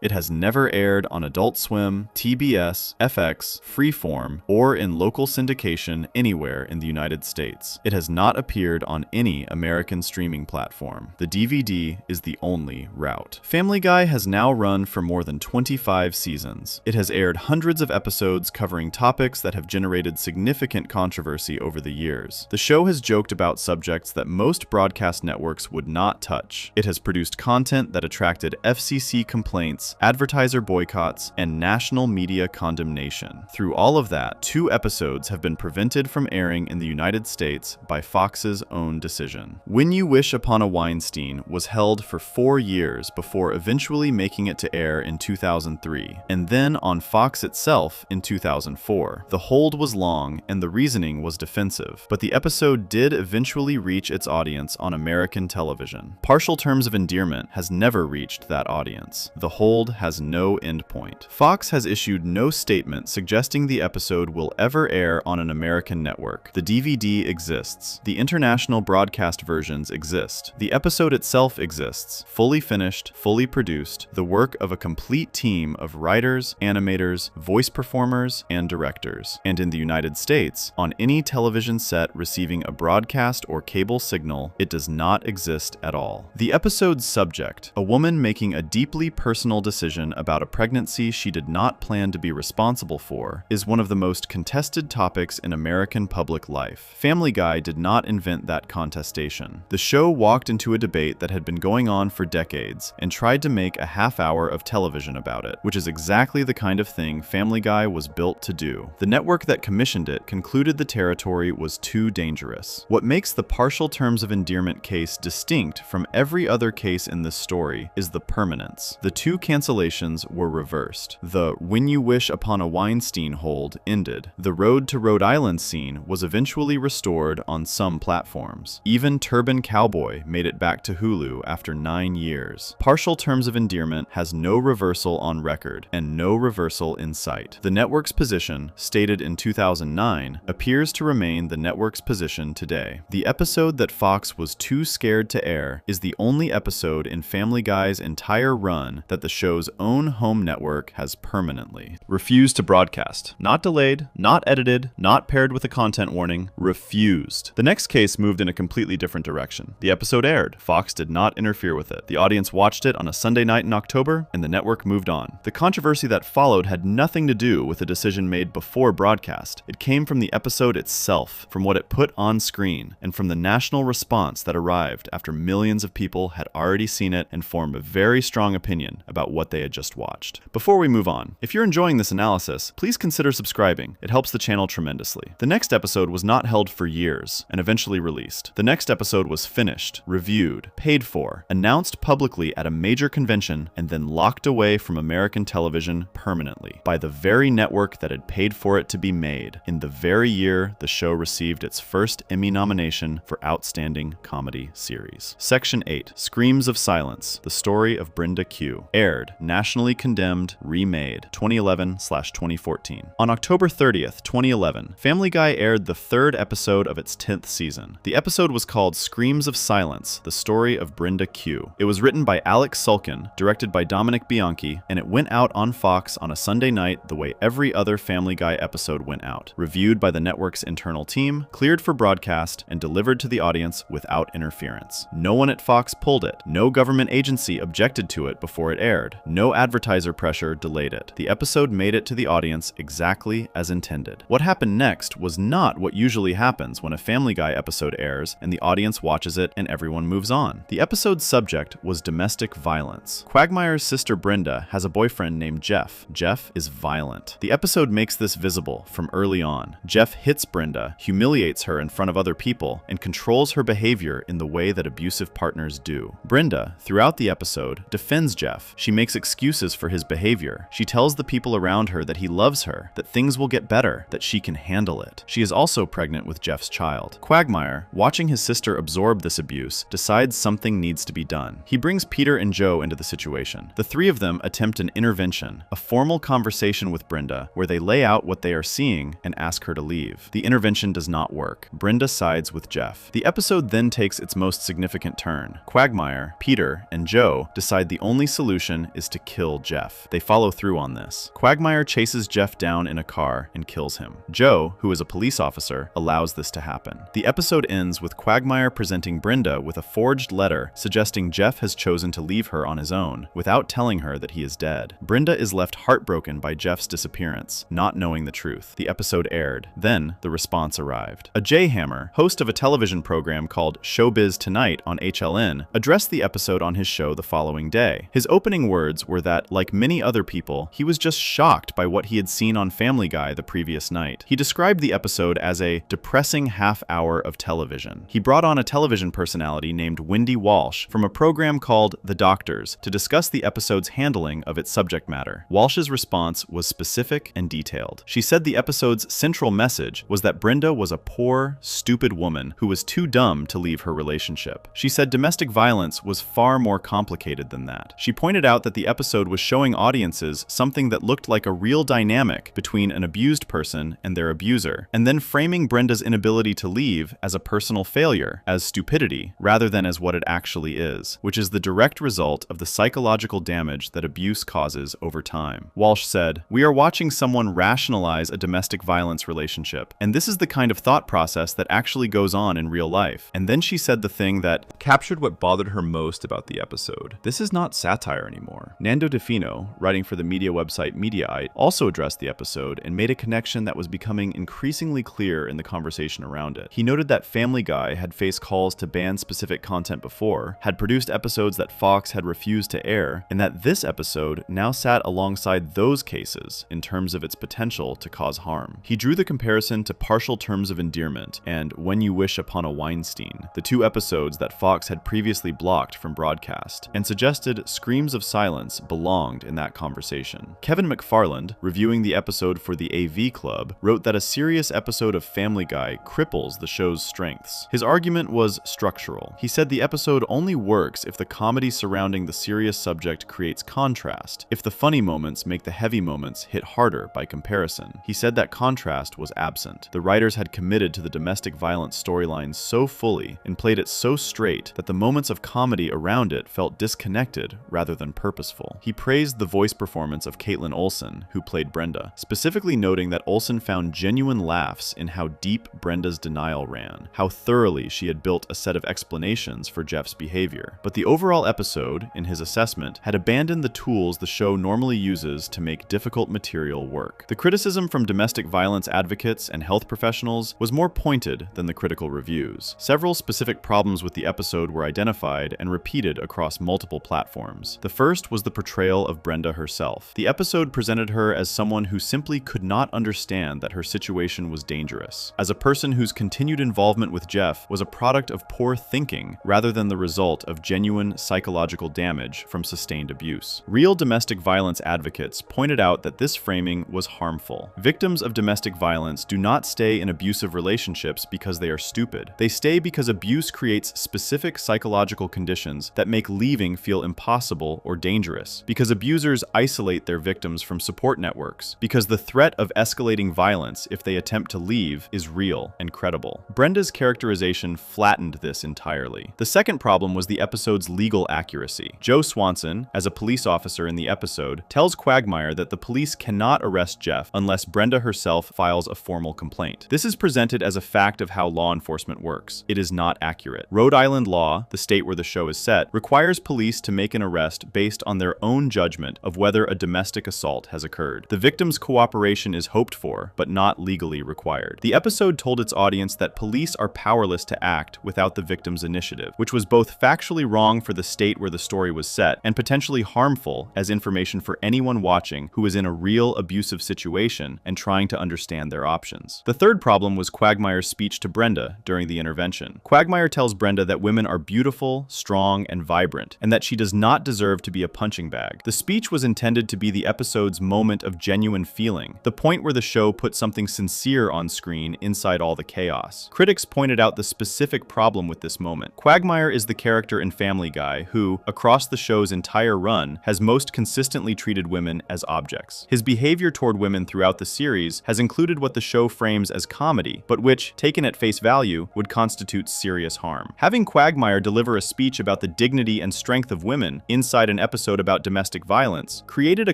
It has never aired on Adult Swim, TBS, FX, Freeform, or in local syndication anywhere in the United States. It has not appeared on any American streaming platform. The DVD is the only route. Family Guy has now run for more than 25 seasons. It has aired hundreds of episodes covering topics that have generated significant controversy over the years. The show has joked about subjects that most broadcast networks would not touch. It has produced content that attracted FCC complaints, advertiser boycotts, and national media condemnation. Through all of that, 2 episodes have been prevented from airing in the United States by Fox's own decision. When You Wish Upon a Weinstein was held for 4 years before eventually making it to air in 2003, and then on Fox itself in 2004. The hold was long, and the reasoning was defensive, but the episode did eventually reach its audience audience on American television. Partial Terms of Endearment has never reached that audience. The hold has no endpoint. Fox has issued no statement suggesting the episode will ever air on an American network. The DVD exists. The international broadcast versions exist. The episode itself exists, fully finished, fully produced, the work of a complete team of writers, animators, voice performers, and directors. And in the United States, on any television set receiving a broadcast or cable signal, it does not exist at all. The episode's subject, a woman making a deeply personal decision about a pregnancy she did not plan to be responsible for, is one of the most contested topics in American public life. Family Guy did not invent that contestation. The show walked into a debate that had been going on for decades and tried to make a half hour of television about it, which is exactly the kind of thing Family Guy was built to do. The network that commissioned it concluded the territory was too dangerous. What makes the Partial Terms of Endearment case distinct from every other case in this story is the permanence. The two cancellations were reversed. The "When You Wish Upon a Weinstein" hold ended. The Rhode to Rhode Island scene was eventually restored on some platforms. Even Turban Cowboy made it back to Hulu after 9 years. Partial Terms of Endearment has no reversal on record and no reversal in sight. The network's position, stated in 2009, appears to remain the network's position today. The episode that Fox was too scared to air is the only episode in Family Guy's entire run that the show's own home network has permanently refused to broadcast. Not delayed, not edited, not paired with a content warning, refused. The next case moved in a completely different direction. The episode aired. Fox did not interfere with it. The audience watched it on a Sunday night in October, and the network moved on. The controversy that followed had nothing to do with a decision made before broadcast. It came from the episode itself, from what it put on screen, and from the national response that arrived after millions of people had already seen it and formed a very strong opinion about what they had just watched. Before we move on, if you're enjoying this analysis, please consider subscribing. It helps the channel tremendously. The next episode was not held for years and eventually released. The next episode was finished, reviewed, paid for, announced publicly at a major convention, and then locked away from American television permanently by the very network that had paid for it to be made, in the very year the show received its first Emmy nomination for Outstanding Comedy Series. Section 8, Screams of Silence, The Story of Brenda Q. Aired, nationally condemned, remade, 2011/2014. On October 30th, 2011, Family Guy aired the third episode of its 10th season. The episode was called Screams of Silence, The Story of Brenda Q. It was written by Alex Sulkin, directed by Dominic Bianchi, and it went out on Fox on a Sunday night the way every other Family Guy episode went out. Reviewed by the network's internal team, cleared for broadcast, and delivered to the audience without interference. No one at Fox pulled it. No government agency objected to it before it aired. No advertiser pressure delayed it. The episode made it to the audience exactly as intended. What happened next was not what usually happens when a Family Guy episode airs and the audience watches it and everyone moves on. The episode's subject was domestic violence. Quagmire's sister Brenda has a boyfriend named Jeff. Jeff is violent. The episode makes this visible from early on. Jeff hits Brenda, humiliates her in front of other people, and controls her behavior in the way that abusive partners do. Brenda, throughout the episode, defends Jeff. She makes excuses for his behavior. She tells the people around her that he loves her, that things will get better, that she can handle it. She is also pregnant with Jeff's child. Quagmire, watching his sister absorb this abuse, decides something needs to be done. He brings Peter and Joe into the situation. The three of them attempt an intervention, a formal conversation with Brenda, where they lay out what they are seeing and ask her to leave. The intervention does not work. Brenda sides with Jeff. The episode then takes its most significant turn. Quagmire, Peter, and Joe decide the only solution is to kill Jeff. They follow through on this. Quagmire chases Jeff down in a car and kills him. Joe, who is a police officer, allows this to happen. The episode ends with Quagmire presenting Brenda with a forged letter suggesting Jeff has chosen to leave her on his own, without telling her that he is dead. Brenda is left heartbroken by Jeff's disappearance, not knowing the truth. The episode aired. Then, the response arrived. A J-Hammer, host of a television program called Showbiz Tonight on HLN, addressed the episode on his show the following day. His opening words were that, like many other people, he was just shocked by what he had seen on Family Guy the previous night. He described the episode as a depressing half hour of television. He brought on a television personality named Wendy Walsh from a program called The Doctors to discuss the episode's handling of its subject matter. Walsh's response was specific and detailed. She said the episode's central message was that Brenda was a poor, stupid woman who was too dumb to to leave her relationship. She said domestic violence was far more complicated than that. She pointed out that the episode was showing audiences something that looked like a real dynamic between an abused person and their abuser, and then framing Brenda's inability to leave as a personal failure, as stupidity, rather than as what it actually is, which is the direct result of the psychological damage that abuse causes over time. Walsh said, "We are watching someone rationalize a domestic violence relationship, and this is the kind of thought process that actually goes on in real life." And then she said the thing that captured what bothered her most about the episode. This is not satire anymore. Nando DeFino, writing for the media website Mediaite, also addressed the episode and made a connection that was becoming increasingly clear in the conversation around it. He noted that Family Guy had faced calls to ban specific content before, had produced episodes that Fox had refused to air, and that this episode now sat alongside those cases in terms of its potential to cause harm. He drew the comparison to Partial Terms of Endearment and When You Wish Upon a Weinstein, the two episodes that Fox had previously blocked from broadcast, and suggested Screams of Silence belonged in that conversation. Kevin McFarland, reviewing the episode for the AV Club, wrote that a serious episode of Family Guy cripples the show's strengths. His argument was structural. He said the episode only works if the comedy surrounding the serious subject creates contrast, if the funny moments make the heavy moments hit harder by comparison. He said that contrast was absent. The writers had committed to the domestic violence storyline so fully and played it so straight that the moments of comedy around it felt disconnected rather than purposeful. He praised the voice performance of Caitlin Olsen, who played Brenda, specifically noting that Olsen found genuine laughs in how deep Brenda's denial ran, how thoroughly she had built a set of explanations for Jeff's behavior. But the overall episode, in his assessment, had abandoned the tools the show normally uses to make difficult material work. The criticism from domestic violence advocates and health professionals was more pointed than the critical reviews. Several specific problems with the episode were identified and repeated across multiple platforms. The first was the portrayal of Brenda herself. The episode presented her as someone who simply could not understand that her situation was dangerous, as a person whose continued involvement with Jeff was a product of poor thinking rather than the result of genuine psychological damage from sustained abuse. Real domestic violence advocates pointed out that this framing was harmful. Victims of domestic violence do not stay in abusive relationships because they are stupid. They stay because abuse creates specific psychological conditions that make leaving feel impossible or dangerous, because abusers isolate their victims from support networks, because the threat of escalating violence if they attempt to leave is real and credible. Brenda's characterization flattened this entirely. The second problem was the episode's legal accuracy. Joe Swanson, as a police officer in the episode, tells Quagmire that the police cannot arrest Jeff unless Brenda herself files a formal complaint. This is presented as a fact of how law enforcement works. It is not accurate. Rhode Island law, the state where the show is set, requires police to make an arrest based on their own judgment of whether a domestic assault has occurred. The victim's cooperation is hoped for, but not legally required. The episode told its audience that police are powerless to act without the victim's initiative, which was both factually wrong for the state where the story was set and potentially harmful as information for anyone watching who is in a real abusive situation and trying to understand their options. The third problem was Quagmire's speech to Brenda during the intervention. Quagmire tells Brenda that women are beautiful, strong, and vibrant, and that she does not deserve to be a punching bag. The speech was intended to be the episode's moment of genuine feeling, the point where the show put something sincere on screen inside all the chaos. Critics pointed out the specific problem with this moment. Quagmire is the character in Family Guy who, across the show's entire run, has most consistently treated women as objects. His behavior toward women throughout the series has included what the show frames as comedy, but which, taken at face value, would constitute serious harm. Having Quagmire deliver a speech about the dignity and strength of women inside an episode about domestic violence created a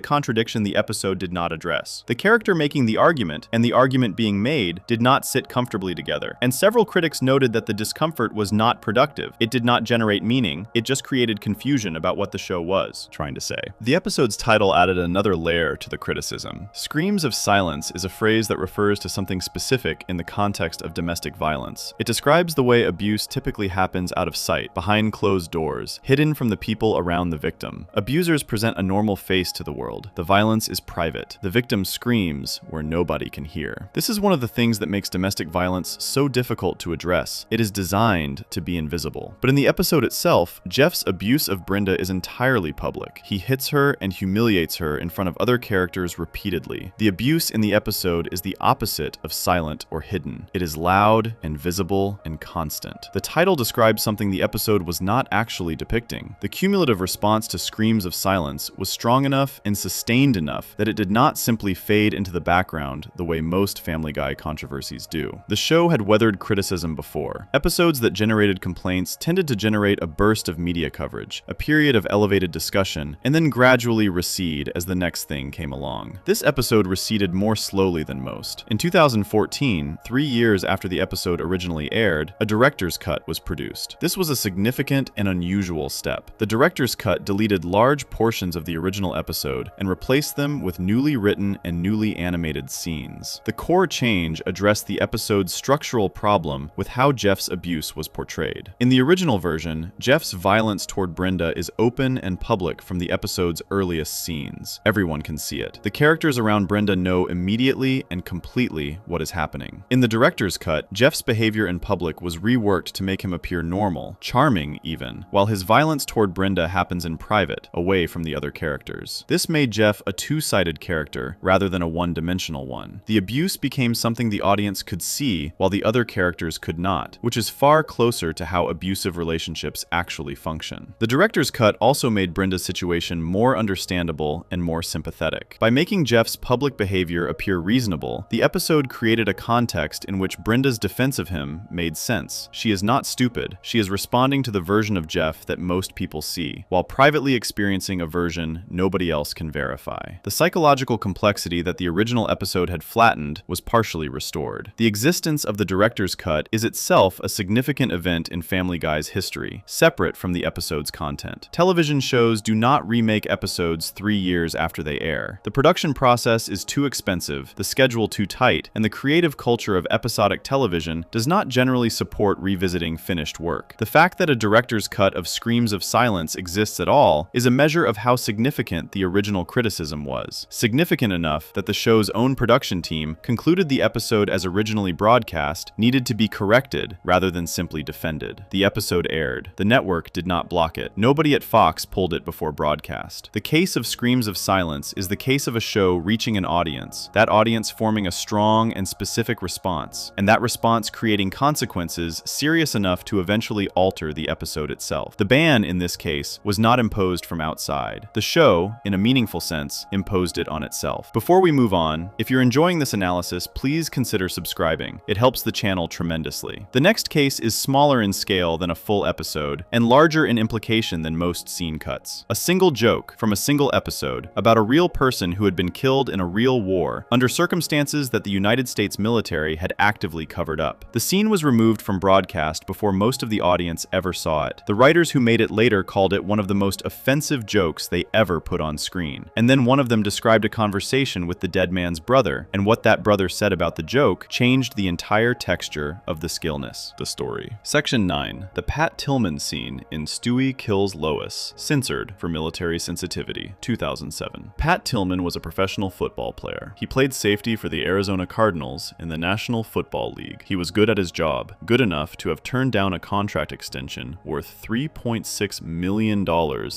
contradiction the episode did not address. The character making the argument and the argument being made did not sit comfortably together, and several critics noted that the discomfort was not productive. It did not generate meaning, it just created confusion about what the show was trying to say. The episode's title added another layer to the criticism. Screams of Silence is a phrase that refers to something specific in the context of domestic violence. It describes the way abuse typically happens out of sight, behind closed doors, hidden from the people around the victim. Abusers present a normal face to the world. The violence is private. The victim screams where nobody can hear. This is one of the things that makes domestic violence so difficult to address. It is designed to be invisible. But in the episode itself, Jeff's abuse of Brenda is entirely public. He hits her and humiliates her in front of other characters repeatedly. The abuse in the episode is the opposite of silent or hidden. It is loud and visible and constant. instant. The title describes something the episode was not actually depicting. The cumulative response to screams of silence was strong enough and sustained enough that it did not simply fade into the background the way most Family Guy controversies do. The show had weathered criticism before. Episodes that generated complaints tended to generate a burst of media coverage, a period of elevated discussion, and then gradually recede as the next thing came along. This episode receded more slowly than most. In 2014, 3 years after the episode originally aired, a director's cut was produced. This was a significant and unusual step. The director's cut deleted large portions of the original episode and replaced them with newly written and newly animated scenes. The core change addressed the episode's structural problem with how Jeff's abuse was portrayed. In the original version, Jeff's violence toward Brenda is open and public from the episode's earliest scenes. Everyone can see it. The characters around Brenda know immediately and completely what is happening. In the director's cut, Jeff's behavior in public was reworked to make him appear normal, charming even, while his violence toward Brenda happens in private, away from the other characters. This made Jeff a two-sided character rather than a one-dimensional one. The abuse became something the audience could see while the other characters could not, which is far closer to how abusive relationships actually function. The director's cut also made Brenda's situation more understandable and more sympathetic. By making Jeff's public behavior appear reasonable, the episode created a context in which Brenda's defense of him made sense. She is not stupid. She is responding to the version of Jeff that most people see, while privately experiencing a version nobody else can verify. The psychological complexity that the original episode had flattened was partially restored. The existence of the director's cut is itself a significant event in Family Guy's history, separate from the episode's content. Television shows do not remake episodes 3 years after they air. The production process is too expensive, the schedule too tight, and the creative culture of episodic television does not generally support revisiting finished work. The fact that a director's cut of Screams of Silence exists at all is a measure of how significant the original criticism was. Significant enough that the show's own production team concluded the episode as originally broadcast needed to be corrected rather than simply defended. The episode aired. The network did not block it. Nobody at Fox pulled it before broadcast. The case of Screams of Silence is the case of a show reaching an audience, that audience forming a strong and specific response, and that response creating consequences serious enough to eventually alter the episode itself. The ban, in this case, was not imposed from outside. The show, in a meaningful sense, imposed it on itself. Before we move on, if you're enjoying this analysis, please consider subscribing. It helps the channel tremendously. The next case is smaller in scale than a full episode, and larger in implication than most scene cuts. A single joke from a single episode about a real person who had been killed in a real war, under circumstances that the United States military had actively covered up. The scene was removed from broadcast before most of the audience ever saw it. The writers who made it later called it one of the most offensive jokes they ever put on screen. And then one of them described a conversation with the dead man's brother, and what that brother said about the joke changed the entire texture of the skillness. The story. Section 9. The Pat Tillman scene in Stewie Kills Lois, censored for military sensitivity, 2007. Pat Tillman was a professional football player. He played safety for the Arizona Cardinals in the National Football League. He was good at his job, good enough to have turned down a contract extension worth $3.6 million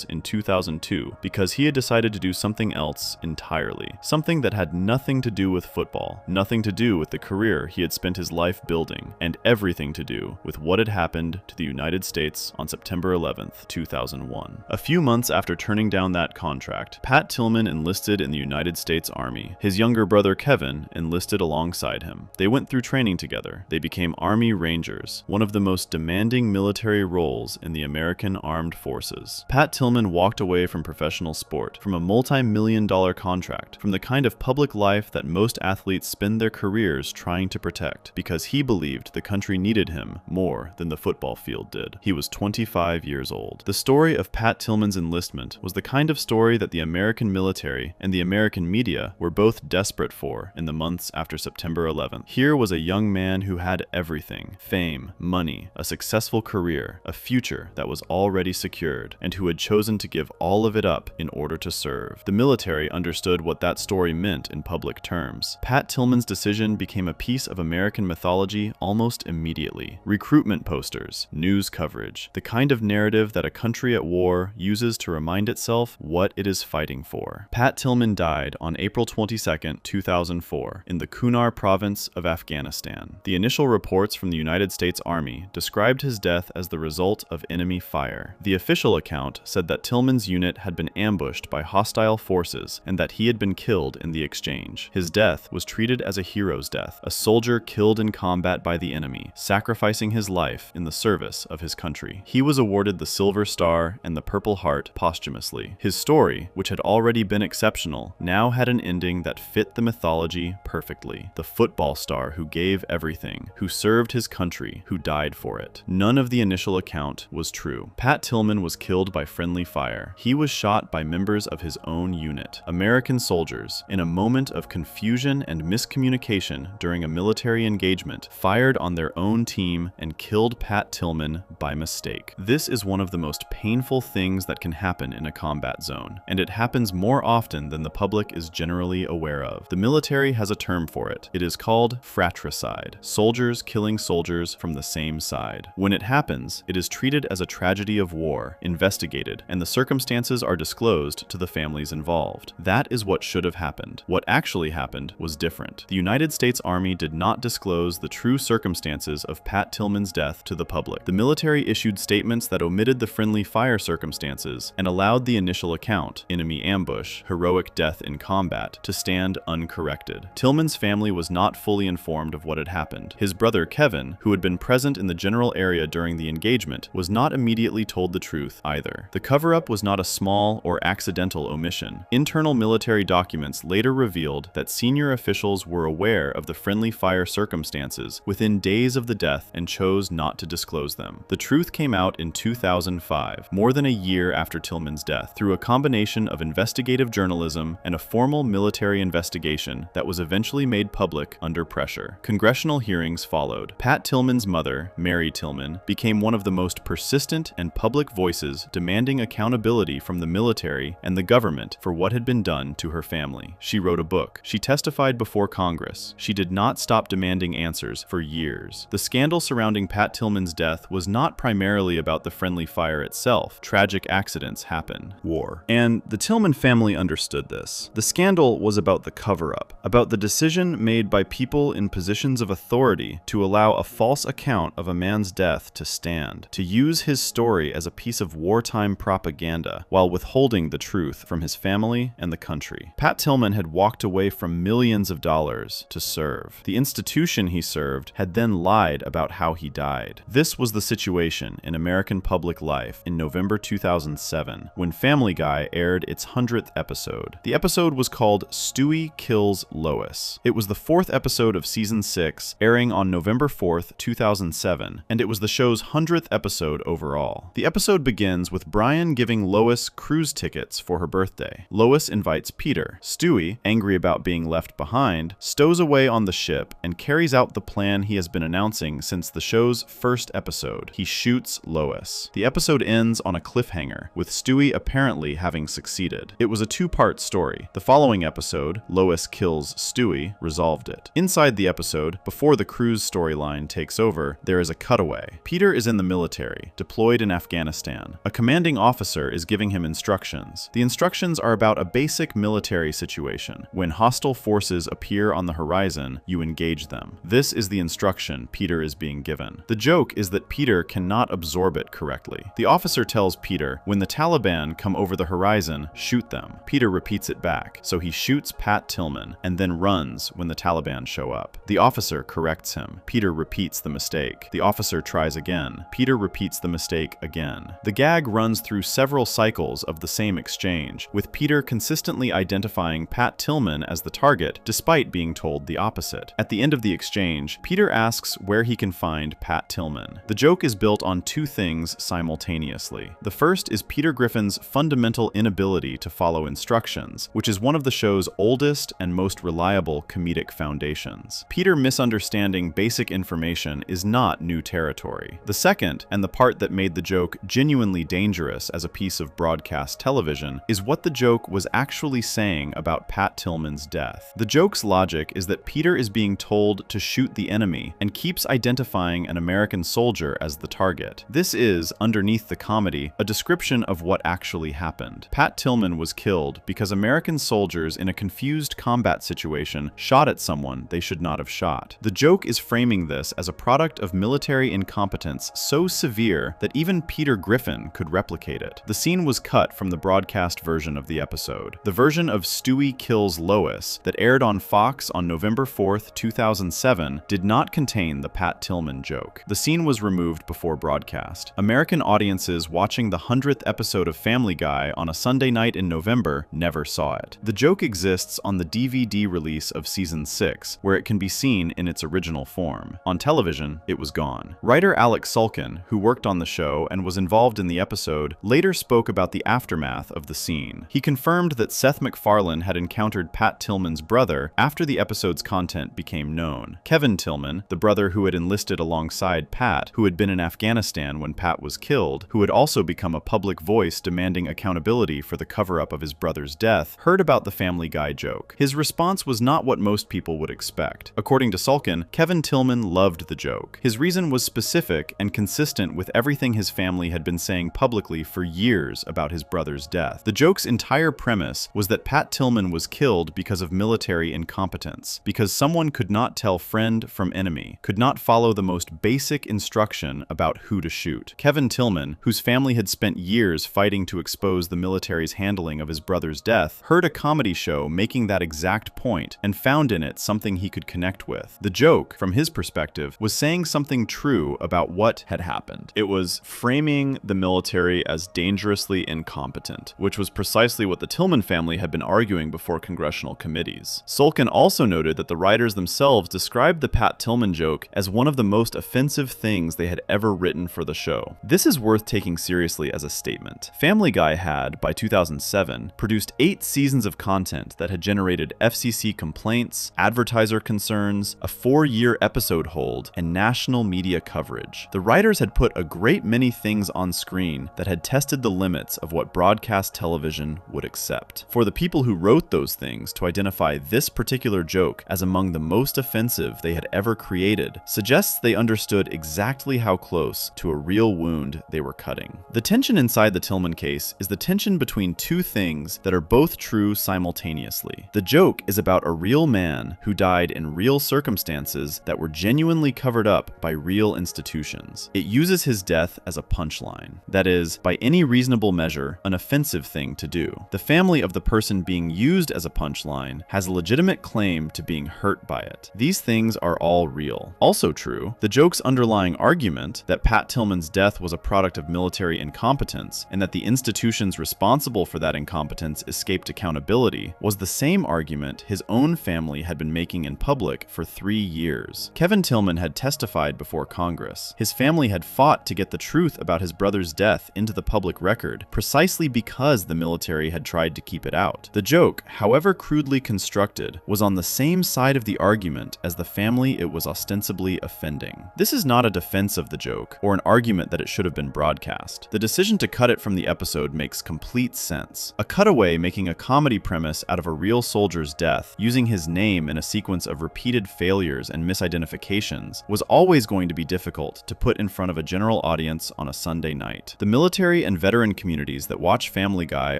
in 2002 because he had decided to do something else entirely. Something that had nothing to do with football, nothing to do with the career he had spent his life building, and everything to do with what had happened to the United States on September 11th, 2001. A few months after turning down that contract, Pat Tillman enlisted in the United States Army. His younger brother Kevin enlisted alongside him. They went through training together. They became Army Rangers, one of the most demanding military roles in the American Armed Forces. Pat Tillman walked away from professional sport, from a multi-million-dollar contract, from the kind of public life that most athletes spend their careers trying to protect, because he believed the country needed him more than the football field did. He was 25 years old. The story of Pat Tillman's enlistment was the kind of story that the American military and the American media were both desperate for in the months after September 11th. Here was a young man who had everything: fame, money, a successful career, a future that was already secured, and who had chosen to give all of it up in order to serve. The military understood what that story meant in public terms. Pat Tillman's decision became a piece of American mythology almost immediately. Recruitment posters, news coverage, the kind of narrative that a country at war uses to remind itself what it is fighting for. Pat Tillman died on April 22, 2004, in the Kunar province of Afghanistan. The initial reports from the United States Army described his death as the result of enemy fire. The official account said that Tillman's unit had been ambushed by hostile forces and that he had been killed in the exchange. His death was treated as a hero's death, a soldier killed in combat by the enemy, sacrificing his life in the service of his country. He was awarded the Silver Star and the Purple Heart posthumously. His story, which had already been exceptional, now had an ending that fit the mythology perfectly. The football star who gave everything, who served his country, who died for it. None of the initial account was true. Pat Tillman was killed by friendly fire. He was shot by members of his own unit, American soldiers, in a moment of confusion and miscommunication during a military engagement, fired on their own team and killed Pat Tillman by mistake. This is one of the most painful things that can happen in a combat zone, and it happens more often than the public is generally aware of. The military has a term for it. It is called fratricide, soldiers killing soldiers from the same side. When it happens, it is treated as a tragedy of war, investigated, and the circumstances are disclosed to the families involved. That is what should have happened. What actually happened was different. The United States Army did not disclose the true circumstances of Pat Tillman's death to the public. The military issued statements that omitted the friendly fire circumstances and allowed the initial account, enemy ambush, heroic death in combat, to stand uncorrected. Tillman's family was not fully informed of what had happened. His brother Kevin, who had been present in the general area during the engagement, was not immediately told the truth either. The cover-up was not a small or accidental omission. Internal military documents later revealed that senior officials were aware of the friendly fire circumstances within days of the death and chose not to disclose them. The truth came out in 2005, more than a year after Tillman's death, through a combination of investigative journalism and a formal military investigation that was eventually made public under pressure. Congressional hearings followed. Pat Tillman's mother, Mary Tillman, became one of the most persistent and public voices demanding accountability from the military and the government for what had been done to her family. She wrote a book. She testified before Congress. She did not stop demanding answers for years. The scandal surrounding Pat Tillman's death was not primarily about the friendly fire itself. Tragic accidents happen. War. And the Tillman family understood this. The scandal was about the cover-up, about the decision made by people in positions of authority to allow a false account of a man's death to stand, to use his story as a piece of wartime propaganda while withholding the truth from his family and the country. Pat Tillman had walked away from millions of dollars to serve. The institution he served had then lied about how he died. This was the situation in American public life in November 2007, when Family Guy aired its 100th episode. The episode was called Stewie Kills Lois. It was the 4th episode of season 6, airing on November 4th, 2007, and it was the show's 100th episode overall. The episode begins with Brian giving Lois cruise tickets for her birthday. Lois invites Peter. Stewie, angry about being left behind, stows away on the ship and carries out the plan he has been announcing since the show's first episode. He shoots Lois. The episode ends on a cliffhanger, with Stewie apparently having succeeded. It was a two-part story. The following episode, Lois Kills Stewie, resolved it. Inside the episode, before the cruise storyline takes over, there is a cutaway. Peter is in the military, deployed in Afghanistan. A commanding officer is giving him instructions. The instructions are about a basic military situation. When hostile forces appear on the horizon, you engage them. This is the instruction Peter is being given. The joke is that Peter cannot absorb it correctly. The officer tells Peter, when the Taliban come over the horizon, shoot them. Peter repeats it back, so he shoots Pat Tillman and then runs when the Taliban show up. The officer corrects him. Peter repeats the mistake. The officer tries again. Peter repeats the mistake again. The gag runs through several cycles of the same exchange, with Peter consistently identifying Pat Tillman as the target, despite being told the opposite. At the end of the exchange, Peter asks where he can find Pat Tillman. The joke is built on two things simultaneously. The first is Peter Griffin's fundamental inability to follow instructions, which is one of the show's oldest and most reliable comedic foundations. Peter misunderstanding basic information is not new territory. The second, and the part that made the joke genuinely dangerous as a piece of broadcast television, is what the joke was actually saying about Pat Tillman's death. The joke's logic is that Peter is being told to shoot the enemy and keeps identifying an American soldier as the target. This is, underneath the comedy, a description of what actually happened. Pat Tillman was killed because American soldiers in a confused combat situation shot at someone they should not have shot. The joke is framing this as a product of military incompetence so severe that even Peter Griffin could replicate it. The scene was cut from the broadcast version of the episode. The version of Stewie Kills Lois that aired on Fox on November 4, 2007 did not contain the Pat Tillman joke. The scene was removed before broadcast. American audiences watching the 100th episode of Family Guy on a Sunday night in November never saw it. The joke exists on the DVD release of Season 6, where it can be seen in its original form. On television, it was gone. Writer Alex Sulkin, who worked on the show and was involved in the episode, later spoke about the aftermath of the scene. He confirmed that Seth MacFarlane had encountered Pat Tillman's brother after the episode's content became known. Kevin Tillman, the brother who had enlisted alongside Pat, who had been in Afghanistan when Pat was killed, who had also become a public voice demanding accountability for the cover-up of his brother's death, heard about the Family Guy joke. His response was not what most people would expect. According to Sulkin, Kevin Tillman loved the joke. His reason was specific and consistent with everything his family had been saying publicly for years about his brother's death. The joke's entire premise was that Pat Tillman was killed because of military incompetence, because someone could not tell friend from enemy, could not follow the most basic instruction about who to shoot. Kevin Tillman, whose family had spent years fighting to expose the military's handling of his brother's death, heard a comedy show making that exact point and found in it something he could connect with. The joke, from his perspective, was saying something true about what had happened. It was framing the military as dangerously incompetent, which was precisely what the Tillman family had been arguing before congressional committees. Sulkin also noted that the writers themselves described the Pat Tillman joke as one of the most offensive things they had ever written for the show. This is worth taking seriously as a statement. Family Guy had, by 2007, produced 8 seasons of content that had generated FCC complaints, advertiser concerns, a 4-year episode hold, and national media coverage. The writers had put a great many things on screen that had tested the limits of what broadcast television would accept. For the people who wrote those things to identify this particular joke as among the most offensive they had ever created suggests they understood exactly how close to a real wound they were cutting. The tension inside the Tillman case is the tension between two things that are both true simultaneously. The joke is about a real man who died in real circumstances that were genuinely covered up by real institutions. It uses his death as a punchline. That is, by any reasonable measure, an offensive thing to do. The family of the person being used as a punchline has a legitimate claim to being hurt by it. These things are all real. Also true, the joke's underlying argument that Pat Tillman's death was a product of military incompetence and that the institutions responsible for that incompetence escaped accountability was the same argument his own family had been making in public for 3 years. Kevin Tillman had testified before Congress. His family had fought to get the truth about his brother's death into the public record precisely because the military had tried to keep it out. The joke, however crudely constructed, was on the same side of the argument as the family it was ostensibly offending. This is not a defense of the joke or an argument that it should have been broadcast. The decision to cut it from the episode makes complete sense. A cutaway making a comedy premise out of a real soldier's death, using his name in a sequence of repeated failures and misidentifications, was always going to be difficult to put in front of a general audience on a Sunday night. The military and veteran communities that watch Family Guy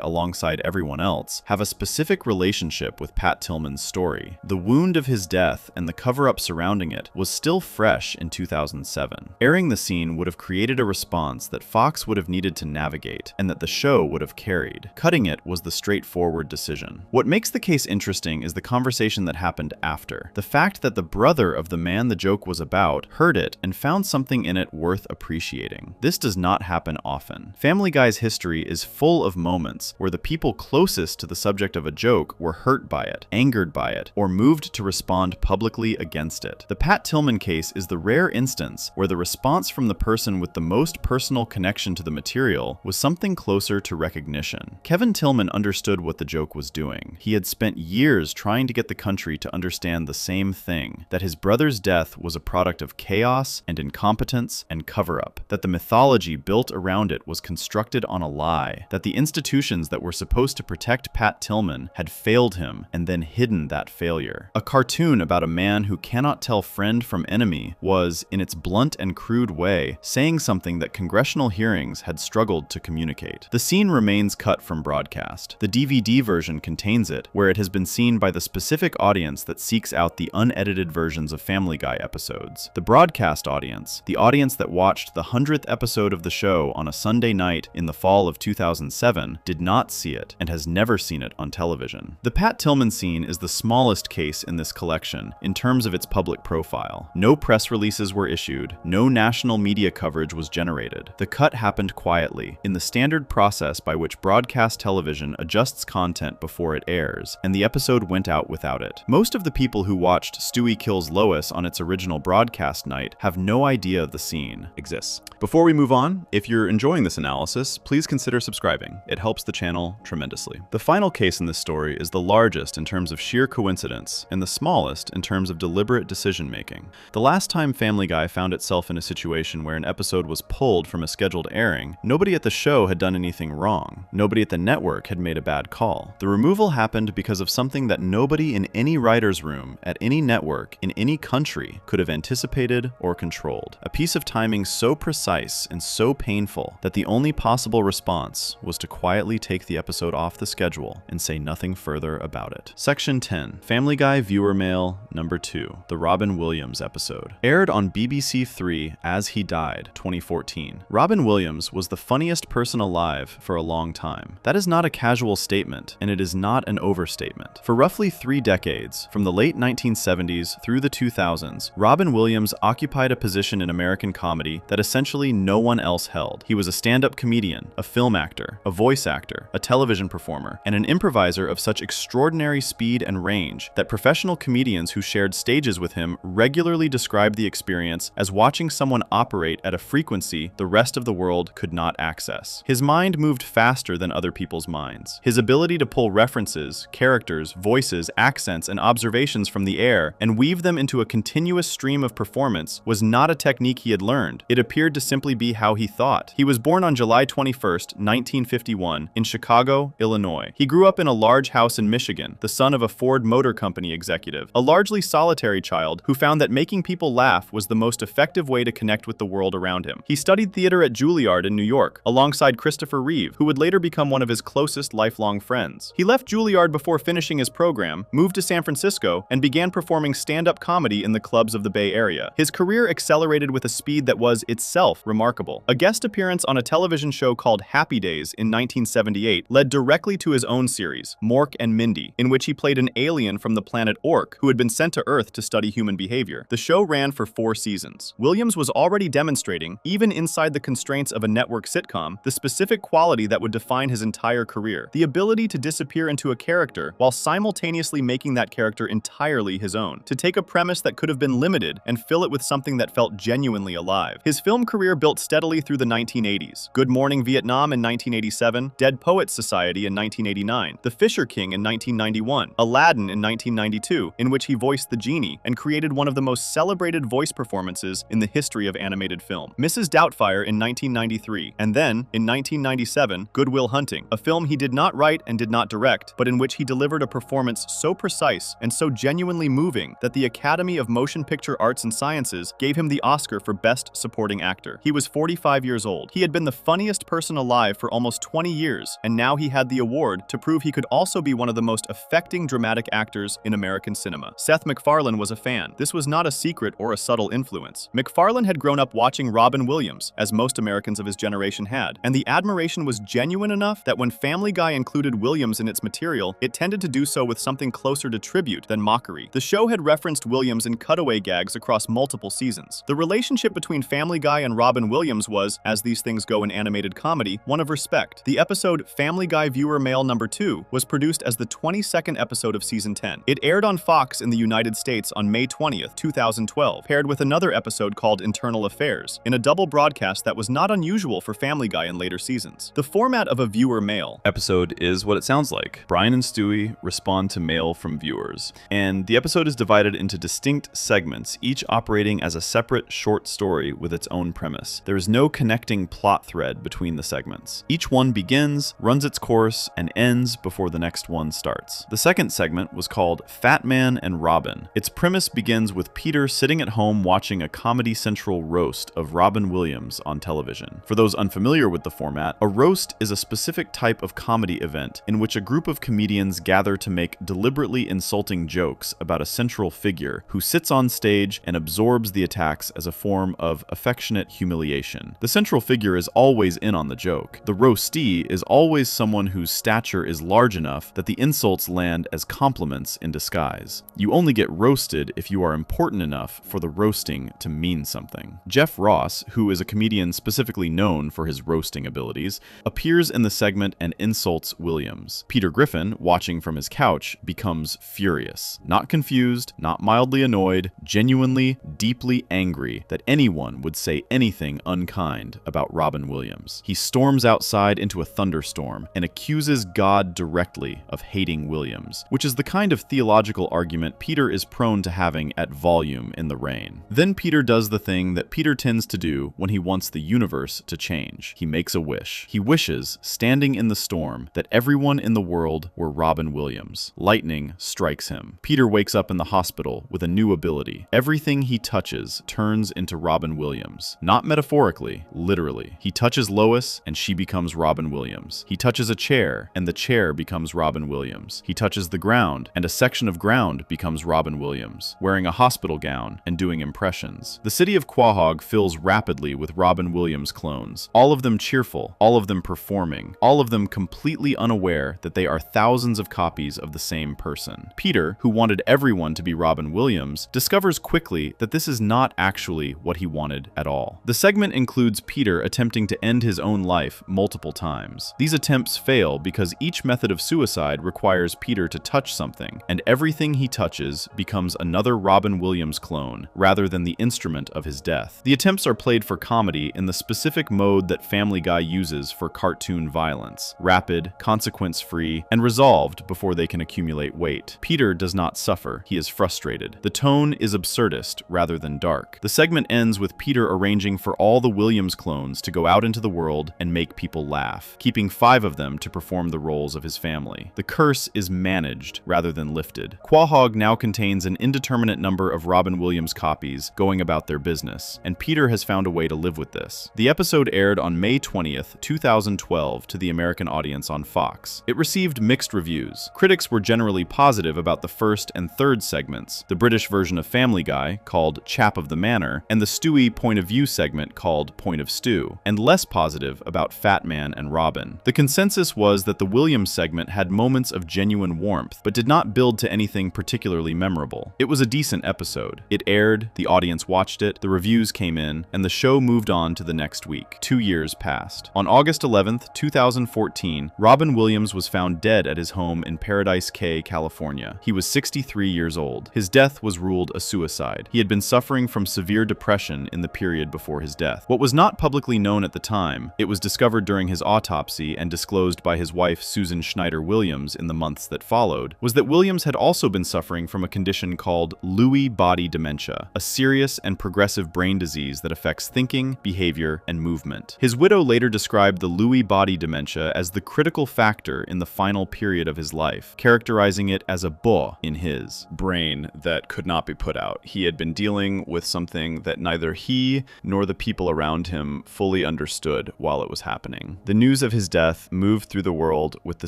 alongside everyone else have a specific relationship with Pat Tillman's story. The wound of his death and the cover-up surrounding it was still fresh in 2007. Airing the scene would have created a response that Fox would have needed to navigate and that the show would have carried. Cutting it was the straightforward decision. What makes the case interesting is the conversation that happened after. The fact that the brother of the man the joke was about heard it and found something in it worth appreciating. This does not happen often. Family Guy's history is full of moments where the people closest to the subject of a joke were hurt by it, angered by it, or moved to respond publicly against it. The Pat Tillman case is the rare instance where the response from the person with the most personal connection to the material was something closer to recognition. Kevin Tillman understood what the joke was doing. He had spent years trying to get the country to understand the same thing, that his brother's death was a product of chaos and incompetence and cover-up, that the mythology built around it was constructed on a lie, that the institutions that were supposed to protect Pat Tillman had failed him and then hidden that failure. A cartoon about a man who cannot tell friend from enemy was, in its blunt and crude way, saying something that congressional hearings had struggled to communicate. The scene remains cut from broadcast. The DVD version contains it, where it has been seen by the specific audience that seeks out the unedited versions of Family Guy episodes. episodes. The broadcast audience, the audience that watched the 100th episode of the show on a Sunday night in the fall of 2007, did not see it and has never seen it on television. The Pat Tillman scene is the smallest case in this collection in terms of its public profile. No press releases were issued, no national media coverage was generated. The cut happened quietly, in the standard process by which broadcast television adjusts content before it airs, and the episode went out without it. Most of the people who watched Stewie Kills Lois on its original broadcast night have no idea the scene exists. Before we move on, if you're enjoying this analysis, please consider subscribing. It helps the channel tremendously. The final case in this story is the largest in terms of sheer coincidence and the smallest in terms of deliberate decision-making. The last time Family Guy found itself in a situation where an episode was pulled from a scheduled airing, nobody at the show had done anything wrong. Nobody at the network had made a bad call. The removal happened because of something that nobody in any writer's room, at any network, in any country could have anticipated or controlled. A piece of timing so precise and so painful that the only possible response was to quietly take the episode off the schedule and say nothing further about it. Section 10. Family Guy Viewer Mail Number 2. The Robin Williams episode. Aired on BBC 3 As He Died, 2014. Robin Williams was the funniest person alive for a long time. That is not a casual statement, and it is not an overstatement. For roughly 3 decades, from the late 1970s through the 2000s, Robin Williams occupied a position in American comedy that essentially no one else held. He was a stand-up comedian, a film actor, a voice actor, a television performer, and an improviser of such extraordinary speed and range that professional comedians who shared stages with him regularly described the experience as watching someone operate at a frequency the rest of the world could not access. His mind moved faster than other people's minds. His ability to pull references, characters, voices, accents, and observations from the air and weave them into a continuous stream of performance was not a technique he had learned. It appeared to simply be how he thought. He was born on July 21st, 1951, in Chicago, Illinois. He grew up in a large house in Michigan, the son of a Ford Motor Company executive, a largely solitary child who found that making people laugh was the most effective way to connect with the world around him. He studied theater at Juilliard in New York, alongside Christopher Reeve, who would later become one of his closest lifelong friends. He left Juilliard before finishing his program, moved to San Francisco, and began performing stand-up comedy in the clubs of the Bay Area. His career accelerated with a speed that was itself remarkable. A guest appearance on a television show called Happy Days in 1978 led directly to his own series, Mork and Mindy, in which he played an alien from the planet Ork who had been sent to Earth to study human behavior. The show ran for 4 seasons. Williams was already demonstrating, even inside the constraints of a network sitcom, the specific quality that would define his entire career: the ability to disappear into a character while simultaneously making that character entirely his own, to take a premise that could have been limited and fill it with something that felt genuinely alive. His film career built steadily through the 1980s. Good Morning Vietnam in 1987, Dead Poets Society in 1989, The Fisher King in 1991, Aladdin in 1992, in which he voiced the genie and created one of the most celebrated voice performances in the history of animated film, Mrs. Doubtfire in 1993, and then, in 1997, Good Will Hunting, a film he did not write and did not direct, but in which he delivered a performance so precise and so genuinely moving that the Academy of Motion Picture Arts and Sciences gave him the Oscar for Best Supporting Actor. He was 45 years old. He had been the funniest person alive for almost 20 years, and now he had the award to prove he could also be one of the most affecting dramatic actors in American cinema. Seth MacFarlane was a fan. This was not a secret or a subtle influence. MacFarlane had grown up watching Robin Williams, as most Americans of his generation had, and the admiration was genuine enough that when Family Guy included Williams in its material, it tended to do so with something closer to tribute than mockery. The show had referenced Williams in cutaway gags across multiple seasons. The relationship between Family Guy and Robin Williams was, as these things go in animated comedy, one of respect. The episode Family Guy Viewer Mail Number 2 was produced as the 22nd episode of Season 10. It aired on Fox in the United States on May 20th, 2012, paired with another episode called Internal Affairs, in a double broadcast that was not unusual for Family Guy in later seasons. The format of a viewer mail episode is what it sounds like. Brian and Stewie respond to mail from viewers, and the episode is divided into distinct segments, each operating as a separate short story with its own premise. There is no connecting plot thread between the segments. Each one begins, runs its course, and ends before the next one starts. The second segment was called Fat Man and Robin. Its premise begins with Peter sitting at home watching a Comedy Central roast of Robin Williams on television. For those unfamiliar with the format, a roast is a specific type of comedy event in which a group of comedians gather to make deliberately insulting jokes about a central figure who sits on stage and absorbs the attacks as a form of affectionate humiliation. The central figure is always in on the joke. The roastee is always someone whose stature is large enough that the insults land as compliments in disguise. You only get roasted if you are important enough for the roasting to mean something. Jeff Ross, who is a comedian specifically known for his roasting abilities, appears in the segment and insults Williams. Peter Griffin, watching from his couch, becomes furious. Not confused, not mildly annoyed, genuinely, deeply angry that anyone would say anything unkind about Robin Williams. He storms outside into a thunderstorm and accuses God directly of hating Williams, which is the kind of theological argument Peter is prone to having at volume in the rain. Then Peter does the thing that Peter tends to do when he wants the universe to change. He makes a wish. He wishes, standing in the storm, that everyone in the world were Robin Williams. Lightning strikes him. Peter wakes up in the hospital with a new ability. Everything he touches turns into Robin Williams. Not metaphorically, literally. He touches Lois and she becomes Robin Williams. He touches a chair and the chair becomes Robin Williams. He touches the ground and a section of ground becomes Robin Williams, wearing a hospital gown and doing impressions. The city of Quahog fills rapidly with Robin Williams clones, all of them cheerful, all of them performing, all of them completely unaware that they are thousands of copies of the same person. Peter, who wanted everyone to be Robin Williams, discovers quickly that this is not actually what he wanted at all. The segment includes Peter attempting to end his own life multiple times. These attempts fail because each method of suicide requires Peter to touch something, and everything he touches becomes another Robin Williams clone, rather than the instrument of his death. The attempts are played for comedy in the specific mode that Family Guy uses for cartoon violence: rapid, consequence-free, and resolved before they can accumulate weight. Peter does not suffer. He is frustrated. The tone is absurdist rather than dark. The segment ends with Peter arranging for all the Williams clones to go out into the world and make people laugh, keeping 5 of them to perform the roles of his family. The curse is managed rather than lifted. Quahog now contains an indeterminate number of Robin Williams copies going about their business, and Peter has found a way to live with this. The episode aired on May 20th, 2012 to the American audience on Fox. It received mixed reviews. Critics were generally positive about the first and third segments, the British version of Family Guy, called Chap of the Manor, and the Stewie Point of View segment called Point of Stew, and less positive about Fat Man and Robin. The consensus was that the Williams segment had moments of genuine warmth, but did not build to anything particularly memorable. It was a decent episode. It aired, the audience watched it, the reviews came in, and the show moved on to the next week. 2 years passed. On August 11th, 2014, Robin Williams was found dead at his home in Paradise Cay, California. He was 63 years old. His death was ruled a suicide. He had been suffering from severe depression in the period before his death. What was not publicly known at the time, it was discovered during his autopsy and disclosed by his wife Susan Schneider Williams in the months that followed, was that Williams had also been suffering from a condition called Lewy body dementia, a serious and progressive brain disease that affects thinking, behavior, and movement. His widow later described the Lewy body dementia as the critical factor in the final period of his life, characterizing it as a boh in his brain that could not be put out. He had been dealing with something that neither he nor the people around him fully understood while it was happening. The news of his death moved through the world with the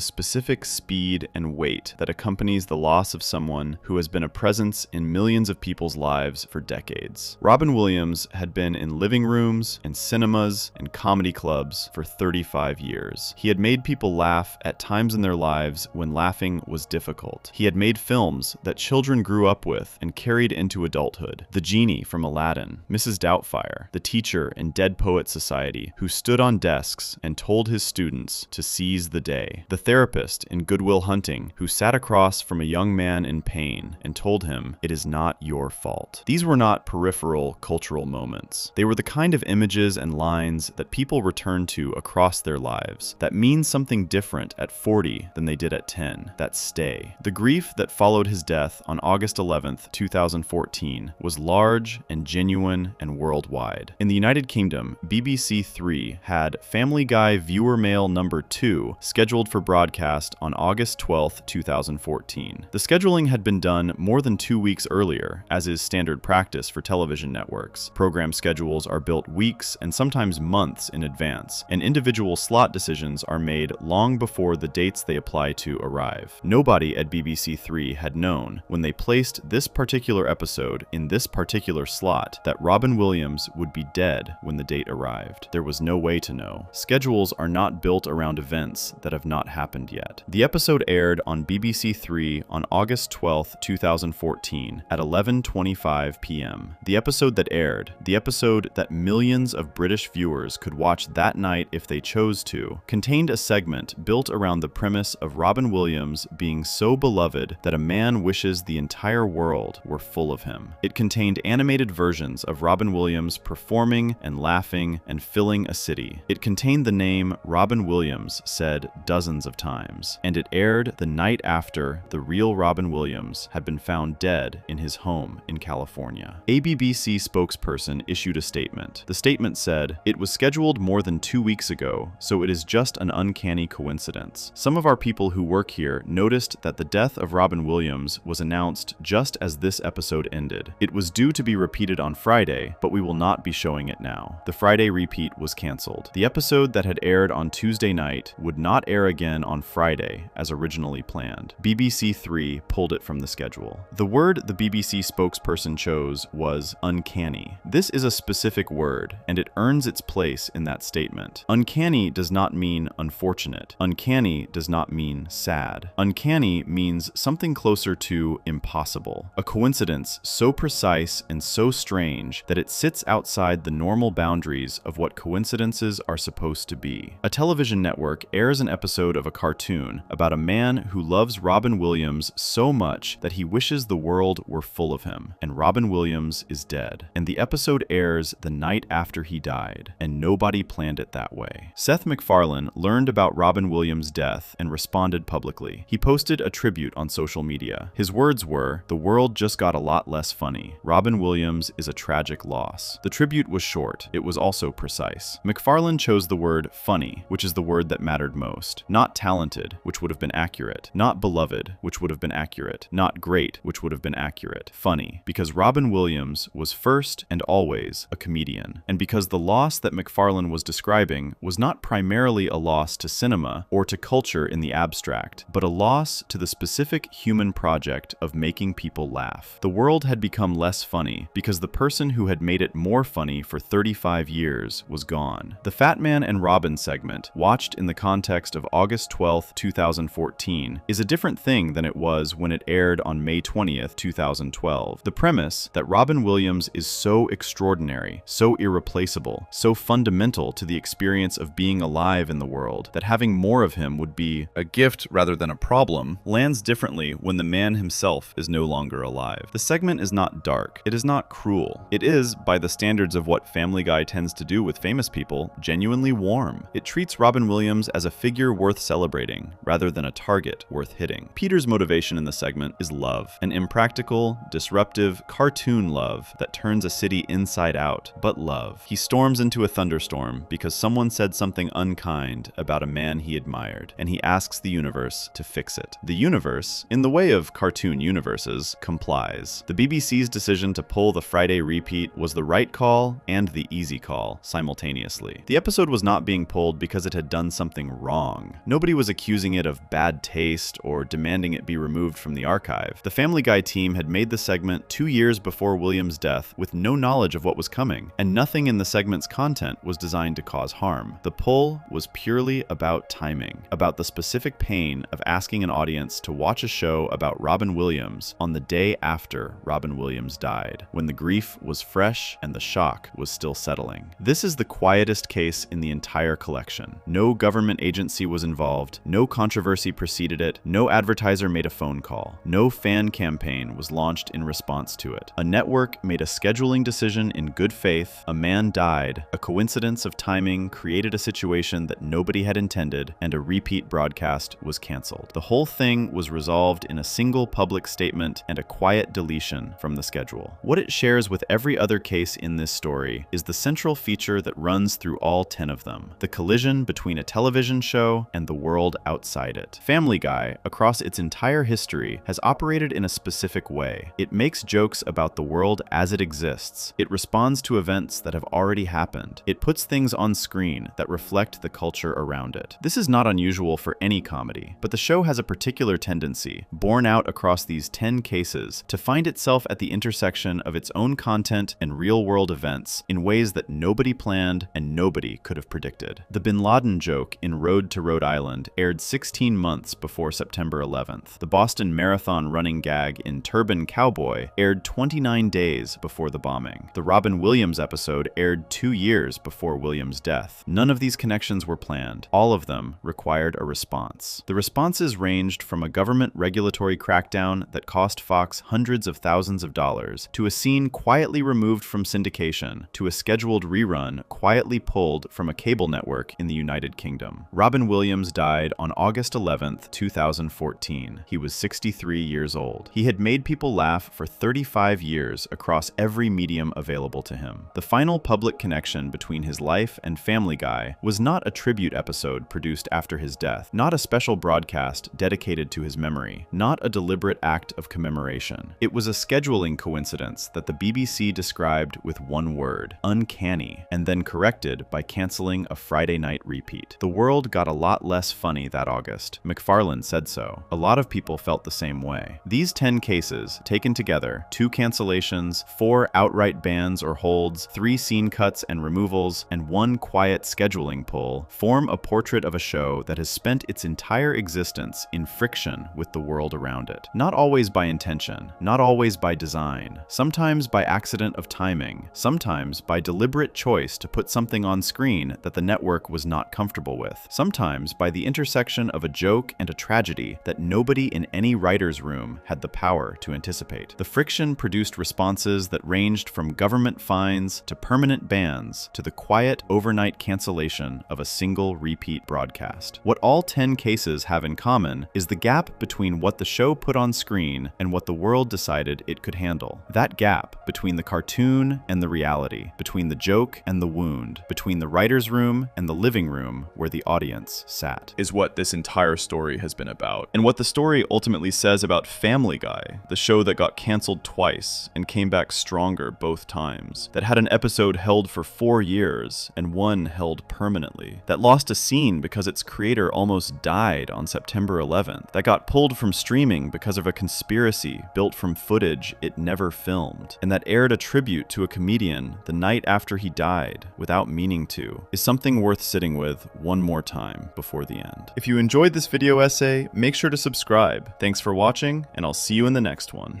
specific speed and weight that accompanies the loss of someone who has been a presence in millions of people's lives for decades. Robin Williams had been in living rooms and cinemas and comedy clubs for 35 years. He had made people laugh at times in their lives when laughing was difficult. He had made films that children grew up with and carried into adulthood. The Genie from Aladdin, Mrs. Doubtfire, the teacher in Dead Poet Society who stood on desks and told his students to seize the day. The therapist in Good Will Hunting who sat across from a young man in pain and told him, "It is not your fault." These were not peripheral cultural moments. They were the kind of images and lines that people return to across their lives, that mean something different at 40 than they did at 10, that stay. The grief that followed his death on August 11th, 2014 was large and genuine and worldwide. In the United Kingdom, BBC 3 had Family Guy Viewer Mail number 2 scheduled for broadcast on August 12th, 2014. The scheduling had been done more than 2 weeks earlier, as is standard practice for television networks. Program schedules are built weeks and sometimes months in advance, and individual slot decisions are made long before the dates they apply to arrive. Nobody at BBC 3 had known, when they placed this particular episode in this particular slot, that Robin Williams would be dead when the date arrived. There was no way to know. Schedules are not built around events that have not happened yet. The episode aired on BBC 3 on August 12, 2014 at 11:25 p.m. The episode that aired, the episode that millions of British viewers could watch that night if they chose to, contained a segment built around the premise of Robin Williams being so beloved that a man wishes the entire world were full of him. It contained animated versions of Robin Williams performing and laughing and filling a city. It contained the name Robin Williams said dozens of times, and it aired the night after the real Robin Williams had been found dead in his home in California. A BBC spokesperson issued a statement. The statement said, "It was scheduled more than 2 weeks ago, so it is just an uncanny coincidence. Some of our people who work here noticed that the death of Robin Williams was announced just as this episode ended. It was due to be repeated on Friday, but we will not be showing it now. The Friday repeat was cancelled. The episode that had aired on Tuesday night would not air again on Friday as originally planned. BBC 3 pulled it from the schedule." The word the BBC spokesperson chose was uncanny. This is a specific word, and it earns its place in that statement. Uncanny does not mean unfortunate. Uncanny does not mean sad. Uncanny means something closer to impossible. A coincidence so precise and so strange that it sits outside the normal boundaries of what coincidences are supposed to be. A television network airs an episode of a cartoon about a man who loves Robin Williams so much that he wishes the world were full of him, and Robin Williams is dead. And the episode airs the night after he died, and nobody planned it that way. Seth MacFarlane learned about Robin Williams' death and responded publicly. He posted a tribute on social media. His words were, "The world just got a lot less funny. Robin Williams is a tragic loss." The tribute was short. It was also precise. MacFarlane chose the word funny, which is the word that mattered most. Not talented, which would have been accurate. Not beloved, which would have been accurate. Not great, which would have been accurate. Funny, because Robin Williams was first and always a comedian. And because the loss that MacFarlane was describing was not primarily a loss to cinema or to culture in the abstract, but a loss to the specific human project of making people laugh. The world had become less funny because the person who had made it more funny for 35 years was gone. The Fat Man and Robin segment, watched in the context of August 12, 2014, is a different thing than it was when it aired on May 20th, 2012. The premise that Robin Williams is so extraordinary, so irreplaceable, so fundamental to the experience of being alive in the world, that having more of him would be a gift rather than a problem, lands differently when the man himself is no longer alive. The segment is not dark. It is not cruel. It is, by the standards of what Family Guy tends to do with famous people, genuinely warm. It treats Robin Williams as a figure worth celebrating, rather than a target worth hitting. Peter's motivation in the segment is love, an impractical, disruptive, cartoon love that turns a city inside out, but love. He storms into a thunderstorm because someone said something unkind about a man he admired, and he asks the universe to fix it. The universe, in the way of cartoon universes, complies. The BBC's decision to pull the Friday repeat was the right call and the easy call simultaneously. The episode was not being pulled because it had done something wrong. Nobody was accusing it of bad taste or demanding it be removed from the archive. The Family Guy team had made the segment 2 years before Williams' death with no knowledge of what was coming, and nothing in the segment's content was designed to cause harm. The pull was purely about timing, about the specific pain of asking an audience to watch a show about Robin Williams on the day after Robin Williams died, when the grief was fresh and the shock was still settling. This is the quietest case in the entire collection. No government agency was involved, no controversy preceded it, no advertiser made a phone call, no fan campaign was launched in response to it. A network made a scheduling decision in good faith, a man died, a coincidence of timing created a situation that nobody had intended, and a repeat broadcast was canceled. The whole thing was resolved in a single public statement and a quiet deletion from the schedule. What it shares with every other case in this story is the central feature that runs through all 10 of them: the collision between a television show and the world outside it. Family Guy, across its entire history, has operated in a specific way. It makes jokes about the world as it exists. It responds to events that have already happened. It puts things on screen that reflect the culture around it. This is not unusual for any comedy, but the show has a particular tendency, borne out across these 10 cases, to find itself at the the intersection of its own content and real-world events in ways that nobody planned and nobody could have predicted. The Bin Laden joke in Rhode to Rhode Island aired 16 months before September 11th. The Boston Marathon running gag in Turban Cowboy aired 29 days before the bombing. The Robin Williams episode aired 2 years before Williams' death. None of these connections were planned. All of them required a response. The responses ranged from a government regulatory crackdown that cost Fox hundreds of thousands of dollars, to a scene quietly removed from syndication, to a scheduled rerun quietly pulled from a cable network in the United Kingdom. Robin Williams died on August 11, 2014. He was 63 years old. He had made people laugh for 35 years across every medium available to him. The final public connection between his life and Family Guy was not a tribute episode produced after his death, not a special broadcast dedicated to his memory, not a deliberate act of commemoration. It was a scheduling coincidence that the BBC described with one word: uncanny, and then corrected by canceling a Friday night repeat. The world got a lot less funny that August. McFarlane said so. A lot of people felt the same way. These 10 cases, taken together, 2 cancellations, 4 outright bans or holds, 3 scene cuts and removals, and 1 quiet scheduling pull, form a portrait of a show that has spent its entire existence in friction with the world around it. Not always by intention, not always by design, sometimes by accident of timing, sometimes by deliberate choice to put something on screen that the network was not comfortable with, sometimes by the intersection of a joke and a tragedy that nobody in any writer's room had the power to anticipate. The friction produced responses that ranged from government fines to permanent bans to the quiet overnight cancellation of a single repeat broadcast. What all 10 cases have in common is the gap between what the show put on screen and what the world decided it could handle. That gap between the cartoon and the reality, between the joke and the wound, between the writer's room and the living room where the audience sat, is what this entire story has been about. And what the story ultimately says about Family Guy, the show that got canceled twice and came back stronger both times, that had an episode held for 4 years and one held permanently, that lost a scene because its creator almost died on September 11th, that got pulled from streaming because of a conspiracy built from footage it never filmed, and that aired a tribute to a comedian the night after he died without meaning to, is something worth sitting with one more time before the end. If you enjoyed this video essay, make sure to subscribe. Thanks for watching, and I'll see you in the next one.